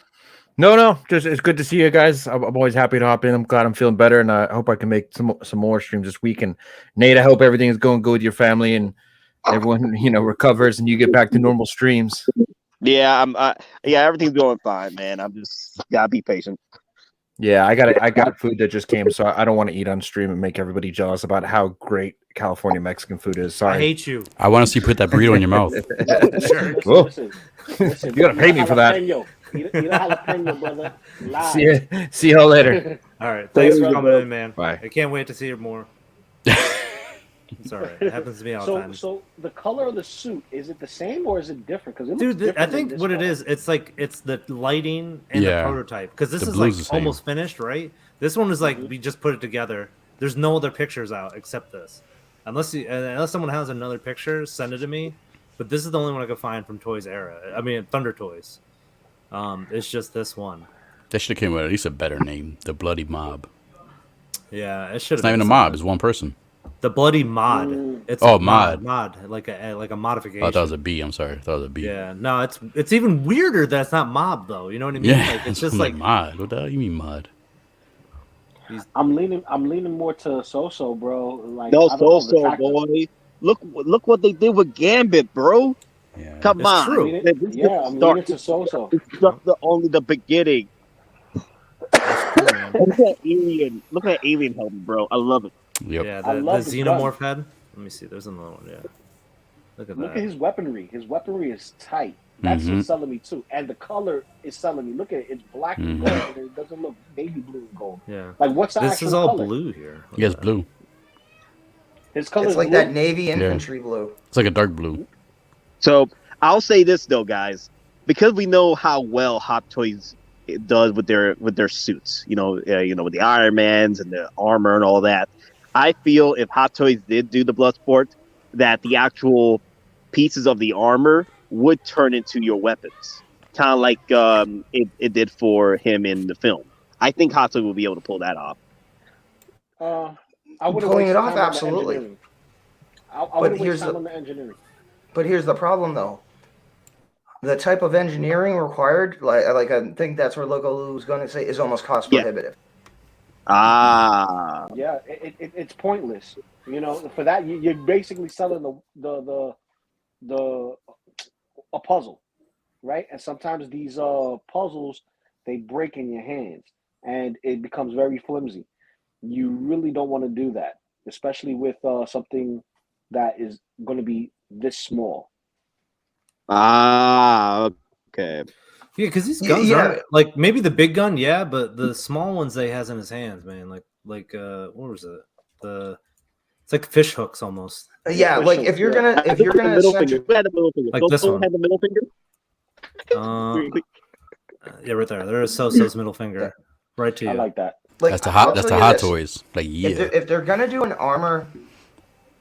No. Just it's good to see you guys. I'm always happy to hop in. I'm glad I'm feeling better, and I hope I can make some more streams this week. And Nate, I hope everything is going good with your family and everyone recovers and you get back to normal streams. Yeah, everything's going fine, man. I'm just gotta be patient. Yeah, I got food that just came, so I don't want to eat on stream and make everybody jealous about how great California Mexican food is. Sorry, I hate you. I want to see you put that burrito in your mouth. Listen, you gotta pay me for that. Eat a jalapeno, brother. Live. See y'all later. All right, thanks for coming in, man. Bye. I can't wait to see you more. It's all right. It happens to me all the time. So the color of the suit, is it the same or is it different? Because dude, I think what it is, it's the lighting and the prototype. Because this is like almost finished, right? This one is like we just put it together. There's no other pictures out except this. Unless someone has another picture, send it to me. But this is the only one I could find from Toys Era. I mean, Thunder Toys. It's just this one. That should have came with at least a better name, the Bloody Mob. Yeah, it should. It's not even a mob; it's one person. The bloody mod. It's mod, like a modification. Oh, that was a B. I'm sorry, I thought it was a B. Yeah, no, it's even weirder that it's not mob though. You know what I mean? Yeah, Like, it's just like mod. What the hell you mean mod? I'm leaning more to So-So, bro. Like, No, I don't know, So-So, boy. Look what they did with Gambit, bro. Yeah, Come It's on. true. I'm leaning to So-So. It's just only the beginning. Look at Alien. Look at Alien helmet, bro. I love it. Yep. yeah, I the love the xenomorph head. Let me see. There's another one. Yeah, look at Look that. at his weaponry. His weaponry is tight. That's what's selling me too. And the color is selling me. Look at it. It's black and gold, and it doesn't look baby blue and gold. Yeah, Like, what's the this actual is all color? blue here. Look Yes, at that. blue. His color It's is like blue. that navy infantry blue. It's like a dark blue. So I'll say this though, guys, because we know how well Hot Toys does with their suits. You know, with the Iron Mans and the armor and all that. I feel if Hot Toys did do the Bloodsport, that the actual pieces of the armor would turn into your weapons, kind of like it did for him in the film. I think Hot Toys will be able to pull that off. I would Pulling it off, absolutely. I would waste time on the engineering. But here's the problem, though. The type of engineering required, like I think that's where Loco Lu was going to say, is almost cost prohibitive. Ah. Yeah, it's pointless. You know, for that you're basically selling a puzzle, right? And sometimes these puzzles, they break in your hands and it becomes very flimsy. You really don't want to do that, especially with something that is going to be this small. Ah, okay. Yeah, because these guns are like maybe the big gun, yeah, but the small ones that he has in his hands, man, like what was it? It's like fish hooks almost. Yeah, like if you're gonna middle finger. Who had the middle finger? Like So this one. had the middle finger. Yeah, right there. There is So-So's middle finger, right to you. I like that. like, That's the I'll hot. That's tell the you Hot this. Toys. Like If they're gonna do an armor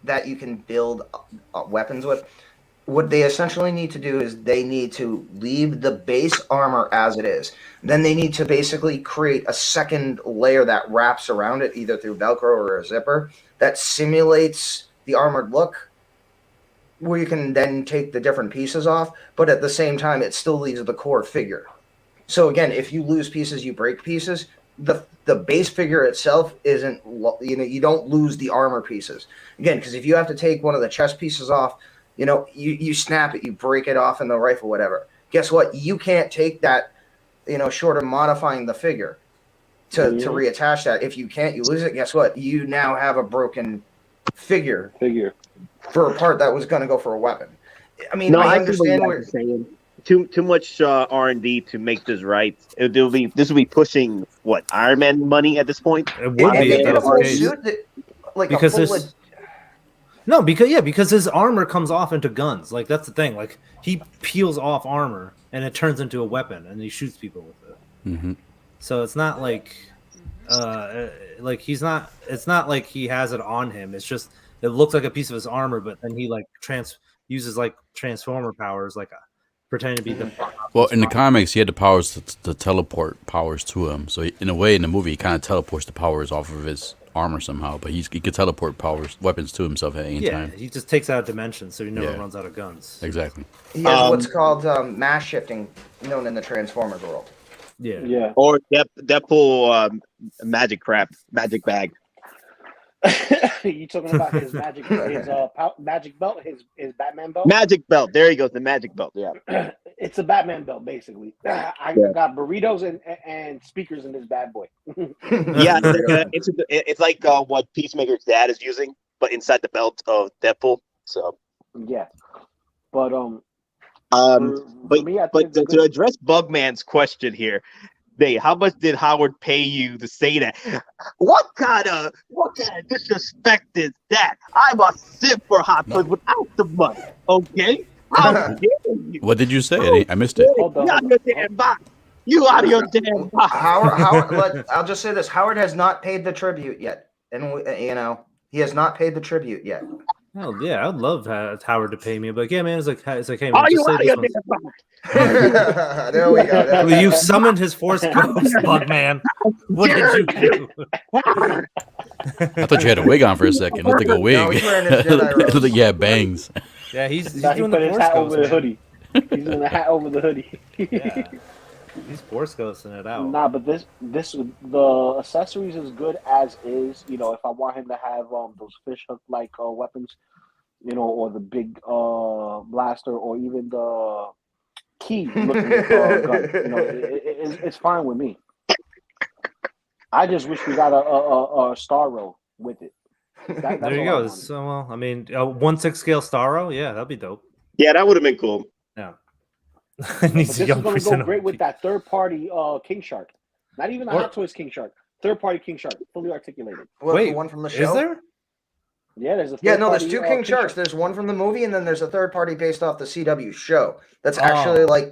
that you can build weapons with, what they essentially need to do is they need to leave the base armor as it is. Then they need to basically create a second layer that wraps around it, either through Velcro or a zipper, that simulates the armored look, where you can then take the different pieces off, but at the same time, it still leaves the core figure. So again, if you lose pieces, you break pieces. The base figure itself isn't, you don't lose the armor pieces. Again, because if you have to take one of the chest pieces off, you snap it, you break it off in the rifle, whatever. Guess what? You can't take that, short of modifying the figure to reattach that. If you can't, you lose it. Guess what? You now have a broken figure for a part that was going to go for a weapon. I mean, I understand where you're saying. Too much R&D to make this right. This will be pushing what, Iron Man money at this point. It would be if that was the case. suit like Because a full there's no, because his armor comes off into guns. Like that's the thing. Like he peels off armor and it turns into a weapon and he shoots people with it. Mm-hmm. So it's not like he's not. It's not like he has it on him. It's just it looks like a piece of his armor, but then he like uses like transformer powers, like pretending to be the. Well, in the comics, he had the powers to teleport powers to him. So in a way, in the movie, he kind of teleports the powers off of his armor somehow. But he could teleport weapons to himself at any time. He just takes out dimensions, so he never runs out of guns. Exactly. He has what's called mass shifting, known in the Transformers world. Yeah. Or Deadpool magic bag. You talking about his magic belt, his Batman belt? Magic belt. There he goes, the magic belt. Yeah. It's a Batman belt, basically. I got burritos and speakers in this bad boy. Yeah, it's like what Peacemaker's dad is using, but inside the belt of Deadpool. So yeah, but to address Bugman's question here, how much did Howard pay you to say that? What kind of disrespect is that? I'm a simp for Hot Toys without the money. Okay. How dare you? What did you say? I missed it. You out of your damn box. You out of your damn box. Howard, I'll just say this: Howard has not paid the tribute yet, and he has not paid the tribute yet. Hell yeah, I'd love Howard to pay me, but yeah, man, it's like, hey, man, Are you just say out of this your one. damn mind? There we go. Well, you summoned his Force Ghost, Bugman. What did you do? I thought you had a wig on for a second. It looked like a wig. No, he's wearing his Jedi It looked robes. like, yeah, bangs. Yeah, he's Now he doing put the his Force hat Ghost. over the man. hoodie. He's doing the hat over the hoodie. Yeah, he's Force Ghosting it out. Nah, but the accessories is good as is. You know, if I want him to have those fish hook like weapons, you know, or the big blaster, or even the key looking gun, you know, it's fine with me. I just wish we got a star row with it. That's There you all I go. wanted. So, well, I mean, 1/6 scale Starro, yeah, that'd be dope. Yeah, that would have been cool. Yeah. But this is going to go great with that third-party King Shark. Not even a Hot Toys King Shark. Third-party King Shark, fully articulated. What, Wait, the one from the show? Is there? Yeah, there's a Yeah, no, there's third-party, two King King Sharks. Shark. There's one from the movie, and then there's a third party based off the CW show. That's actually like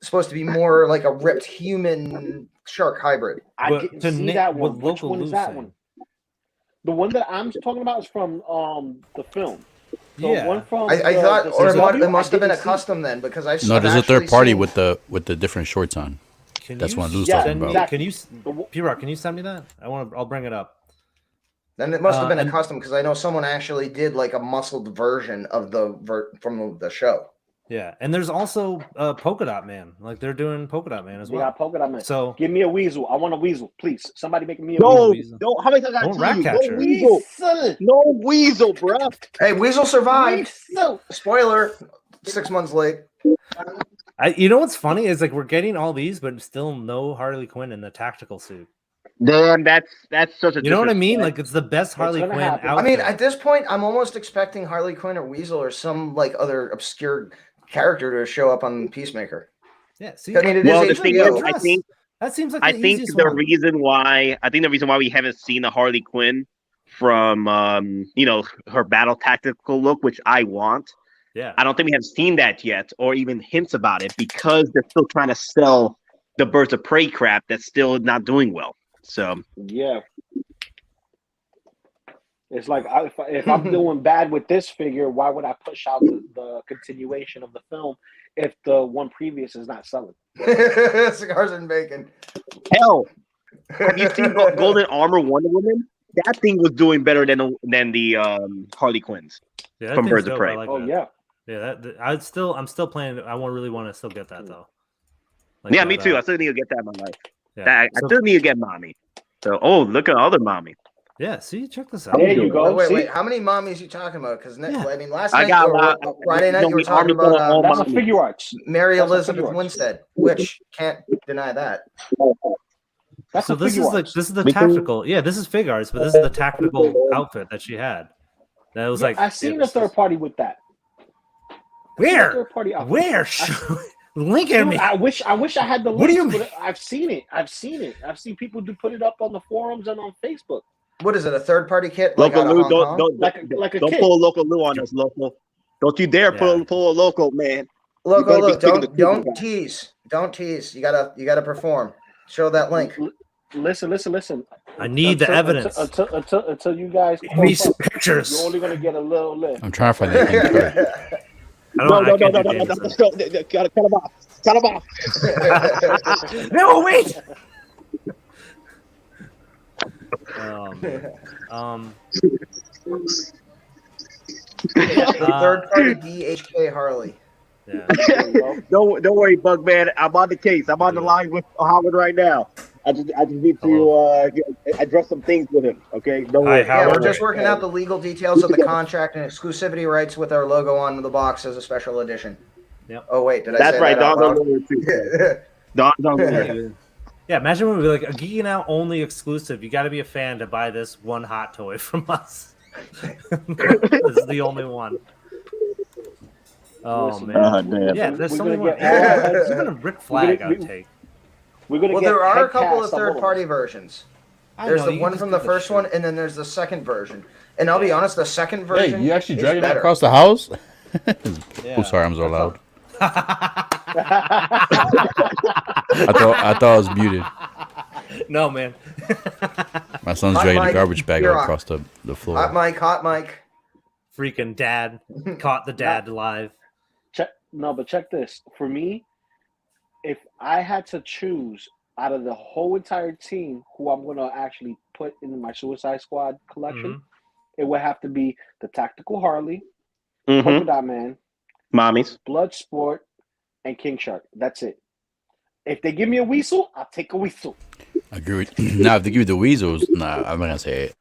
supposed to be more like a ripped human shark hybrid. I But didn't to see Nick- that one. what Which Loco one Lu is that saying? one? The one that I'm talking about is from the film. The Yeah. one from I the- thought, the or CW, it must have been a I didn't see. custom then, because I've No, there's a actually third party seen- with the different shorts on. That's you what Lou's yeah, talking send me- about. Can you, P-Rock, can you send me that? I'll bring it up. Then it must have been a and- custom, because I know someone actually did like a muscled version of from the show. Yeah, and there's also Polka Dot Man. Like they're doing Polka Dot Man as We well. got polka dot man. So Give me a weasel. I want a weasel, please. Somebody make me a No, Weasel. no. How many times I Don't gotta rat tell you? catcher. No weasel. weasel. No weasel, bro. Hey, Weasel survived. Weasel. Spoiler, 6 months late. you know what's funny is like we're getting all these, but still no Harley Quinn in the tactical suit. Damn, that's such a. You know what I mean? disrespect. Like it's the best Harley gonna Quinn happen. out. I mean, there. at this point, I'm almost expecting Harley Quinn or Weasel or some like other obscure character to show up on Peacemaker. yeah. See, I mean, it Well, is the thing HBO. is, I think that seems like I the think easiest the one. reason why we haven't seen the Harley Quinn from her battle tactical look, which I want. Yeah. I don't think we have seen that yet, or even hints about it, because they're still trying to sell the Birds of Prey crap that's still not doing well. So Yeah. It's like if I'm doing bad with this figure, why would I push out the continuation of the film if the one previous is not selling? Cigars and bacon. hell, have you seen Golden Armor Wonder Woman? That thing was doing better than the Harley Quinns Yeah, that from thing's Birds of dope. Prey. I like Oh that. yeah. Yeah, I'm still playing. I really want to still get that though. Yeah, me too. I still need to get that in my life. Yeah. I still need to get mommy. So, look at other mommy. Yeah, see, check this out. There you go. Wait. See? How many mommies you talking about? Because Yeah. I mean, last I night got or Friday night, you were talking Army about All That's a mommy. figure arts. Mary That's a Elizabeth figure arts. Winstead, which can't deny that. That's So a this figure is like arts. this is the We can- tactical. Yeah, this is fig arts, but this is the tactical outfit that she had. That was like I've seen yeah, a this third is- party with that. Where? Third party outfit. Where? Link at Dude, me. I wish I had the What do links, you but I've seen it. I've seen people do put it up on the forums and on Facebook. What is it? A third party kit? Local out of Lu, Hong don't Kong? don't Like a don't kid. pull a local Lu on us, local. Don't you dare Yeah. pull a local, man. Look, better be look, sticking to don't Cooper. tease. Don't tease. You gotta perform. Show that link. Listen. I need the evidence. Until you guys Give me some close up, pictures. you're only gonna get a little lift. I'm trying to find that thing first. No, I can't do games, cut him off. Cut him off. so. No, wait. Oh man. Third party DHK Harley. Yeah. Don't worry, Bug Man. I'm on the case. I'm on the line with Howard right now. I just need to address some things with him. Okay, don't Hi, worry. Yeah, Howard. we're just working out the legal details of the contract and exclusivity rights with our logo on the box as a special edition. Yep. Oh wait, did I That's say right. that out Don's on loud? lawyer too. Don's on lawyer. Yeah, imagine when we were like a Geeking Out only exclusive. You got to be a fan to buy this one hot toy from us. This is the only one. Oh Listen, man. damn. Yeah, there's We're so many gonna more. get all- Even a Rick Flag I would we- take. We're gonna Well, get there are a head couple of casts on third all party of versions. I There's know, the you one can from just the get first shit. one, and then there's the second version. And I'll be honest, the second version. Hey, you actually is dragging that better. across the house? Yeah. Oh, sorry, I'm so loud. I I thought I was muted. No, man. My son's Hot dragging a mic, garbage bag you're on. across the floor. Hot mic. freaking dad caught the dad alive. But check this. For me, if I had to choose out of the whole entire team who I'm going to actually put in my Suicide Squad collection, it would have to be the Tactical Harley, Polka Dot Man, Mommies, Bloodsport, and King Shark. That's it. If they give me a Weasel, I'll take a Weasel. I agree with Now, if they give you the Weasels, nah, I'm not going to say it.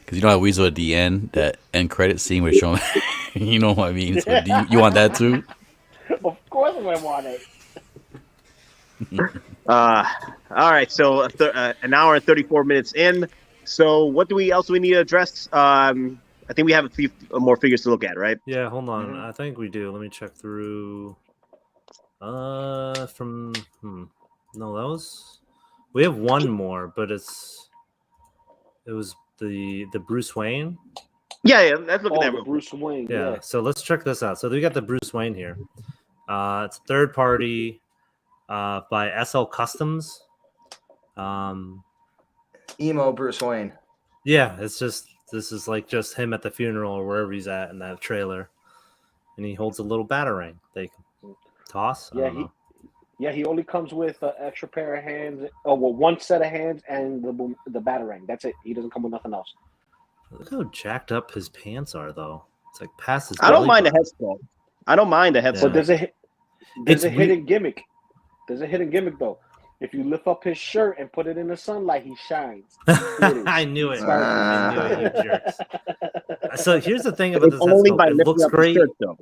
Because you know how Weasel at the end, that end credit scene was showing, you know what I mean? So do you want that too? Of course I want it. all right, so an hour and 34 minutes in. So what do we need to address? I think we have a few more figures to look at, right? Yeah, hold on. I think we do. Let me check through. No, that was. We have one more, but it was the Bruce Wayne. Yeah, let's look at that. Bruce Wayne. Yeah, so let's check this out. So we got the Bruce Wayne here. It's a third party by SL Customs. Emo Bruce Wayne. Yeah, this is like just him at the funeral or wherever he's at in that trailer, and he holds a little batarang they can toss. He only comes with an extra pair of hands. Oh, well, one set of hands and the batarang. That's it. He doesn't come with nothing else. Look how jacked up his pants are, though. It's like past his. I don't mind the head sculpt. I don't mind the head sculpt. But there's a hidden gimmick. There's a hidden gimmick though. If you lift up his shirt and put it in the sunlight, he shines. I knew it. I knew it, you jerks. So here's the thing about this. Only by it lifting looks up great. the shirt, though.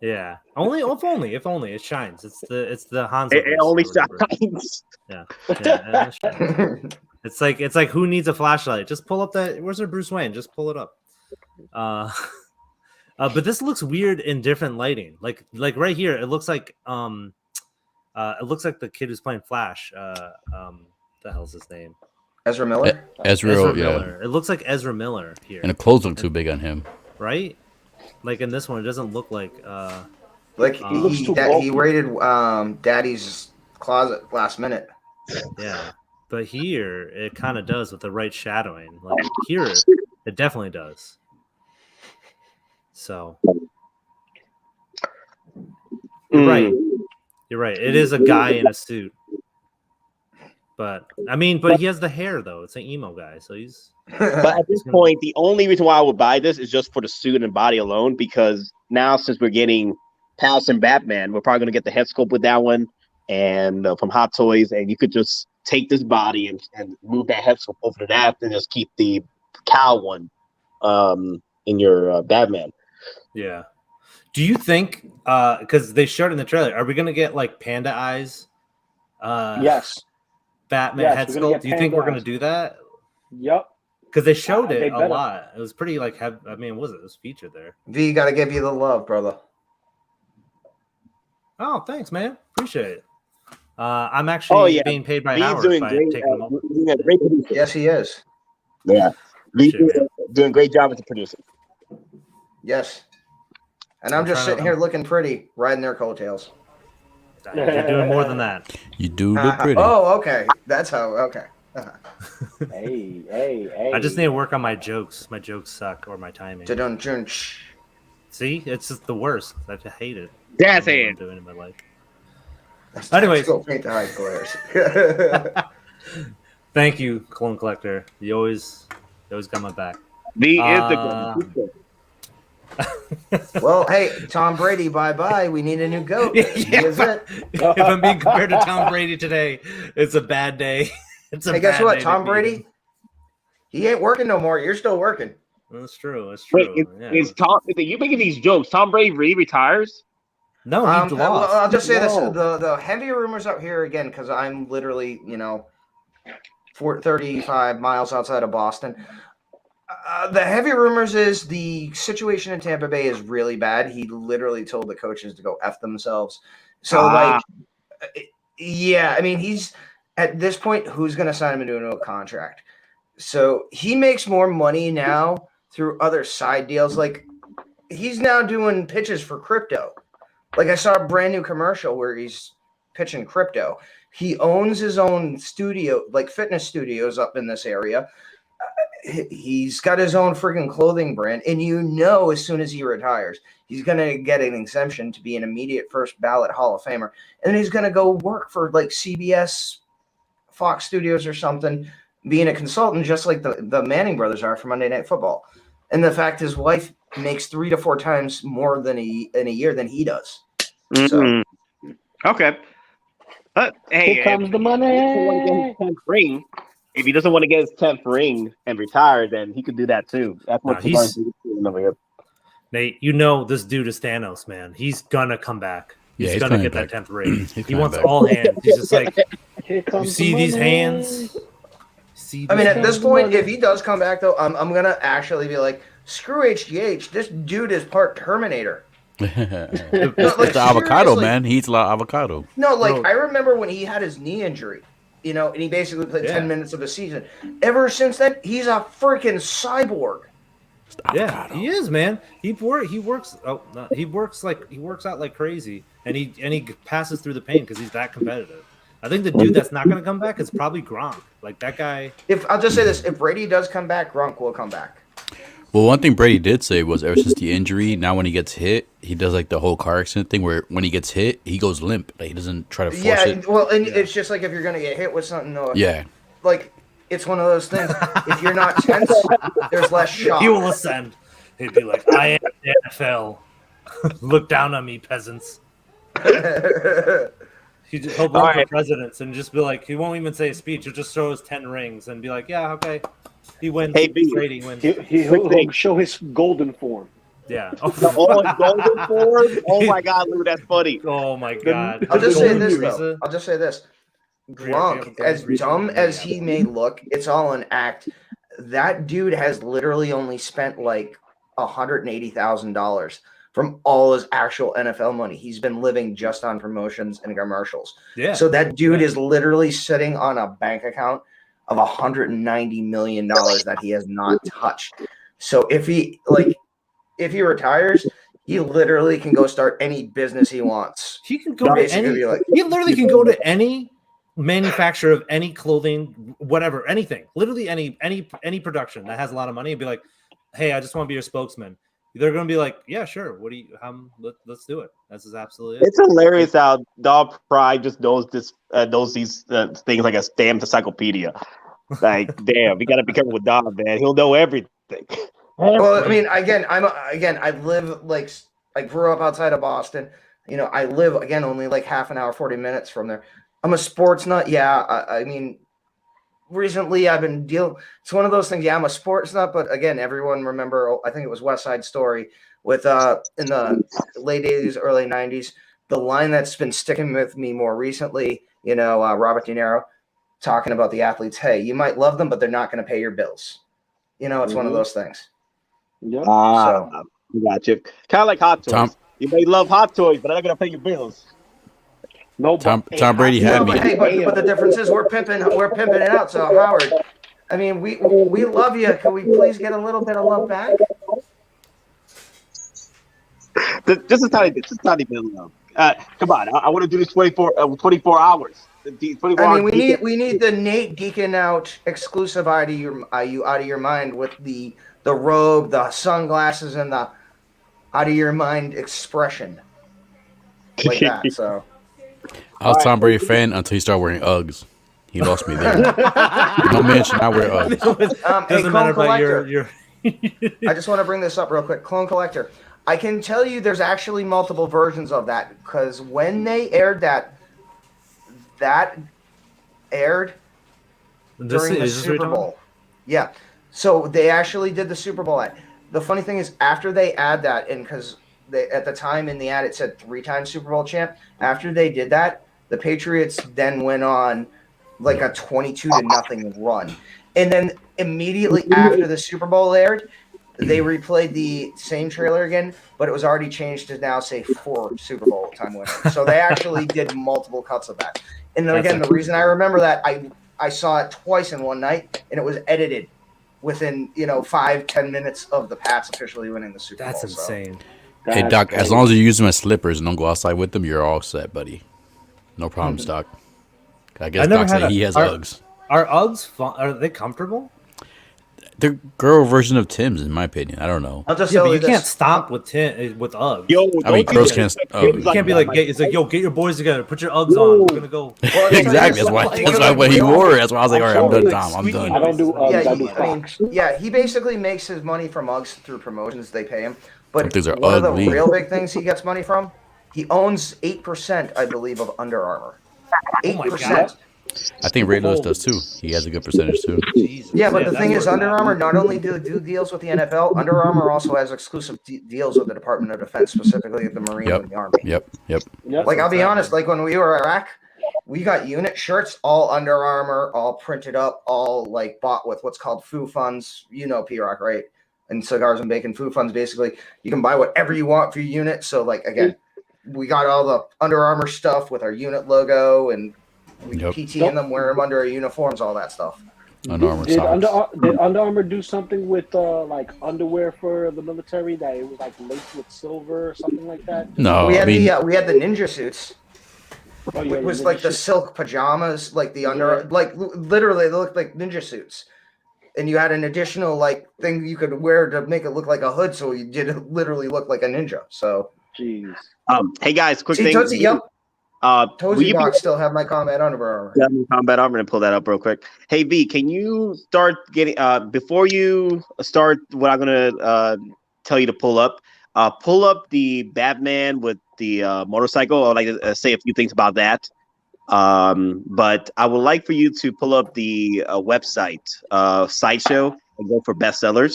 Yeah, if only it shines. It's the Hanzo. It only shines. Yeah, it shines. It's like who needs a flashlight? Just pull up that. Where's our Bruce Wayne? Just pull it up. But this looks weird in different lighting. Like right here, it looks like the kid who's playing Flash. The hell's his name? Ezra Miller. Ezra Miller. It looks like Ezra Miller here. And the clothes look too big on him. Right? Like in this one, it doesn't look like. He raided Daddy's closet last minute. Yeah, but here it kind of does with the right shadowing. Like here, it definitely does. So you're right. You're right. It is a guy in a suit. But he has the hair though. It's an emo guy, so he's. But at this point, the only reason why I would buy this is just for the suit and body alone. Because now, since we're getting Palace and Batman, we're probably going to get the head sculpt with that one, and from Hot Toys, and you could just take this body and move that head sculpt over to that, and just keep the cow one in your Batman. Yeah. Do you think? Because they showed in the trailer, are we going to get like panda eyes? Yes. Batman head sculpt. Do you think we're going to do that? Yep. Because they showed it a lot. It was pretty like. It was featured there. V, got to give you the love, brother. Oh, thanks, man. Appreciate it. I'm actually being paid by Howard. Doing a great producer. Yes, he is. Yeah, doing a great job as a producer. Yes. And I'm just sitting here looking pretty, riding their coattails. You're doing more than that. You do look pretty. Oh, okay. That's how. Okay. Hey. I just need to work on my jokes. My jokes suck, or my timing. See, it's just the worst. I hate it. That's it. I'm doing in my life. Anyways, go paint the high squares. Thank you, Clone Collector. You always got my back. The Instagram. Well, hey, Tom Brady, bye-bye. We need a new goat. If I'm being compared to Tom Brady today, it's a bad day. Hey, guess what? Tom Brady, he ain't working no more. You're still working. That's true. That's true. Wait, is Tom? You making these jokes? Tom Brady really retires? No, he lost. I'll just say this: the heavy rumors out here again, because I'm literally, 35 miles outside of Boston. The heavy rumors is the situation in Tampa Bay is really bad. He literally told the coaches to go F themselves. So, he's at this point, who's going to sign him into a contract? So he makes more money now through other side deals. Like, he's now doing pitches for crypto. Like, I saw a brand new commercial where he's pitching crypto. He owns his own studio, like fitness studios up in this area. he's got his own freaking clothing brand, and as soon as he retires, he's gonna get an exemption to be an immediate first ballot Hall of Famer, and then he's gonna go work for like CBS, Fox Studios, or something, being a consultant, just like the Manning brothers are for Monday Night Football. And the fact his wife makes 3 to 4 times more in a year than he does. So. Okay. Hey, Here comes the money. If he doesn't want to get his 10th ring and retire, then he could do that too. That's what he's Nate, this dude is Thanos, man. He's gonna come back. He's gonna get that 10th ring. He wants all hands. He's just like, you see these hands? At this point, if he does come back, though, I'm gonna actually be like, screw HGH. This dude is part Terminator. It's the avocado, man. He eats a lot of avocado. No, I remember when he had his knee injury, and he basically played 10 minutes of a season. Ever since then, he's a freaking cyborg. Yeah, he is, man. He works out like crazy, and he passes through the pain because he's that competitive. I think the dude that's not going to come back is probably Gronk. Like that guy. I'll just say this: if Brady does come back, Gronk will come back. Well, one thing Brady did say was ever since the injury, now when he gets hit, he does like the whole car accident thing where when he gets hit, he goes limp. Like he doesn't try to force it. Yeah, well, and it's just like if you're going to get hit with something. It's one of those things. If you're not tense, there's less shock. He will ascend. He'd be like, I am the NFL. Look down on me, peasants. He'll run for presidents and just be like, he won't even say a speech. He'll just throw his 10 rings and be like, yeah, okay. He wins. Hey, Brady wins. He'll show his golden form. Yeah. Golden form? Oh, my God, Lou, that's funny. Oh, my God. I'll just say this, though. Gronk, as dumb as he may look, it's all an act. That dude has literally only spent like $180,000 from all his actual NFL money. He's been living just on promotions and commercials. Yeah. So that dude is literally sitting on a bank account of $190 million that he has not touched. So if he retires, he literally can go start any business he wants. He can go to any. He literally can go to any manufacturer of any clothing, whatever, anything. Literally any production that has a lot of money and be like, "Hey, I just want to be your spokesman." They're going to be like, "Yeah, sure. Let's do it." This is absolutely it. It's hilarious how DonPrime just knows these things like a damn encyclopedia. Like, damn, we got to be careful with Don, man. He'll know everything. Well, I mean, I live I grew up outside of Boston. I live only like half an hour, 40 minutes from there. I'm a sports nut. Yeah, I mean, recently I've been dealing. It's one of those things. Yeah, I'm a sports nut, but again, everyone remember. I think it was West Side Story with in the late '80s, early '90s. The line that's been sticking with me more recently, Robert De Niro talking about the athletes. Hey, you might love them, but they're not going to pay your bills. It's one of those things. Yeah. Got you. Kind of like Hot Toys. You may love Hot Toys, but they're not going to pay your bills. No, Tom Brady had me. But the difference is we're pimping it out. So Howard, I mean, we love you. Can we please get a little bit of love back? Just a tiny bit of love. Come on, I want to do this 24 hours. 24 I mean, hours. we need the Nate geeking out exclusive out of your mind with the robe, the sunglasses, and the out of your mind expression like that. So. I was Tom Brady fan until he started wearing Uggs. He lost me there. No man should not wear Uggs. Hey, Clone Collector. I just want to bring this up real quick. Clone Collector. I can tell you there's actually multiple versions of that because when they aired that aired during the Super Bowl. Yeah. So they actually did the Super Bowl ad. The funny thing is after they add that, and because at the time in the ad it said 3-time Super Bowl champ. After they did that, the Patriots then went on like a 22-0 run, and then immediately after the Super Bowl aired, they replayed the same trailer again, but it was already changed to now say 4 Super Bowl time winners. So they actually did multiple cuts of that. And then again, the reason I remember that I saw it twice in one night, and it was edited within 5-10 minutes of the Pats officially winning the Super Bowl. That's insane. Hey, Doc, as long as you use them as slippers and don't go outside with them, you're all set, buddy. No problems, Doc. I guess Doc said he has Uggs. Are Uggs fun? Are they comfortable? the girl version of Tim's, in my opinion. I don't know. I'll just Yeah, tell but you you can't this. stop with Uggs. Yo, I mean, don't girls you can't. expect Oh, kids You like can't be that, like, like, it's like, yo, get your boys together, put your Uggs on. We're gonna go. Well, I'll exactly. tell you That's this, why. one That's of why the when he real- wore it. That's why I was like, all right, I'm done, Like Tom. I'm squeaky done. I don't do Uggs. Yeah, I do I mean, Crocs. yeah, he basically makes his money from Uggs through promotions. They pay him. But These are one ugly. of the real big things he gets money from, he owns 8%, I believe, of Under Armour. 8%. I think Ray Lewis does too. He has a good percentage too. Jesus. Yeah, but the that's thing is, where Under it's at. Armour not only do deals with the NFL, Under Armour also has exclusive deals with the Department of Defense, specifically the Marine Yep. and the Army. Yep. Yep. Like, I'll be honest, like when we were in Iraq, we got unit shirts, all Under Armour, all printed up, all like bought with what's called foo funds. You know P-Rock, right? And cigars and bacon foo funds. Basically, you can buy whatever you want for your unit. So, like, again, we got all the Under Armour stuff with our unit logo, and we Yep. PT in them, wear them under our uniforms, all that stuff. Under Armour Did socks. Under Armour do something with like underwear for the military that it was like laced with silver or something like that? No, we I had mean, we had the ninja suits. Oh, yeah, It was the like the ninja silk pajamas, like the under, Yeah. like literally they looked like ninja suits. And you had an additional like thing you could wear to make it look like a hood, so you did literally look like a ninja. So, Jeez. Hey guys, quick see, thing. Tootsie, yep, Will Tozy you be box still have my combat underwear. Yeah, I'm in combat? I'm gonna pull that up real quick. Hey V, can you start getting before you start what I'm gonna tell you to pull up? Pull up the Batman with the motorcycle. I'd like to say a few things about that. But I would like for you to pull up the website Sideshow and go for bestsellers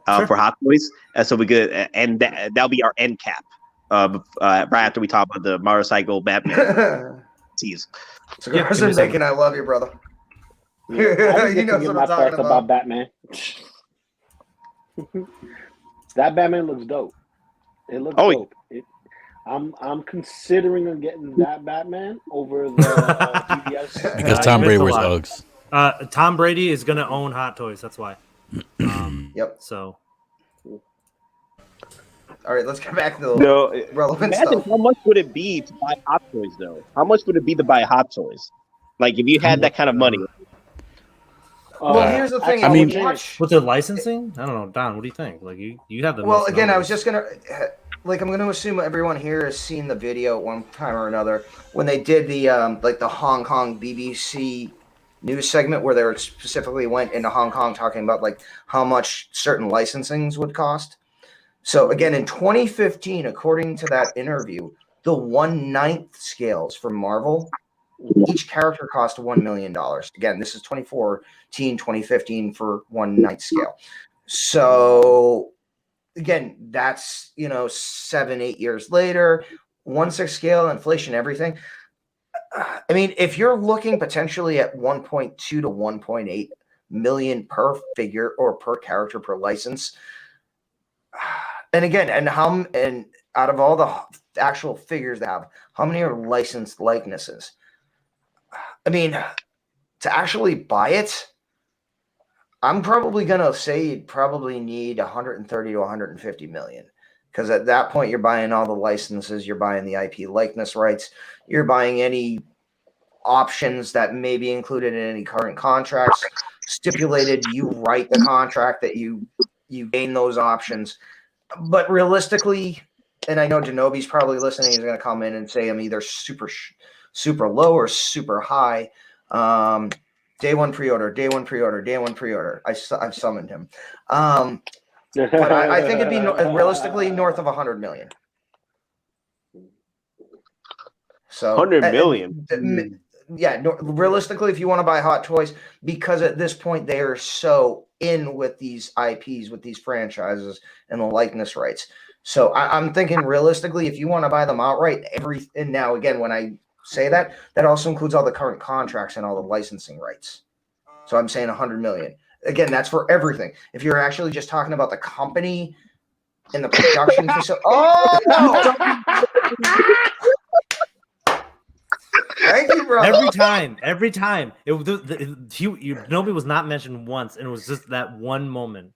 Sure. for Hot Toys, and so we could and that'll be our end cap. Right after we talk about the motorcycle Batman tease. Cigars give me and some. bacon, I love you, brother. Yeah, I You didn't know get what my I'm talking thoughts about. about Batman. That Batman looks dope. It looks dope. I'm considering getting that Batman over the BBS. because you Tom missed Brady a wears lot. Uggs. Tom Brady is gonna own Hot Toys. That's why. Yep. So All right, let's get back to the No, relevant imagine stuff. how much would it be to buy Hot Toys though? How much would it be to buy Hot Toys? Like if you had that kind of money. Well, here's the thing. I mean- watch. with the licensing, I don't know, Don. What do you think? Like you have the Well, most again, I was numbers. just gonna, like, I'm gonna assume everyone here has seen the video at one time or another when they did the like the Hong Kong BBC news segment where they were specifically went into Hong Kong talking about like how much certain licensings would cost. So again, in 2015, according to that interview, the 1/9 scales for Marvel, each character cost $1 million. Again, this is 2014, 2015 for 1/9 scale. So again, that's 7-8 years later, 1/6 scale, inflation, everything. I mean, if you're looking potentially at 1.2 to 1.8 million per figure or per character per license, and again, and out of all the actual figures they have, how many are licensed likenesses? I mean, to actually buy it, I'm probably gonna say you'd probably need 130 to 150 million, because at that point you're buying all the licenses, you're buying the IP likeness rights, you're buying any options that may be included in any current contracts. Stipulated, you write the contract that you gain those options. But realistically, and I know Genobi's probably listening, he's going to come in and say I'm either super low or super high. Day one pre-order. I've summoned him. But I think it'd be realistically north of 100 million. So 100 million. Realistically, if you want to buy Hot Toys, because at this point they are so in with these IPs, with these franchises and the likeness rights. So I'm thinking realistically, if you want to buy them outright, and now again, when I say that, that also includes all the current contracts and all the licensing rights. So I'm saying 100 million. Again, that's for everything. If you're actually just talking about the company and the production facility, oh no! Thank you, bro. Every time, nobody was not mentioned once, and it was just that one moment.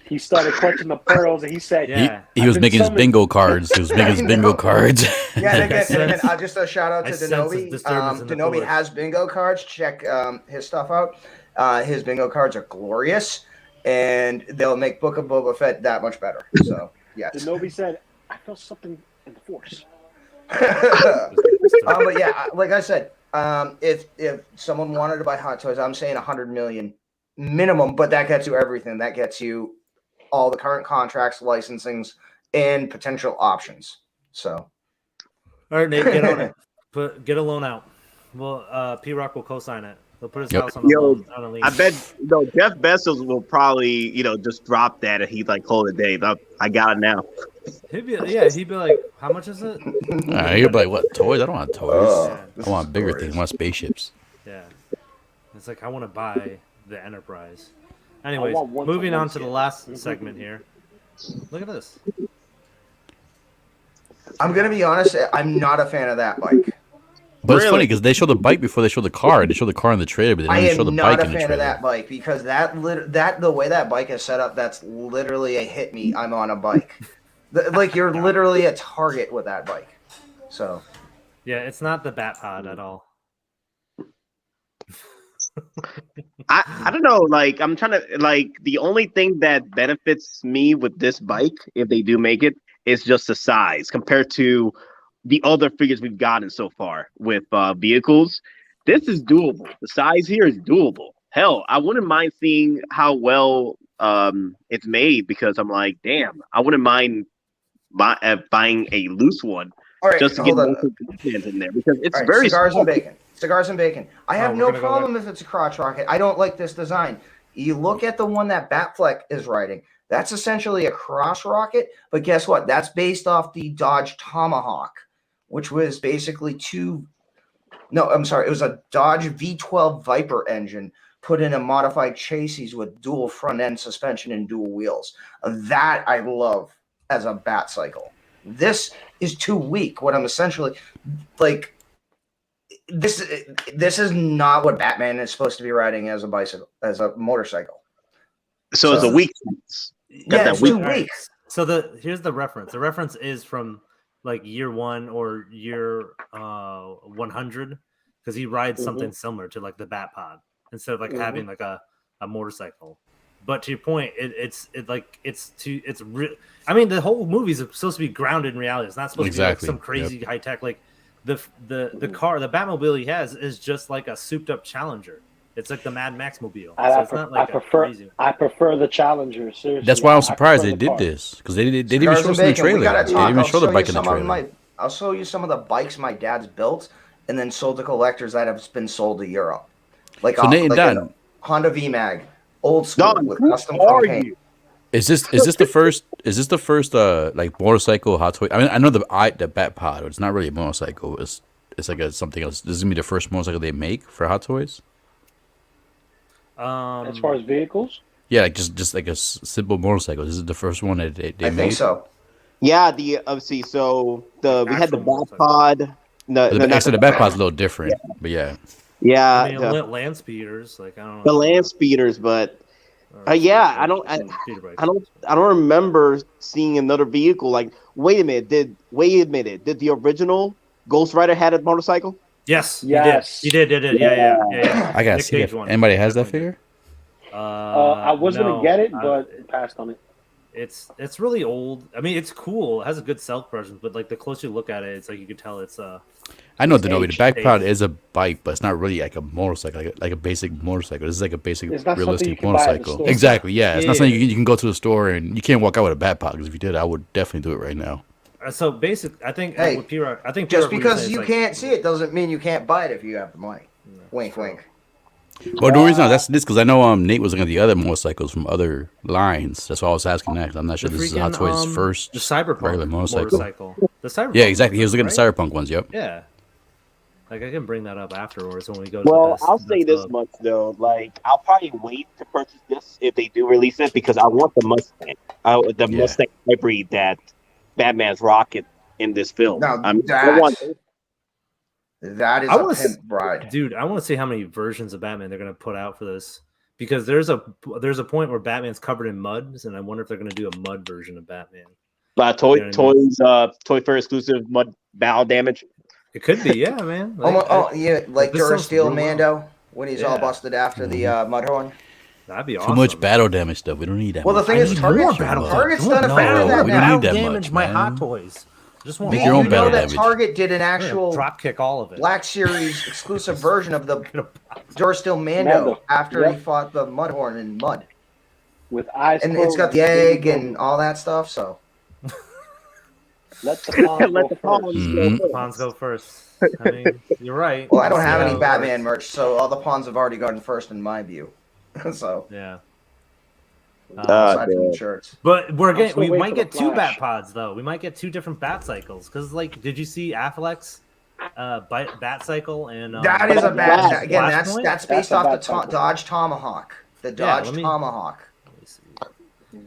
He started clutching the pearls, and he said, Yeah. He was making his bingo cards. He was making his bingo cards. Yeah, and again, sense- just a shout out to I sense a Denobi. disturbance in the Denobi force. has bingo cards. Check his stuff out. His bingo cards are glorious. and they'll make Book of Boba Fett that much better. So yes. Denobi said, "I felt something in the Force." But yeah, like I said, if someone wanted to buy Hot Toys, I'm saying 100 million minimum, but that gets you everything. That gets you all the current contracts, licensings, and potential options. So, all right, Nate, get on it. Get a loan out. Well, P-Rock will co-sign it. He'll put his house on a lease. I bet Jeff Bezos will probably just drop that and he'd like call it a day. I got it now. He'd be like, how much is it? He'd be like, what, toys? I don't want toys. I want bigger things. I want spaceships. Yeah. It's like, I want to buy the Enterprise. Anyways, moving on to the last segment here. Look at this. I'm going to be honest, I'm not a fan of that bike. But it's funny because they show the bike before they show the car. They show the car in the trailer, but they didn't show the bike in the trailer. I am not a fan of that bike because the way that bike is set up, that's literally a hit me. I'm on a bike. Like you're literally a target with that bike. So, yeah, it's not the Bat Pod at all. I don't know. Like I'm trying to the only thing that benefits me with this bike, if they do make it, is just the size compared to the other figures we've gotten so far with vehicles. This is doable. The size here is doable. Hell, I wouldn't mind seeing how well it's made because I'm like, damn, I wouldn't mind buying a loose one just to get more hands in there because it's very cigars and bacon. Cigars and bacon. I have no problem if it's a crotch rocket. I don't like this design. You look at the one that Batfleck is riding. That's essentially a cross rocket, but guess what? That's based off the Dodge Tomahawk, which was basically it was a Dodge V12 Viper engine put in a modified chassis with dual front end suspension and dual wheels. That I love as a bat cycle. This is too weak. What I'm essentially like, this is not what Batman is supposed to be riding as a bicycle, as a motorcycle. So it's a weak. Yeah, it's too weak. So here's the reference. The reference is from like year 1 or year 100 because he rides something similar to like the Bat Pod instead of like having like a motorcycle. But to your point, it's real. I mean, the whole movie is supposed to be grounded in reality. It's not supposed to be like some crazy high tech. Like the car, the Batmobile he has is just like a souped up Challenger. It's like the Mad Max mobile. So it's not like I prefer the Challenger. Seriously, that's why I'm surprised they did this because they didn't even show us in the trailer. They didn't even show the bike in the trailer. I'll show you some of the bikes my dad's built and then sold to collectors that have been sold to Europe. Like, so Nate and Don, Honda VMAG, old school with custom paint. Is this the first like motorcycle Hot Toy? I mean, I know the Bat Pod, but it's not really a motorcycle. It's like something else. This is gonna be the first motorcycle they make for Hot Toys. As far as vehicles, yeah, like just like a simple motorcycle. This is the first one that they made. I think so. Yeah, we had the Bat Pod. The Bat Pod's a little different, but yeah. Yeah, I mean, land speeders, like I don't know the land speeders, but I don't remember seeing another vehicle. Like, wait a minute, did the original Ghost Rider had a motorcycle? Yes. He did. Yeah. I gotta see if anybody has that figure. I was gonna get it, but passed on it. It's really old. I mean, it's cool. It has a good self presence, but like the closer you look at it, it's like you can tell it's I know the Back Pod is a bike, but it's not really like a motorcycle, like a basic motorcycle. This is like a basic realistic motorcycle. Exactly. Yeah, it's not something you can go to the store and you can't walk out with a Bat Pod. Because if you did, I would definitely do it right now. So basic, I think. Hey, with P-Rock, I think just because you can't see it doesn't mean you can't buy it if you have the money. No. Wink, wink. Well, the reason that's this because I know Nate was looking at the other motorcycles from other lines. That's why I was asking next. I'm not sure this is Hot Toys' first the Cyberpunk regular motorcycle. The Cyberpunk. Yeah, exactly. He was looking at the Cyberpunk ones. Yep. Yeah. Like I can bring that up afterwards when we go. Well, I'll say this much though. Like I'll probably wait to purchase this if they do release it because I want the Mustang. Mustang hybrid that Batman's rocket in this film. Now, that is a pimp ride. Dude, I want to see how many versions of Batman they're going to put out for this. Because there's a point where Batman's covered in mud, and I wonder if they're going to do a mud version of Batman. Toy Fair exclusive mud bow damage. It could be, yeah, man. Like Durasteel Mando when he's all busted after the Mudhorn. That'd be Too awesome. much battle damage stuff. We don't need that. Well, the much. thing is, Target's done it better than we that. don't need that damage much, my man. Hot Toys. Just want Make your own you battle know that damage. Target did an actual drop kick all of it. Black Series exclusive version of the Dorstil Mando after he fought the Mudhorn in Mud. With eyes And closed, it's got the egg and all that stuff, so. Let the Let the Pawns go first. I mean, you're right. Well, I don't have any Batman merch, so all the pawns have already gone first in my view. So. Yeah. Aside from the shirts. But we might for get the 2 Flash. bat pods though. We might get 2 different bat cycles because, like, did you see Affleck's bat cycle? And That is a bad. Flashpoint? Again, that's based That's a off the bad cycle. Dodge Tomahawk. The Yeah, Dodge Tomahawk. Let me see.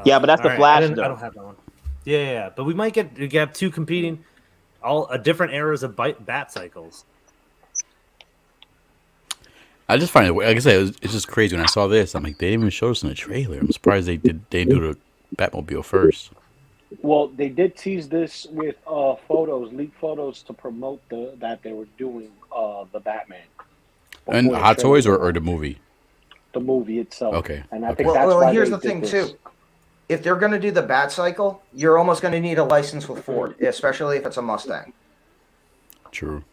Yeah, but that's the all Flash, I though. don't have that one. Yeah. But we might get 2 competing, all different eras of bat cycles. I just find it, like I said, it's just crazy. When I saw this, I'm like, they didn't even show us in the trailer. I'm surprised they didn't do the Batmobile first. Well, they did tease this with leaked photos to promote that they were doing the Batman. And Before Hot the Toys trailer. or the movie? The movie itself. Okay. And I Okay. think that's Well, why here's they the thing did too. this. If they're going to do the Bat Cycle, you're almost going to need a license with Ford, especially if it's a Mustang. True.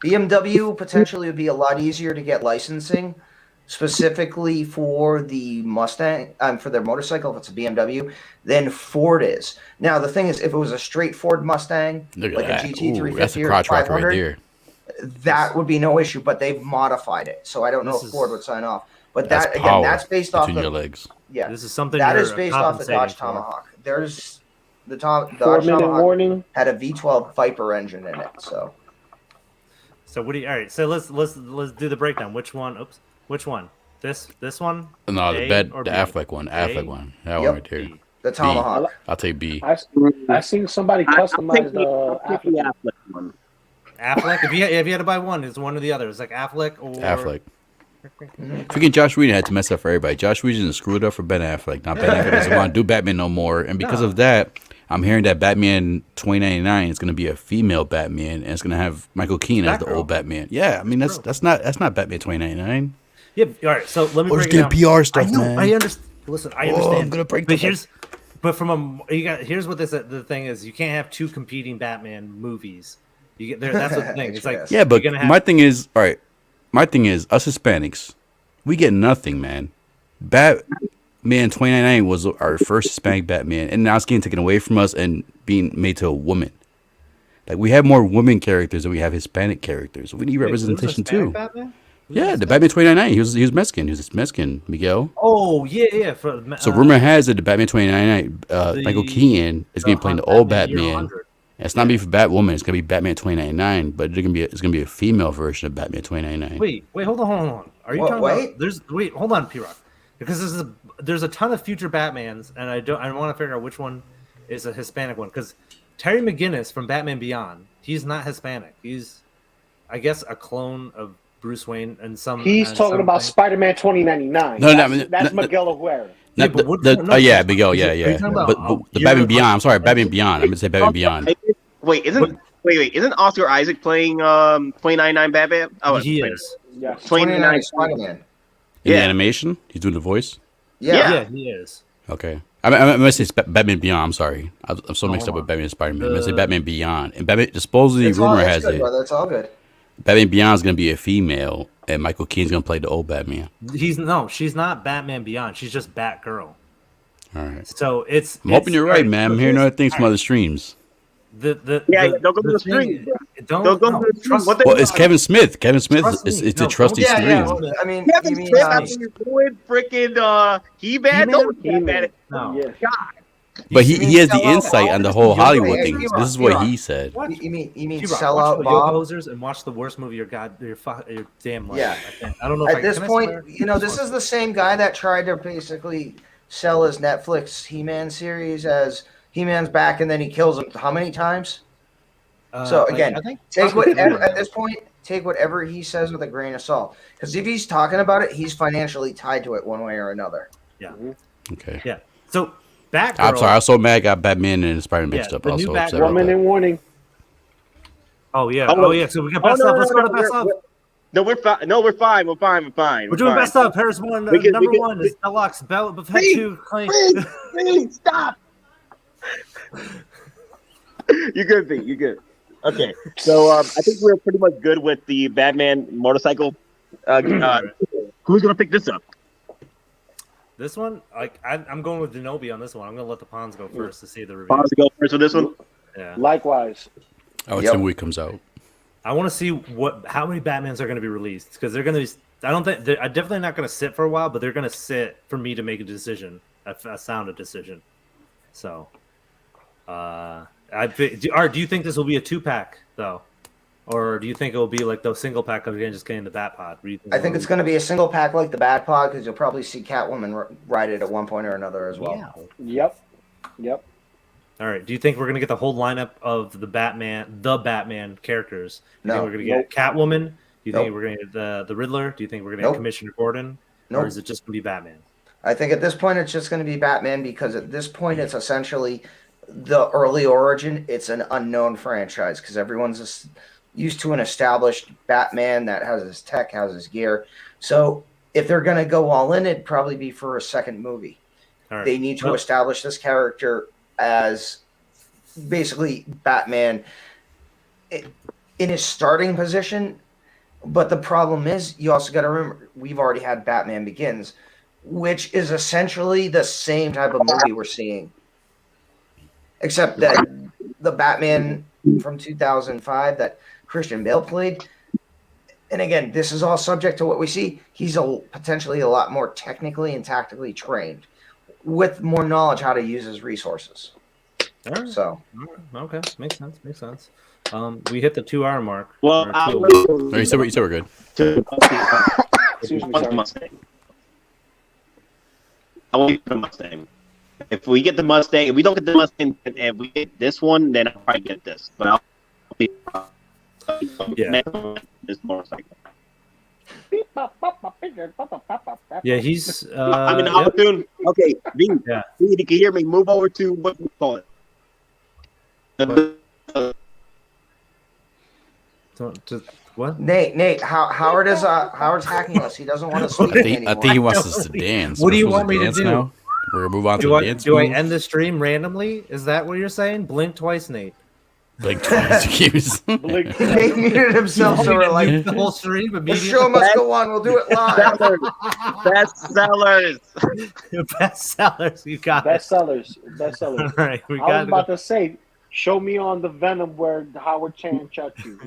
BMW potentially would be a lot easier to get licensing, specifically for the Mustang, for their motorcycle, if it's a BMW, than Ford is. Now, the thing is, if it was a straight Ford Mustang, Look at like that. a GT350 That's a or crotch rocker right 500, there. that would be no issue, but they've modified it. So I don't know if Ford would sign off. But That's that, again, power that's based off between your the... legs. Yeah, This is something that you're is based off the Dodge compensating for. Tomahawk. There's the Dodge 4-minute Tomahawk warning. had a V12 Viper engine in it. So So what do you? All right. So let's do the breakdown. Which one? Oops. Which one? This one? No, A the or B? Affleck one. Affleck one. That one right there. B. the Tomahawk. I'll take B. I seen somebody customize the Affleck. one. Affleck. If you had to buy one, it's one or the other. It's like Affleck or Affleck. Freaking Josh Whedon had to mess up for everybody. Josh Whedon screwed up for Ben Affleck. Now Ben Affleck doesn't want to do Batman no more, and because of that, I'm hearing that Batman 2099 is going to be a female Batman, and it's going to have Michael Keaton as the old Batman. Yeah, I mean that's not Batman 2099. Yeah. All right. So let me We're break just it getting down. PR stuff, I know. man. I understand. Listen, I understand. I'm gonna break but the here's what the thing is. You can't have 2 competing Batman movies. You get there. That's the thing. It's like Yeah, but you're gonna have, my thing is, all right. My thing is, us Hispanics, we get nothing, man. Batman 2099 was our first Hispanic Batman, and now it's getting taken away from us and being made to a woman. Like, we have more women characters than we have Hispanic characters. We need representation too. Batman? Yeah, the Batman 2099. He was Mexican. He was Mexican, Miguel. Oh yeah. So rumor has it the Batman 2099, Michael Keaton is going to be playing the old Batman. It's not be for Batwoman. It's gonna be Batman 2099, but it's gonna be a female version of Batman 2099. Wait, hold on. Are you talking about? Hold on, P-Rock, because there's a ton of future Batmans, and I want to figure out which one is a Hispanic one. Because Terry McGinnis from Batman Beyond, he's not Hispanic. He's, I guess, a clone of Bruce Wayne and some. He's talking about Spider-Man 2099. That's Miguel O'Hara. Miguel, yeah. But the Batman Beyond. I'm sorry, Batman Beyond. I'm gonna say Batman Beyond. Wait, isn't Oscar Isaac playing 2099 Batman? Oh, he is. Yeah, 29 Spider-Man. In the animation, he's doing the voice. Yeah, he is. Okay. I'm gonna say Batman Beyond. I'm sorry, I'm so mixed up with Batman and Spider-Man. I'm gonna say Batman Beyond. And Batman, supposedly, rumor has it. That's all good. Batman Beyond is gonna be a female, and Michael Keaton's gonna play the old Batman. She's not Batman Beyond. She's just Batgirl. All right. So I'm hoping you're right, man. I'm hearing other things from other streams. Don't go to the stream. Don't go to the stream. Well, it's Kevin Smith. Kevin Smith is a trusty stream. Yeah. I mean, Kevin Smith after you doing freaking He-Man? No. Yeah. But he has the insight on the whole Hollywood thing. This is what he said. You mean P-Rock, sellout watch Bob? Posers and watch the worst movie your damn life. Yeah. I don't know. At this point, this is the same guy that tried to basically sell his Netflix He-Man series as He-Man's back, and then he kills him how many times? So again, take whatever at this point. Take whatever he says with a grain of salt, because if he's talking about it, he's financially tied to it one way or another. Yeah. Okay. Yeah. So Batgirl. I'm sorry. I was so mad. I got Batman and Spider-Man mixed up. I was so upset about 1 minute that. warning. Oh yeah. So we got best of. Let's go to best of. No, we're fine. No, we're fine. We're fine. We're fine. We're doing fine. best of. Here's one. Number one is Deluxe. Belt of Head 2. Please, stop. You're good, B. You're good. Okay, so I think we're pretty much good with the Batman motorcycle. Who's gonna pick this up? This one, I'm going with Denobi on this one. I'm gonna let the Pawns go first to see the review. Pawns go first for this one. Yeah. Likewise. Oh, it's when we comes out. I want to see how many Batmans are going to be released because they're going to be. I'm definitely not going to sit for a while, but they're going to sit for me to make a decision, a sound decision. So, do you think this will be a 2-pack though, or do you think it will be like the single pack of just getting the Batpod? I think it's going to be a single pack like the Batpod because you'll probably see Catwoman ride it at one point or another as well. Yeah. Yep. All right. Do you think we're going to get the whole lineup of the Batman characters? Do you think we're going to get Catwoman? Do you think we're going to get the Riddler? Do you think we're going to get Commissioner Gordon? Or is it just going to be Batman? I think at this point it's just going to be Batman because at this point it's essentially the early origin. It's an unknown franchise because everyone's used to an established Batman that has his tech, has his gear. So if they're going to go all in, it'd probably be for a second movie. Right. They need to establish this character as basically Batman in his starting position. But the problem is, you also got to remember, we've already had Batman Begins, which is essentially the same type of movie we're seeing. Except that the Batman from 2005 that Christian Bale played, and again, this is all subject to what we see, he's potentially a lot more technically and tactically trained, with more knowledge how to use his resources. All right. So okay, makes sense. We hit the 2-hour mark. Well, you said we're good. Excuse me, sorry. Mustang. I want the Mustang. If we get the Mustang, if we don't get the Mustang, and we get this one, then I'll probably get this. But I'll be this motorcycle. Yeah, he's. I'm in opportune. Okay, V. Yeah. V, you can hear me. Move over to what we call it. What? Nate, Howard's hacking us. He doesn't want to sleep anymore. I think he wants us to dance. What do you want me to do? Now? We're gonna move on to the dance. Do I end the stream randomly? Is that what you're saying? Blink twice, Nate. Blink twice. Nate muted himself, so we're like the whole stream. The show must go on. We'll do it live. Bestsellers. Bestsellers. You got bestsellers. All right, I was about to say, show me on the Venom where Howard Chan chucked you.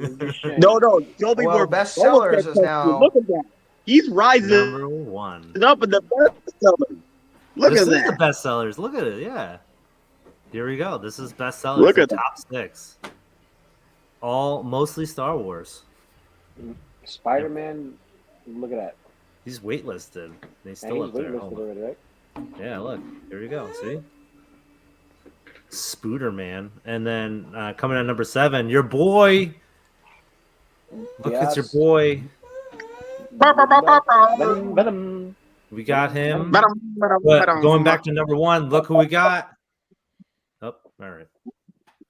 No. Show me where bestsellers is now. Look at that. He's rising number 1. Up in the bestsellers. Look at that. This is the bestsellers. Look at it. Yeah. Here we go. This is bestsellers. Look at top 6. All mostly Star Wars. Spiderman. Look at that. He's waitlisted. He's still up there. Right? Yeah, look. Here we go. See? Spiderman. And then coming at number 7, your boy. Look, it's your boy. Venom. We got him. But going back to number 1, look who we got. Oh, all right.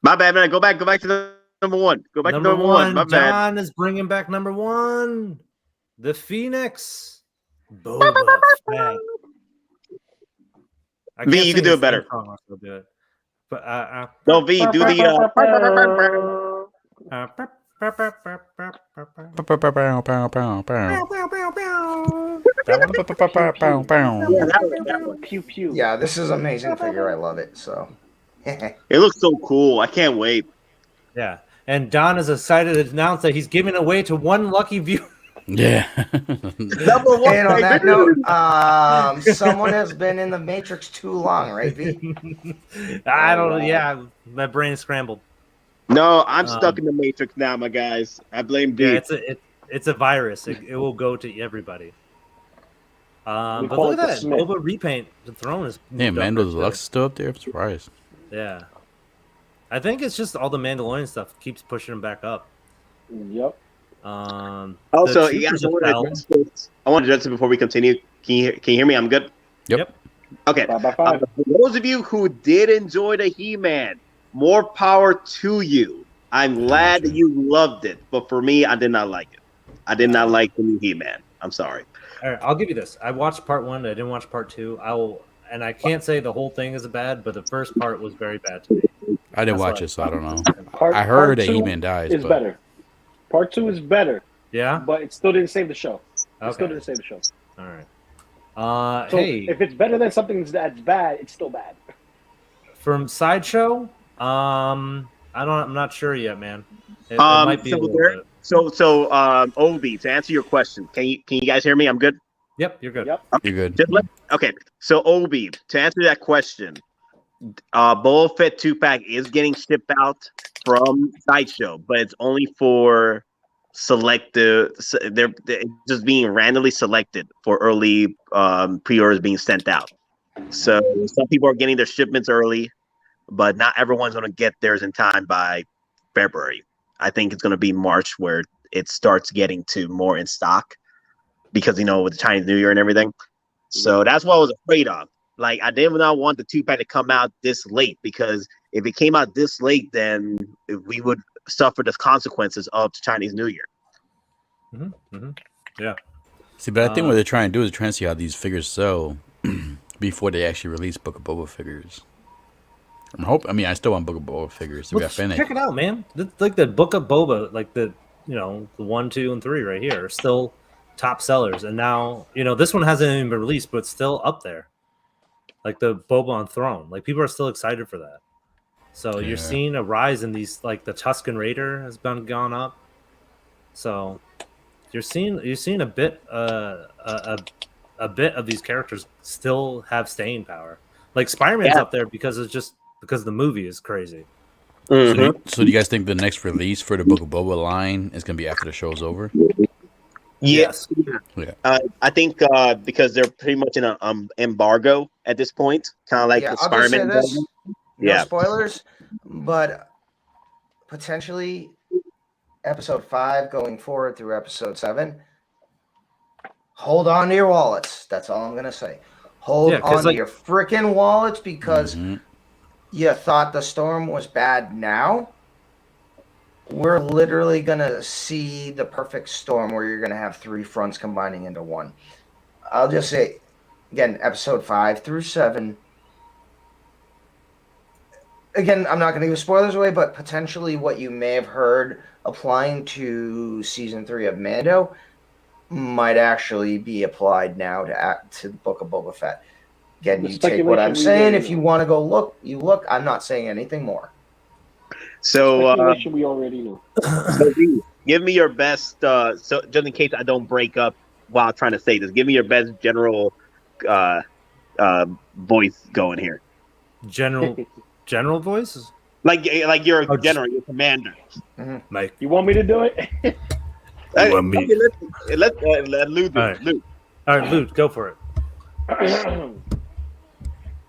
My bad, man. Go back to the number 1. Go back to number 1. My bad. John is bringing back number 1. The Pheonix. Boba Fett. V, you can do it better. I'll do it. But no, V, do the Pew pew. Yeah, this is an amazing figure. I love it. So it looks so cool. I can't wait. Yeah, and Don is excited to announce that he's giving away to one lucky viewer. Yeah. Number 1. And on that note, someone has been in the Matrix too long, right, V? I don't know. Yeah, my brain is scrambled. No, I'm stuck in the Matrix now, my guys. I blame V. Yeah, it's a virus. It will go to everybody. But look at that. Boba repaint. The throne is. Yeah, Mando's Deluxe is still up there. I'm surprised. Yeah. I think it's just all the Mandalorian stuff keeps pushing him back up. Yep. Also, I want to address it before we continue. Can you hear me? I'm good. Yep. Okay. For those of you who did enjoy the He-Man, more power to you. I'm glad that you loved it, but for me, I did not like it. I did not like the new He-Man. I'm sorry. All right, I'll give you this. I watched part 1. I didn't watch part 2. And I can't say the whole thing is bad, but the first part was very bad to me. I didn't watch it, so I don't know. Part, I heard that part 2 He-Man dies. is but... better. Part 2 is better. Yeah, but it still didn't save the show. okay. It still didn't save the show. All right. So Hey, if it's better than something that's bad, it's still bad. from Sideshow, I'm not sure yet, man. It might be a little bit. Obi, to answer your question, can you guys hear me? I'm good. Yep, you're good. Yep. You're good. Okay, so Obi, to answer that question, Boba Fett 2-pack is getting shipped out from Sideshow, but it's only for selective. They're just being randomly selected for early pre-orders being sent out. So some people are getting their shipments early, but not everyone's going to get theirs in time by February. I think it's going to be March where it starts getting to more in stock because, with the Chinese New Year and everything. So that's what I was afraid of. Like, I did not want the 2-pack to come out this late, because if it came out this late, then we would suffer the consequences of the Chinese New Year. Mm-hmm. Mm-hmm. Yeah. See, but I think what they're trying to do is trying to see how these figures sell before they actually release Book of Boba figures. I still want Book of Boba figures. To be authentic. Check it out, man. Like the Book of Boba, like the 1, 2, and 3 right here are still top sellers, and now this one hasn't even been released, but it's still up there. Like the Boba on Throne, like people are still excited for that. So you're seeing a rise in these, like the Tusken Raider has gone up. So you're seeing a bit of these characters still have staying power. Like Spider-Man's up there because the movie is crazy. Mm-hmm. So do you guys think the next release for the Book of Boba line is going to be after the show's over? Yes. Yeah. I think because they're pretty much in an embargo at this point, kind of like the Spider-Man. No spoilers, but potentially episode 5 going forward through episode 7. Hold on to your wallets. That's all I'm gonna say. Hold on to your freaking wallets, because you thought the storm was bad. Now we're literally gonna see the perfect storm where you're gonna have 3 fronts combining into one. I'll just say again, episode 5 through 7. Again, I'm not going to give spoilers away, but potentially what you may have heard applying to season 3 of Mando might actually be applied now to the Book of Boba Fett. Again, you take what I'm saying. If you want to go look, you look. I'm not saying anything more. So we already know. So give me your best. So just in case I don't break up while trying to say this, give me your best general voice going here. General voices? Like you're a general, you're a commander. Mm-hmm. Mike, you want me to do it? Let Lou do it. Lou. All right, Lou, go for it.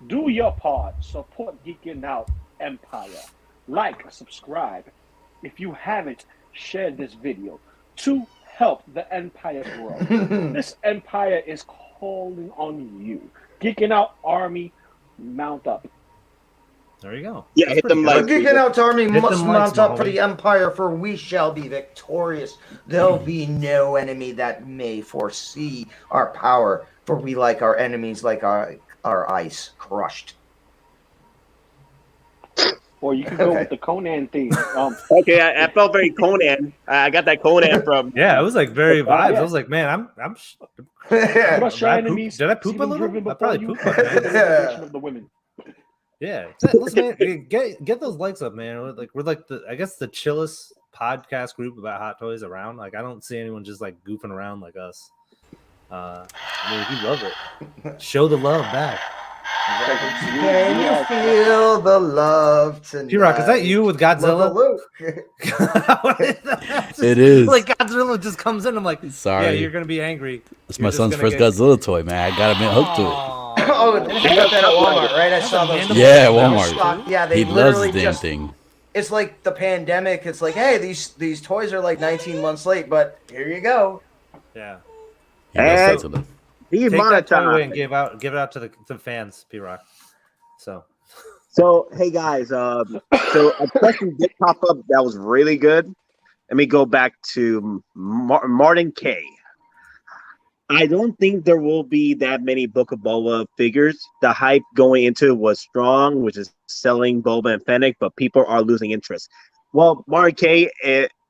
Do your part. Support Geeking Out Empire. Like, subscribe. If you haven't, share this video to help the empire grow. This empire is calling on you. Geeking Out Army, mount up. There you go. Yeah, hit them like. The Geeking Out Army must mount up for the empire, for we shall be victorious. There'll be no enemy that may foresee our power, for we like our enemies like our ice crushed. Or you can go with the Conan theme. Okay, I felt very Conan. I got that Conan from. Yeah, it was like very vibes. I was like, man, I'm Crush your enemies. Did I poop a little? I probably pooped. Of the women. Yeah, listen, man, get those likes up, man. We're like I guess the chillest podcast group about hot toys around. Like, I don't see anyone just like goofing around like us. If you love it, show the love back. Can you feel the love tonight? P-Rock, is that you with Godzilla? It is. Like Godzilla just comes in. I'm like, sorry. Yeah, you're gonna be angry. It's my son's first Godzilla toy, man. I got him hooked to it. Oh, they got that at Walmart, right? I saw those. Yeah, Walmart. Yeah, they he loves literally the damn thing. It's like the pandemic. It's like, hey, these toys are like 19 months late, but here you go. Yeah. He's take that toy away monetized. and give it out to the fans, P-Rock. So hey guys, so a question did pop up that was really good. let me go back to Martin K. I don't think there will be that many Book of Boba figures. The hype going into it was strong, which is selling Boba and Fennec, but people are losing interest. Well, Martin K,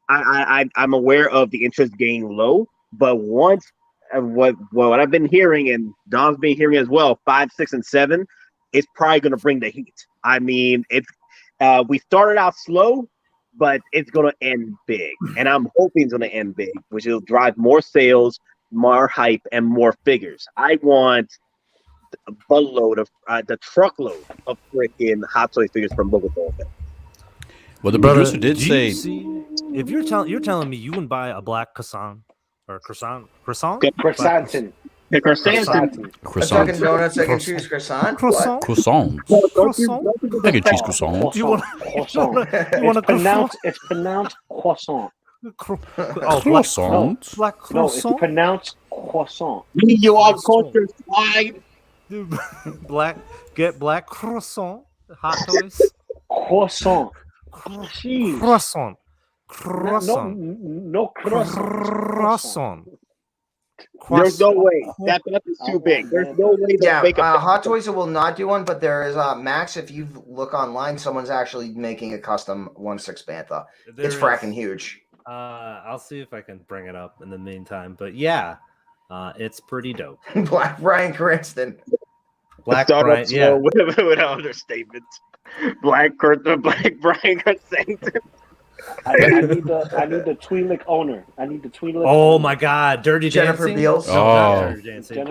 I'm aware of the interest getting low, but once what I've been hearing, and Don's been hearing as well, 5, 6, and 7, it's probably going to bring the heat. I mean, we started out slow, but it's going to end big, and I'm hoping it's going to end big, which will drive more sales, more hype, and more figures. I want a buttload of the truckload of freaking Hot Toys figures from Boba Fett. Well, the producer did say, if you're telling me you wouldn't buy a black croissant or croissant. Croissantin. The croissant. Dunkin' Donuts, I can choose croissant. Croissant. croissant. Croissant. I can choose croissant. Do you want It's pronounced croissant. Croissant. Black No, it's croissant. pronounced croissant. You are culture slide. Get black croissant. Hot Toys. Croissant. Jeez. Croissant. No croissant. Croissant. There's no way. That is too big. There's no way to make a Hot Toys will not do one, but there is Max. If you look online, someone's actually making a custom 1/6 Bantha. It's fracking huge. I'll see if I can bring it up in the meantime. But yeah, it's pretty dope. Black Bryan Cranston. Black Start Bryan, off yeah. slow with an understatement. Black Bryan Cranston. I need the Twi'lek owner. I need the Twi'lek. Oh my God, Dirty Jennifer Dancing. Beals. Oh. Dirty Dancing.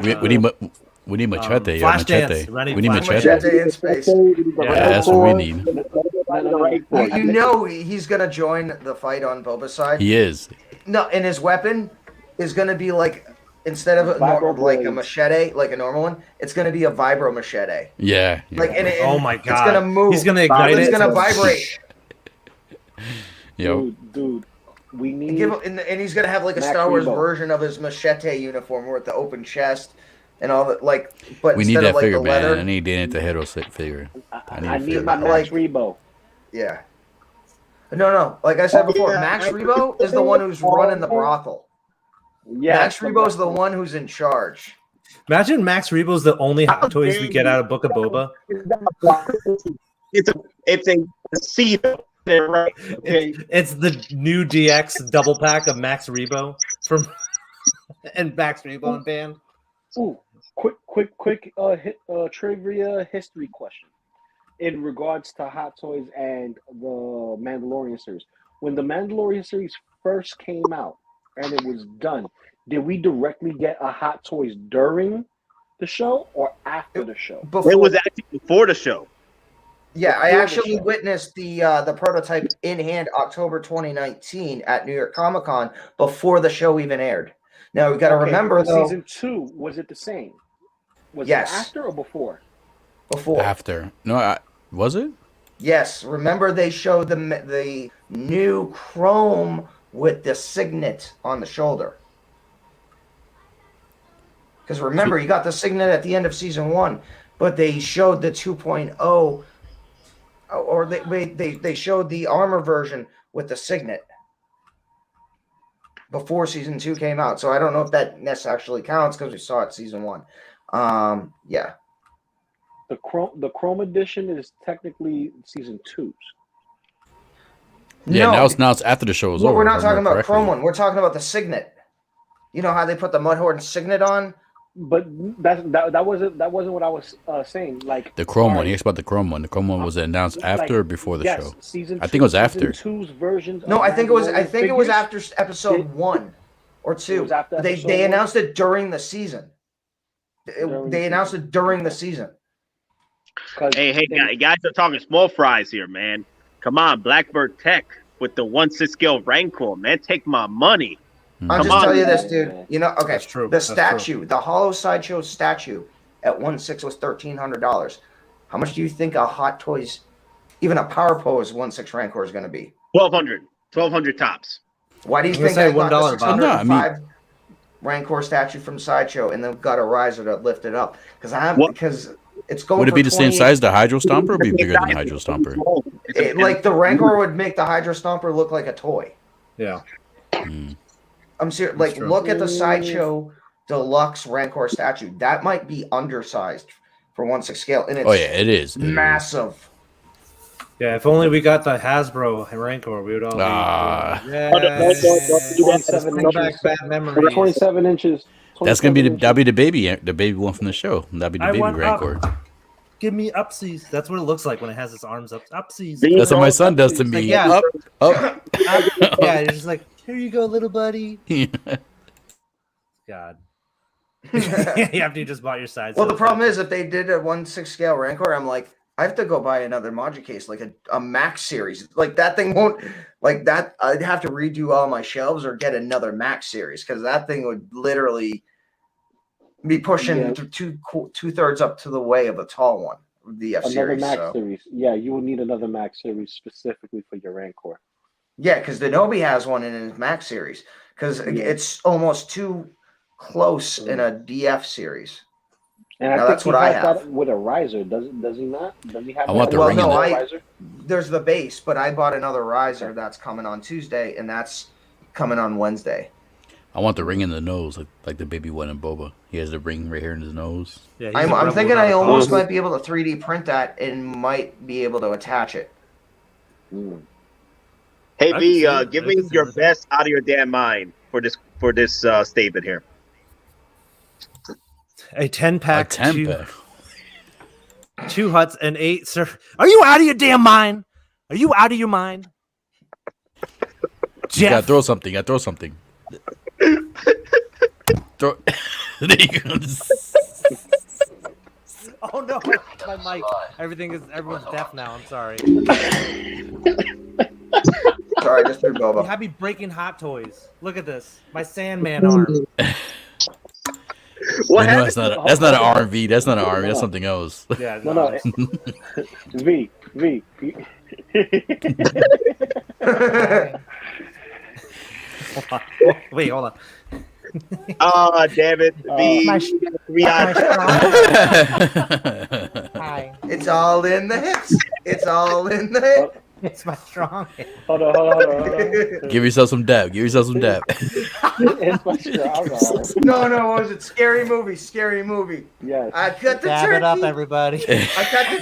we need Machete. Flash Machete. Dance. We need Machete. Machete in space. Yeah, that's what we need. You know he's gonna join the fight on Boba's side. He is. No, and his weapon is gonna be like, instead of like a machete, like a normal one, it's gonna be a vibro machete. Yeah. Like, and Oh my God. it's gonna move. He's gonna ignite It's it. gonna vibrate. Yo. Dude, we need. And he's gonna have like a Max Star Wars Rebo. version of his machete uniform with the open chest and all that. Like, but We need instead that of like figure, the man. leather, I need Danny Tejero figure. I need figure. my Max Rebo. yeah. No. Like I said before, Max Rebo is the one who's running the brothel. Yeah, Max Rebo is the one who's in charge. Imagine Max Rebo's the only Hot Toys we get out of Book of Boba. It's a seed. Right. Okay. It's the new DX double pack of Max Rebo from and Max Rebo and band. Ooh, quick trivia history question in regards to Hot Toys and the Mandalorian series. When the Mandalorian series first came out and it was done, did we directly get a Hot Toys during the show or after the show? It was actually before the show. Yeah, I actually witnessed the prototype in hand October 2019 at New York Comic Con before the show even aired. Now we got to remember though. Season 2, was it the same? Was Yes. it after or before? Before. After. No, was it? Yes, remember they showed the new chrome with the signet on the shoulder. Because remember, you got the signet at the end of season 1, but they showed the 2.0. Or they showed the armor version with the signet before season 2 came out. So I don't know if that actually counts because we saw it season 1. Yeah. The Chrome edition is technically season 2's. Yeah, No, now it's after the show is over. we're not if I talking remember about chrome correctly. one. We're talking about the signet. You know how they put the Mudhorn signet on? But that wasn't what I was saying. Like The chrome one. He asked about the chrome one. The chrome one was announced after or before the show? Season I think it was after. Season 2's versions. No, of I think it was Mandalorian after figures. episode 1 or 2. was after episode They 1? announced it during the season. During They the announced it during the season. 'Cause Hey, guys are talking small fries here, man. Come on, Blackbird Tech with the 1/6 scale Rancor, man. Take my money. I'll Come just on. tell you this, dude. You know, okay. That's true. The That's statue, the Hollow Sideshow statue at 1/6 was $1,300. How much do you think a Hot Toys, even a Power Pose 1/6 Rancor is going to be? 1,200 tops. Why do you I'm gonna think say I got the $1 value. $605 Rancor statue from Sideshow and then got a riser to lift it up? Because it's going. Would it for be the same 28 size, the Hydro Stomper, or be bigger than the Hydro Stomper? Like the Rancor would make the Hydro Stomper look like a toy. Yeah. I'm serious. Like, look at the Sideshow Deluxe Rancor statue. That might be undersized for 1/6 scale, and it's it is massive. Yeah, if only we got the Hasbro Rancor, we would all be. Don't back bad memories. 27 inches. That's gonna be that'll be the baby one from the show. That'll be the baby Rancor. Give me upsies. That's what it looks like when it has its arms up. Upsies. That's what my son does to me. Like, Up. Yeah, you're just like, here you go, little buddy. God. After you just bought your sides. Well, the problem is, if they did a 1/6 scale Rancor, I'm like, I have to go buy another Majin case, like a Max series. Like, that thing won't, like that. I'd have to redo all my shelves or get another Max series, because that thing would literally be pushing 2/3 up to the way of a tall one, the F Another series. Max series. Yeah, you will need another Max series specifically for your Rancor. Yeah, because the Nobi has one in his Max series, because it's almost too close in a DF series. And now, I think that's what I have. That with a riser, does he not? Does he have? I want the ring. Riser? There's the base, but I bought another riser that's coming on Tuesday, and that's coming on Wednesday. I want the ring in the nose, like the baby one in Boba. He has the ring right here in his nose. Yeah, I'm thinking I almost might be able to 3D print that and might be able to attach it. Hey V, give me your best out of your damn mind for this statement here. A 10-pack. 10-pack. 2 huts and 8 surf. Are you out of your damn mind? Are you out of your mind? You gotta throw something. Throw. There you go. Oh no, my mic. Everyone's deaf now. I'm sorry. Sorry, just threw Boba. You had me breaking Hot Toys. Look at this. My Sandman arm. What no, that's not an RV. That's not an RV. That's something else. Yeah, no. V. Wait, hold on. Oh, damn it. Hi. It's all in the hips. It's all in the hips. It's my strong hand. Hold on. Give yourself some dab. It's my strong arm. No, what was it? Scary movie. Yes. I cut the Dab turkey. it up, everybody. I cut the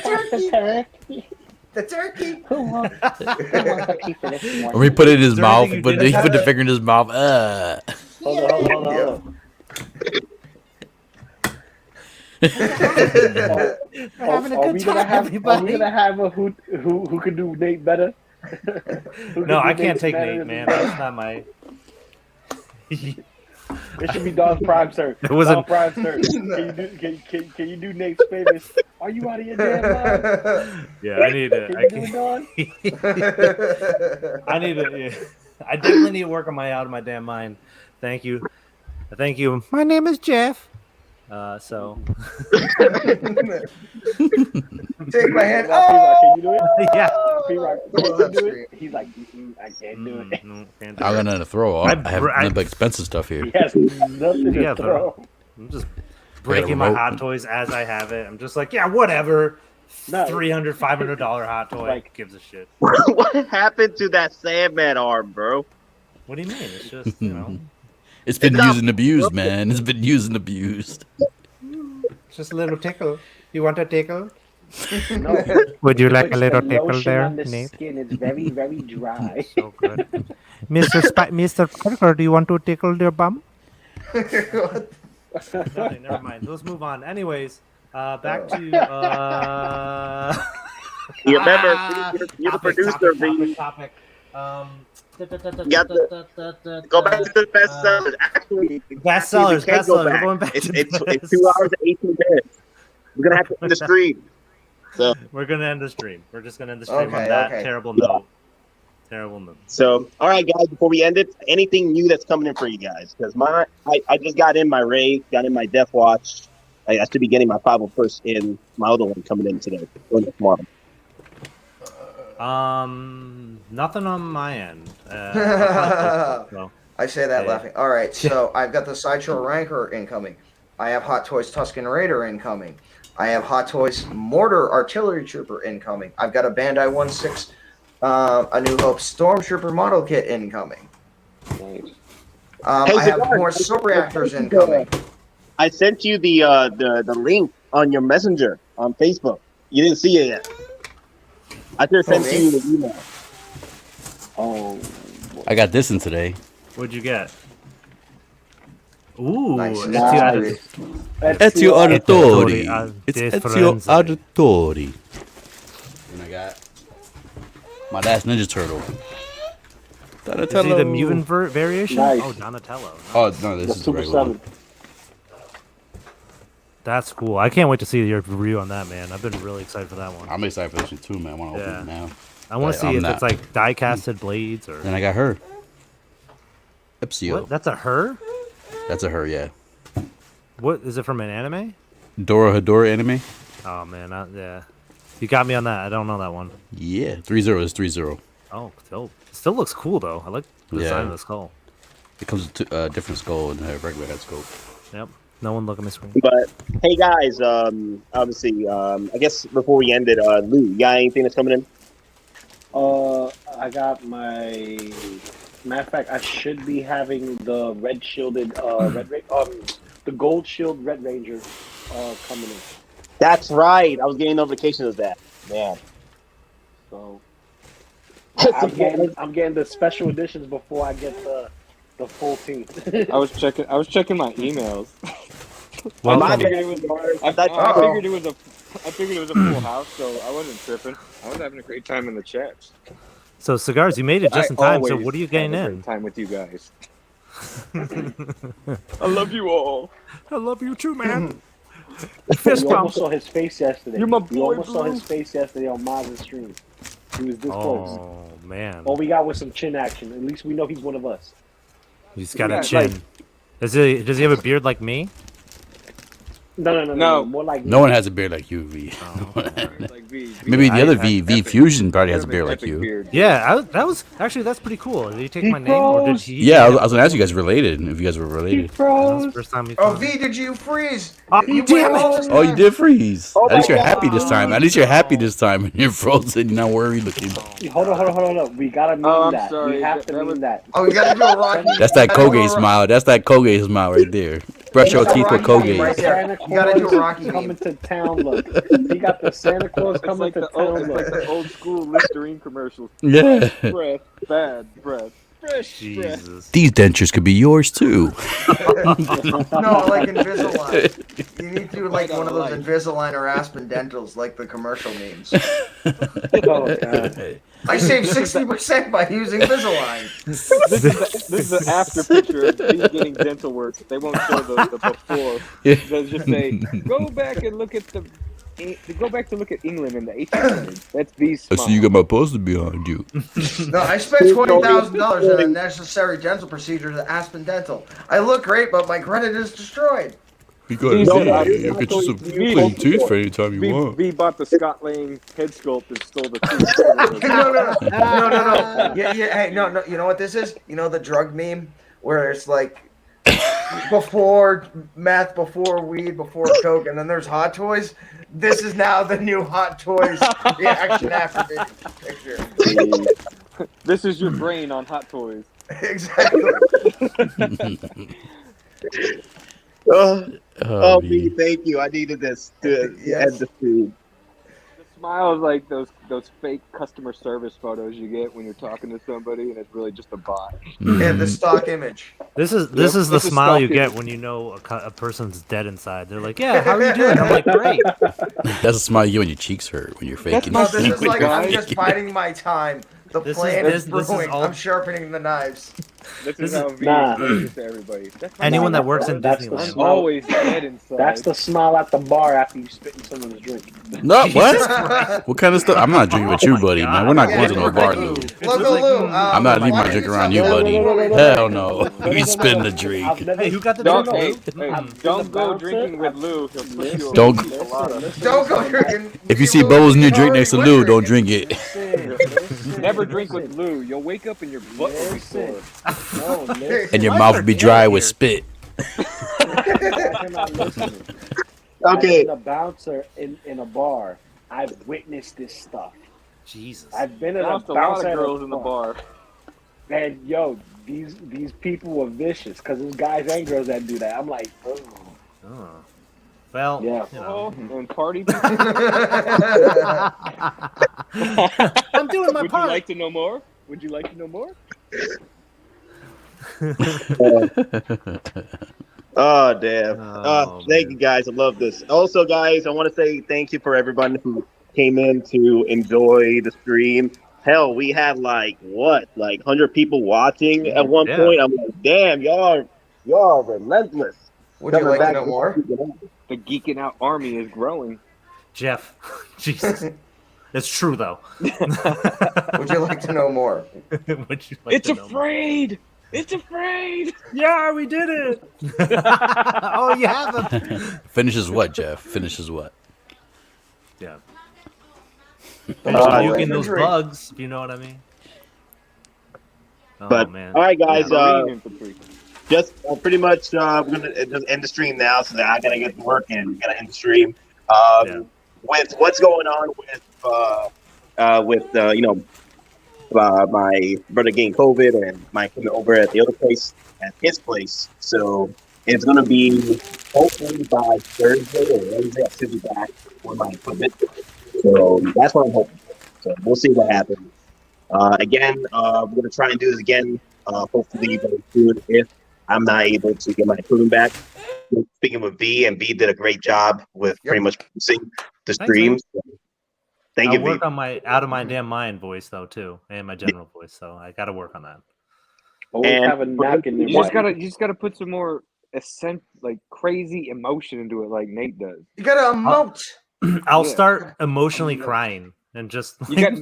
turkey. The turkey. When we put it in his mouth, he put the finger in his mouth. Hold on. Are we gonna have a who can do Nate better? No, I can't take Nate, man. That's not my. It should be DonPrime, sir. It wasn't. DonPrime, sir. Can you do Nate's famous? Are you out of your damn mind? Yeah, I need it. I need it. Yeah. I definitely need to work on my out of my damn mind. Thank you. My name is Jeff. So. Take my hand. Can you do it? Yeah. Can you do it? He's like, I can't do it. I'm gonna throw. I have expensive stuff here. He has nothing to throw. I'm just breaking my Hot Toys as I have it. I'm just like, yeah, whatever. $300, $500 Hot Toy. Like, gives a shit. What happened to that Sandman arm, bro? What do you mean? It's just, you know. It's been used and abused, man. It's been used and abused. Just a little tickle. You want a tickle? No. Would you like a little tickle there, on the Nate? skin is very, very dry. So good. Mr. Parker, do you want to tickle your bum? Nothing, never mind. Let's move on. Anyways, back to You remember you're the producer, V. Topic. Go back to the bestsellers. Actually, bestsellers. We're going back it's to 2 hours and 18 minutes. We're gonna have to end the stream. So we're gonna end the stream. We're just gonna end the stream on that terrible note. Terrible note. So, all right, guys. Before we end it, anything new that's coming in for you guys? Because I just got in my Ray, got in my Death Watch. I should be getting my 501st in. My other one coming in today or tomorrow. Nothing on my end. I say that laughing. All right, so I've got the Sideshow Rancor incoming. I have Hot Toys Tusken Raider incoming. I have Hot Toys Mortar Artillery Trooper incoming. I've got a Bandai 1/6 A New Hope Stormtrooper model kit incoming. Nice. I have more soap reactors incoming. I sent you the link on your messenger on Facebook. You didn't see it yet. I just sent you the email. Oh, I got this in today. What'd you get? Ooh, Nice. Ezio Auditore. Auditore. It's Ezio Auditore. And I got my last Ninja Turtle. Is he the mutant variation? Nice. Oh, Donatello. Oh no, this The is the Super regular 7. one. That's cool. I can't wait to see your review on that, man. I've been really excited for that one. I'm excited for this one too, man. I want to open it now. I want to see if it's like die-casted blades or. Then I got her. Ezio. What? That's a her? That's a her, yeah. What is it from an anime? Dora Hedora anime. Oh man, yeah. You got me on that. I don't know that one. Yeah, 3-0 is 3-0. Oh, still looks cool though. I like the design of the skull. It comes with a different skull and a regular head scope. Yep. No one look at my screen. But hey guys, obviously, I guess before we ended, Lou, you got anything that's coming in? I got my. Matter of fact, I should be having the red shielded the gold shield Red Ranger coming in. That's right. I was getting notifications of that. Man. So I'm getting the special editions before I get the full team. I was checking my emails. Well, I figured it was a full house, so I wasn't tripping. I was having a great time in the chats. so cigars, you made it just in time. So always what are you have getting a in? great time with you guys. I love you all. I love you too, man. You almost saw his face yesterday. You're my You boy, almost saw Blue. his face yesterday on Maz's stream. He was this close. Oh man, All we got was some chin action. At least we know he's one of us. he's got a Yeah, chin. Does he have a beard like me? No. More like No one has a beard like you, V. Like V. Maybe the other I- V Fusion probably has a beard like you. Beard. Yeah, that's pretty cool. Did he take my name or did he? Yeah, I was gonna ask you guys related, if you guys were related. That's the first time we. Oh, V, did you freeze? Oh, You damn went all it! this Oh, you time. did freeze. Oh At least my you're happy this God. time. At least you're happy this time. And you're frozen. You're not worried looking. Hold on. We gotta meme Oh, I'm that. sorry. We have to That meme was- that. Oh, we gotta do a Rocky. That's that you gotta do Colgate a Ro- smile. That's that Colgate smile right there. Brush your That's a teeth with Rocky meme Colgate. right there. You gotta do a Rocky coming meme. to town look. He got the Santa Claus It's coming like to the town old, it's like look. the old school Listerine commercials. Yeah. Breath, bad breath, fresh breath. Jesus. These dentures could be yours too. No, like Invisalign. You need to do like Right one of on those life. Invisalign or Aspen Dentals, like the commercial memes. Oh, God. I saved 60% by using Invisalign. This is the after picture of me getting dental work. They won't show the before. They'll just say, go back and look at England in the 1800s. That's these. I see you got my poster behind you. No, I spent $20,000 on a necessary dental procedure at Aspen Dental. I look great, but my credit is destroyed. You got These are- you get you some clean teeth for any time you want. V bought the Scott Lang head sculpt and stole the tooth. No. Yeah. Hey, no. You know what this is? You know the drug meme where it's like before meth, before weed, before coke, and then there's Hot Toys. This is now the new Hot Toys reaction after the picture. This is your brain on Hot Toys. Exactly. Oh, me, thank you. I needed this to end the stream. The smile is like those fake customer service photos you get when you're talking to somebody and it's really just a bot. Yeah, the stock image. This is the This is smile you stalking. get when you know a person's dead inside. They're like, "Yeah, how are you doing?" I'm like, "Great." That's a smile you get when your cheeks hurt when you're faking. No, this is like I'm Guys. just biding my time. The This is- plan this- is this is brewing. all- I'm sharpening the knives. This This is how is- V Nah. explains it to everybody. That's my Anyone smile. that works in That's the Disneyland. I'm smile. always dead inside. That's the smile at the bar after you spit in someone's drink. No, what? What kind of stuff? I'm not drinking with you, buddy, man. We're not going to no bar, Lou. Loco Lu. I'm not leaving my drink around you, buddy. Hell no. You spin the drink. Hey, who got the Don't, drink? hey, I've been don't the go bouncer. drinking with Lou. He'll put you Don't- on a colada. Don't go drinking. If you see bubbles in your drink next to Lou, don't drink it. Never drink with Lou. You'll wake up and your butt will be sore. No, listen. And your mouth will be dry with spit. You're not listening. Okay. I've been a bouncer in a bar. I've witnessed this stuff. Jesus. I've been in a Bounced a bouncer lot of at girls in the bar. And yo, these people are vicious because there's guys and girls that do that. I'm like, oh. Well, yeah. you know. And party people. I'm doing my Would part. you like to know more? Would you like to know more? Oh damn! Oh, Thank you guys. I love this. Also, guys, I want to say thank you for everyone who came in to enjoy the stream. Hell, we had like 100 people watching at one point. I'm like, damn, y'all are relentless. Would you like to know more? The geeking out army is growing. Jeff, Jesus, it's true though. Would you like to know more? Would you like It's to know more? afraid. It's afraid. Yeah, we did it. Oh, you haven't. Finishes what, Jeff? Finishes what? Yeah. Oh, Nuking those injury. bugs, if you know what I mean. Oh, But man. all right, guys. Marine infantry. Just pretty much we're gonna just end the stream now, so that I gotta get to work and gotta end the stream. With what's going on with my brother getting COVID and my equipment over at the other place, at his place. So it's gonna be hopefully by Thursday or Wednesday I should be back with my equipment. So that's what I'm hoping for. So we'll see what happens. Again, we're gonna try and do this again. Hopefully very soon if I'm not able to get my equipment back. Speaking with V, and V did a great job with pretty much producing the stream. Thank you, I V. work on my out of my damn mind voice though too, and my general voice. So I got to work on that. Always have a knock in You just gotta put some more crazy emotion into it, like Nate does. You gotta emote. I'll start emotionally crying and just. You got,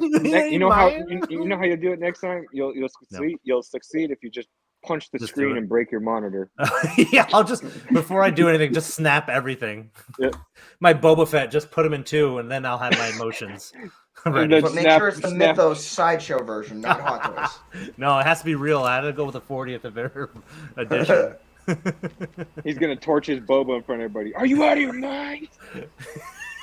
you know how you'll do it next time. You'll succeed. No. You'll succeed if you just punch the Just screen do it. and break your monitor. Yeah, I'll just before I do anything, just snap everything. Yep. My Boba Fett, just put him in two, and then I'll have my emotions. ready. then But make snap- sure it's the snap- Mythos Sideshow version, not Hot Toys. No, it has to be real. I had to go with the 40th edition. He's gonna torch his boba in front of everybody. Are you out of your mind?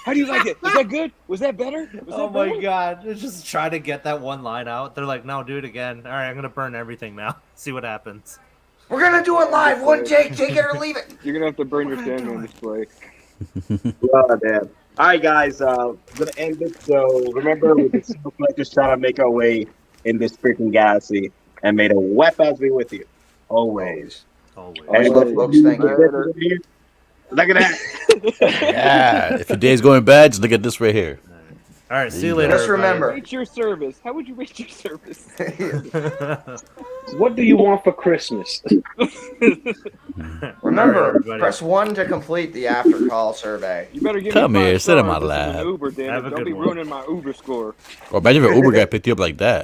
How do you like it? Was that good? Was that better? Was Oh that my better? god! Just try to get that one line out. They're like, "No, do it again." All right, I'm gonna burn everything now. See what happens. We're gonna do it live. One take it or leave it. You're gonna have to burn your Sandman display. Oh, damn. All right, guys. I'm gonna end it. So remember, we're just trying to make our way in this freaking galaxy, and may the weapons be with you always. Always. Always love folks. Thank you. Look at that. Yeah. If your day's going bad, just look at this right here. All right, see you you later. go. Just remember. Rate your service. How would you rate your service? everybody. What do you want for Christmas? Remember, everybody. press 1 to complete the after call survey. You better give Come me 5 here, sit in my stars. This is an lap. Uber, damn Have it. a Don't good be one. ruining my Uber score. Or imagine if an Uber guy picked you up like that.